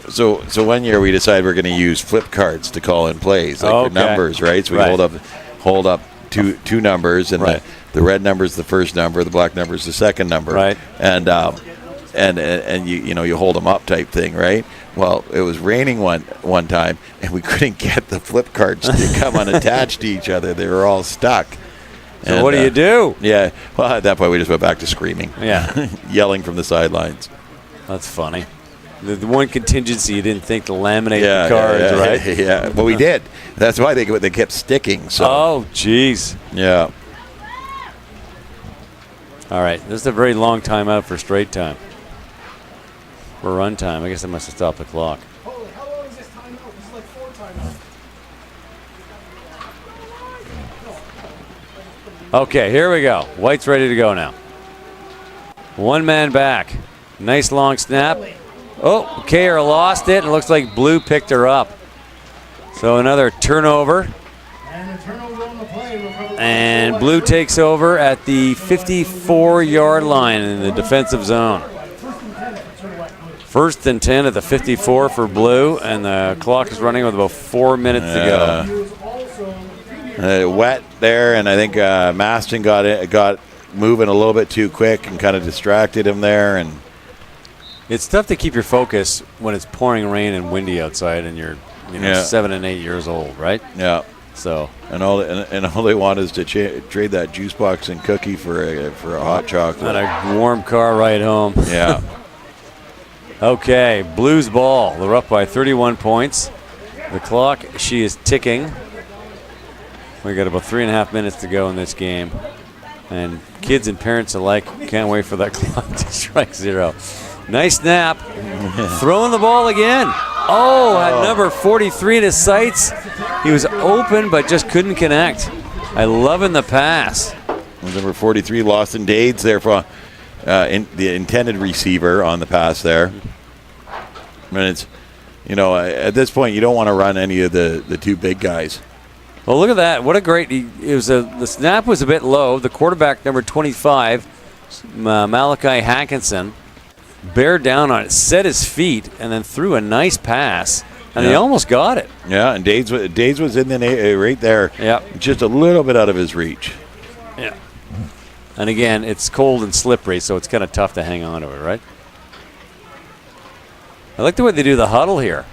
So one year we decided we're going to use flip cards to call in plays, like the numbers, right? So we hold up two numbers, and the red number is the first number, the black number is the second number, right? And you hold them up type thing, right? Well, it was raining one time, and we couldn't get the flip cards to come unattached to each other. They were all stuck. So what do you do? Yeah. Well, at that point, we just went back to screaming. Yeah. Yelling from the sidelines. That's funny. The one contingency you didn't think to laminate the cards, right? Yeah. Well, we did. That's why they kept sticking. So. Oh, jeez. Yeah. All right. This is a very long timeout for straight time. For run time. I guess I must have stopped the clock. How long is this timeout? This is like 4 timeouts. Okay, here we go. White's ready to go now. One man back. Nice long snap. Oh, Kerr lost it. It looks like Blue picked her up. So another turnover. And a turnover on the play. And Blue takes over at the 54-yard line in the defensive zone. First and 10 at the 54 for Blue, and the clock is running with about 4 minutes to go. Wet there, and I think Maston got moving a little bit too quick and kind of distracted him there. And It's tough to keep your focus when it's pouring rain and windy outside, and you're 7 and 8 years old, right? Yeah. So And all they want is to trade that juice box and cookie for a hot chocolate. and a warm car ride home. Yeah. Okay, Blues ball. They're up by 31 points. The clock, she is ticking. We got about 3.5 minutes to go in this game. And kids and parents alike can't wait for that clock to strike 0. Nice snap. Throwing the ball again. Oh, had number 43 in his sights. He was open but just couldn't connect. I loving the pass. Number 43, Lawson Dades there for the intended receiver on the pass there. And it's, at this point, you don't want to run any of the two big guys. Well, look at that. What a great, the snap was a bit low. The quarterback, number 25, Malachi Hackinson, bared down on it, set his feet, and then threw a nice pass. And he almost got it. Yeah, and Dades was in the right there. Yeah. Just a little bit out of his reach. Yeah. And again, it's cold and slippery, so it's kind of tough to hang on to it, right? I like the way they do the huddle here.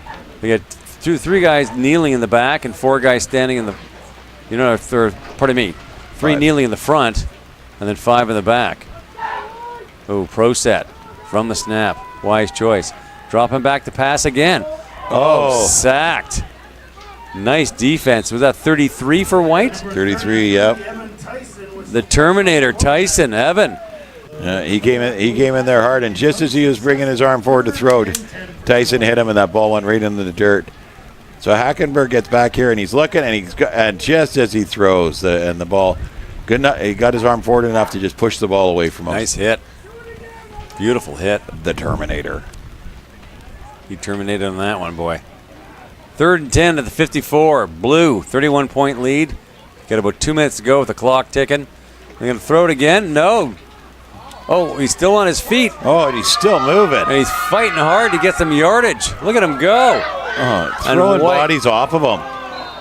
They got three guys kneeling in the back and 4 guys standing in the, three kneeling in the front and then 5 in the back. Oh, pro set from the snap. Wise choice. Dropping back to pass again. Oh, sacked. Nice defense. Was that 33 for White? 33, yep. The Terminator, Tyson, Evan. He came in there hard, and just as he was bringing his arm forward to throw, Tyson hit him, and that ball went right into the dirt. So Hackenberg gets back here, and he's looking, and just as he throws, the ball, good enough, he got his arm forward enough to just push the ball away from him. Nice hit. Beautiful hit. The Terminator. He terminated on that one, boy. 3rd and 10 at the 54. Blue, 31-point lead. Got about 2 minutes to go with the clock ticking. They're going to throw it again. No. Oh, he's still on his feet. Oh, and he's still moving. And he's fighting hard to get some yardage. Look at him go. Throwing bodies off of him.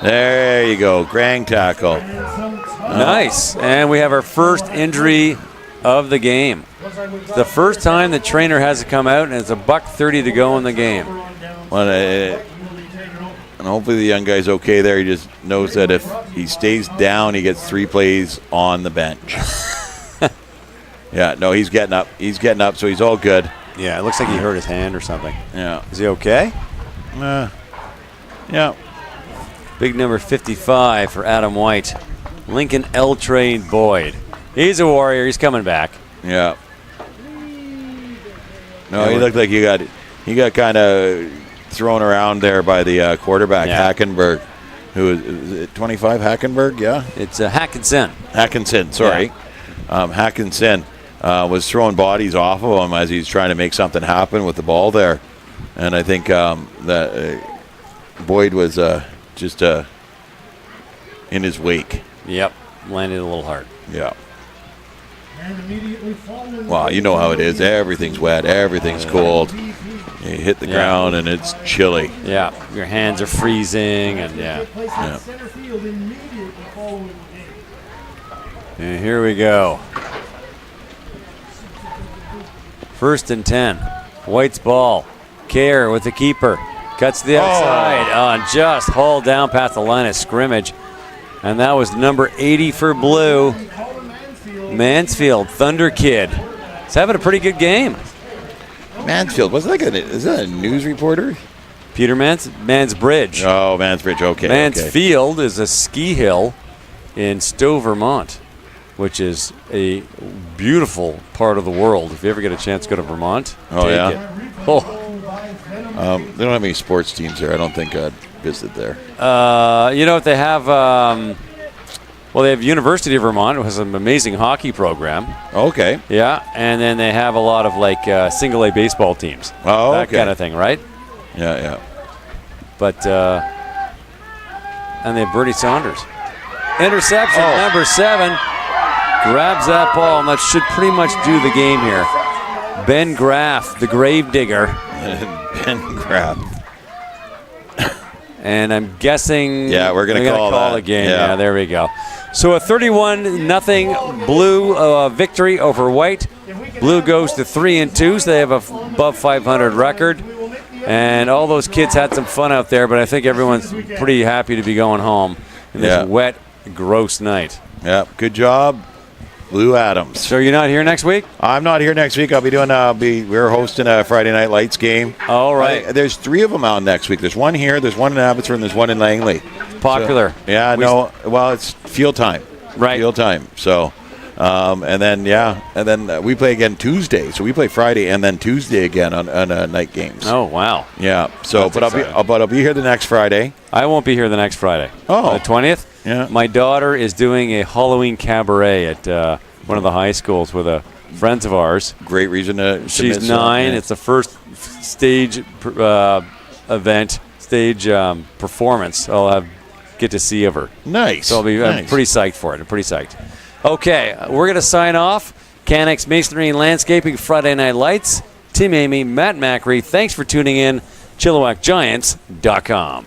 There you go. Grand tackle. Nice. And we have our first injury of the game. It's the first time the trainer has to come out, and it's $1:30 to go in the game. Well, and hopefully the young guy's okay there. He just knows that if he stays down, he gets 3 plays on the bench. Yeah, no, he's getting up. He's getting up, so he's all good. Yeah, it looks like he hurt his hand or something. Yeah. Is he okay? Yeah. Big number 55 for Adam White. Lincoln L. Train Boyd. He's a warrior. He's coming back. Yeah. No, he looked like he got kind of thrown around there by the quarterback, Hackenberg. Who is it 25, Hackenberg? Yeah? It's Hackinson. Hackinson, sorry. Yeah. Hackinson was throwing bodies off of him as he's trying to make something happen with the ball there. And I think that Boyd was just in his wake. Yep, landed a little hard. Yeah. Well, you know how it is. Everything's wet. Everything's cold. You hit the ground and it's chilly. Yeah, your hands are freezing and And here we go. 1st and 10. White's ball. Kerr with the keeper. Cuts to the outside. And just hauled down past the line of scrimmage. And that was number 80 for Blue. Mansfield, Thunder Kid. He's having a pretty good game. Mansfield, is that a news reporter? Peter Mansbridge. Oh, Mansbridge, okay. Mansfield is a ski hill in Stowe, Vermont, which is a beautiful part of the world. If you ever get a chance to go to Vermont, take it. Oh. They don't have any sports teams there. I don't think I'd visit there. You know what they have? They have University of Vermont, which has an amazing hockey program. Okay. Yeah, and then they have a lot of single A baseball teams. Oh, that kind of thing, right? Yeah. But and they have Bernie Saunders. Interception, number 7. Grabs that ball, and that should pretty much do the game here. Ben Graff, the gravedigger. Ben Graff. And I'm guessing we're going to call the game. Yeah, there we go. So a 31-0 Blue victory over White. Blue goes to 3-2, so they have a above 500 record. And all those kids had some fun out there, but I think everyone's pretty happy to be going home in this wet, gross night. Yeah, good job, Blue Adams. So you're not here next week? I'm not here next week. I'll be doing. We're hosting a Friday Night Lights game. All right. There's 3 of them out next week. There's one here. There's one in Abbotsford. And there's one in Langley. Popular. So, yeah. Well, it's field time. Right. Field time. So. And then we play again Tuesday. So we play Friday and then Tuesday again on night games. Oh wow! Yeah. So, That's I'll be here the next Friday. I won't be here the next Friday. Oh. The 20th. Yeah. My daughter is doing a Halloween cabaret at one of the high schools with friends of ours. Great reason to. She's miss 9. Yeah. It's the first stage performance I'll get to see of her. Nice. So I'm pretty psyched for it. I'm pretty psyched. Okay, we're going to sign off. CANEX Masonry and Landscaping, Friday Night Lights. Tim Amy, Matt Macri, thanks for tuning in. ChilliwackGiants.com.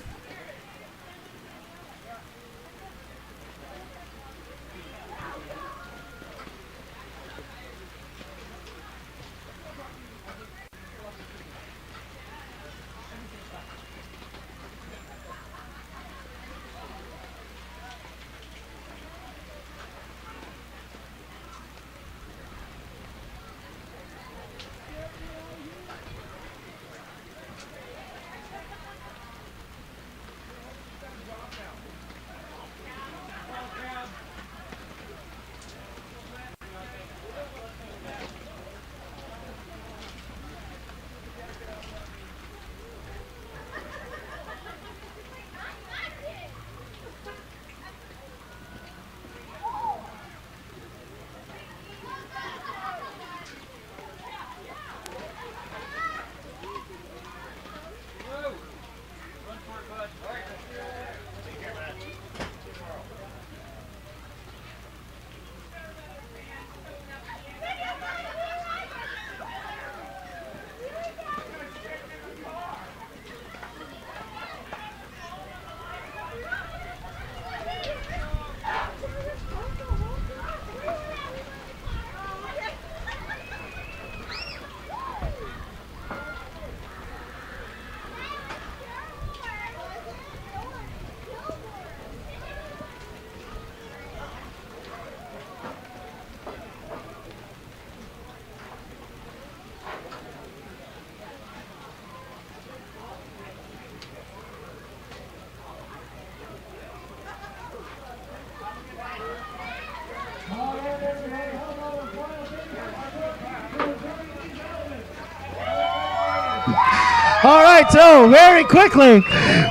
All right, so very quickly,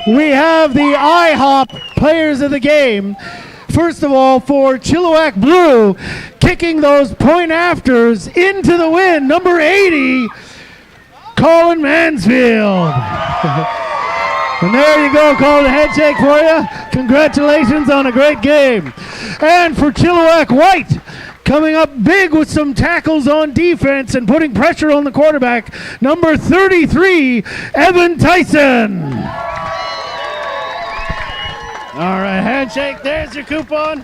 we have the IHOP players of the game. First of all, for Chilliwack Blue, kicking those point afters into the win, number 80, Colin Mansfield. And there you go, Colin, a handshake for you. Congratulations on a great game. And for Chilliwack White, coming up big with some tackles on defense and putting pressure on the quarterback, number 33, Evan Tyson. All right, handshake. There's your coupon.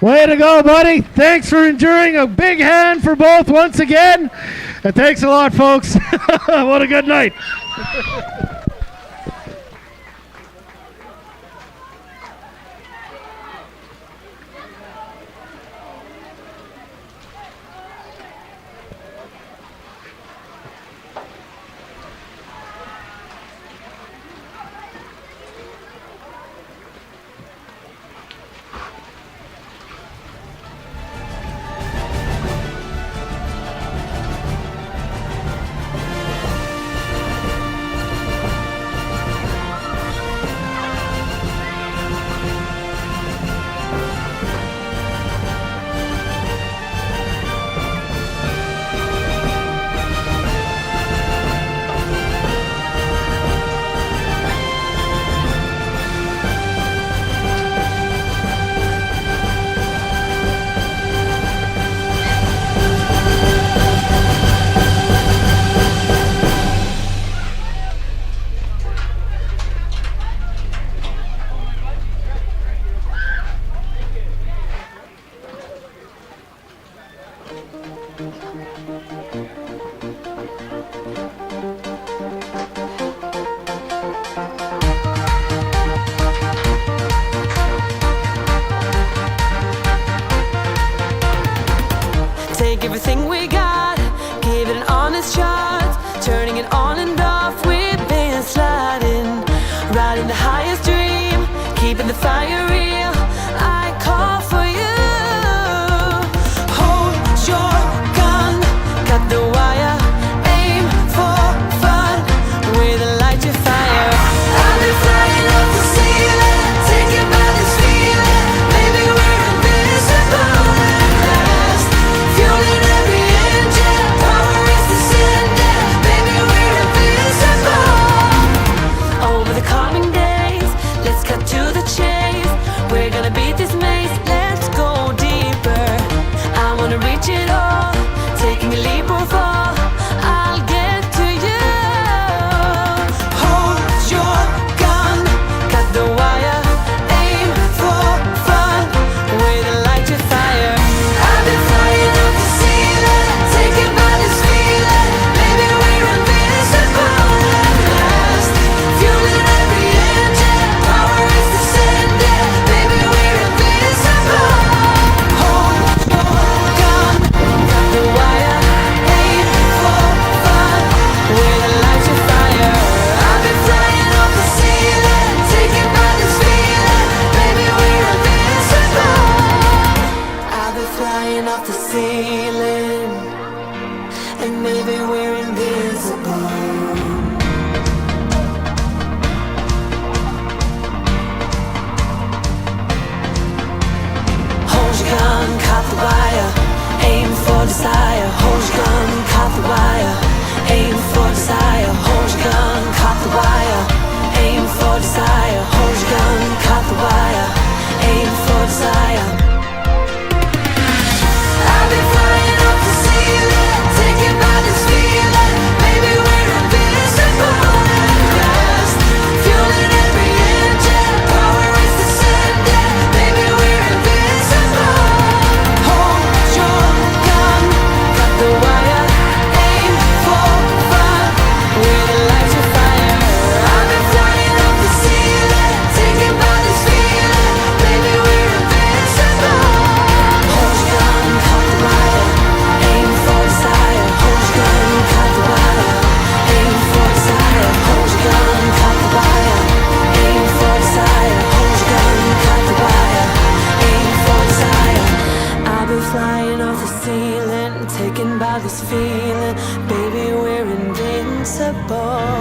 Way to go, buddy. Thanks for enduring. A big hand for both once again. And thanks a lot, folks. What a good night. take everything we got, give it an honest shot, turning it on and off, we've been sliding, riding the highest dream, keeping the fire real. I call for you. Hold your gun, cut the wire, aim for fun, with a light to fire. I've been flying up the ceiling, taken by this feeling. Maybe we're invincible at last. Fueling every engine, power is descending. Maybe we're invincible. Over the coming days, let's cut to the chase. We're gonna beat this maze, let's go deeper. I wanna reach it all, taking a leap or fall. I'll get to you. Hold your gun, cut the wire, aim for fun, with a light to fire. I've been flying up the ceiling, taken by this feeling. Maybe we're invincible at last. Fueling every engine, power is descending. Maybe we're invincible. Hold your gun, cut the wire, aim for fun, with a light to fire. I've been flying up the ceiling, taken by this feeling. Maybe we're invincible. I've been flying off the ceiling, and maybe we're invincible. Hold your gun, cut the wire, aim for desire. Hold your gun, cut the wire, aim for desire. Hold your gun, cut the wire, aim for desire. Hold your gun, cut the wire, aim for desire. I've been flying up the ceiling, taken by this feeling. Maybe we're invincible at last. Fueling every engine, power is descending. Maybe we're invincible. Hold your gun, cut the wire, aim for fun, with a light to fire. I've been flying up the ceiling, taken by this feeling. Maybe we're invincible. Hold your gun, cut the wire, aim for desire. Hold your gun, cut the wire, aim for desire. Hold your gun, cut the wire, aim for desire. Hold your gun, cut the wire, aim for desire. I've been flying off the ceiling, taken by this feeling. Baby, we're invincible.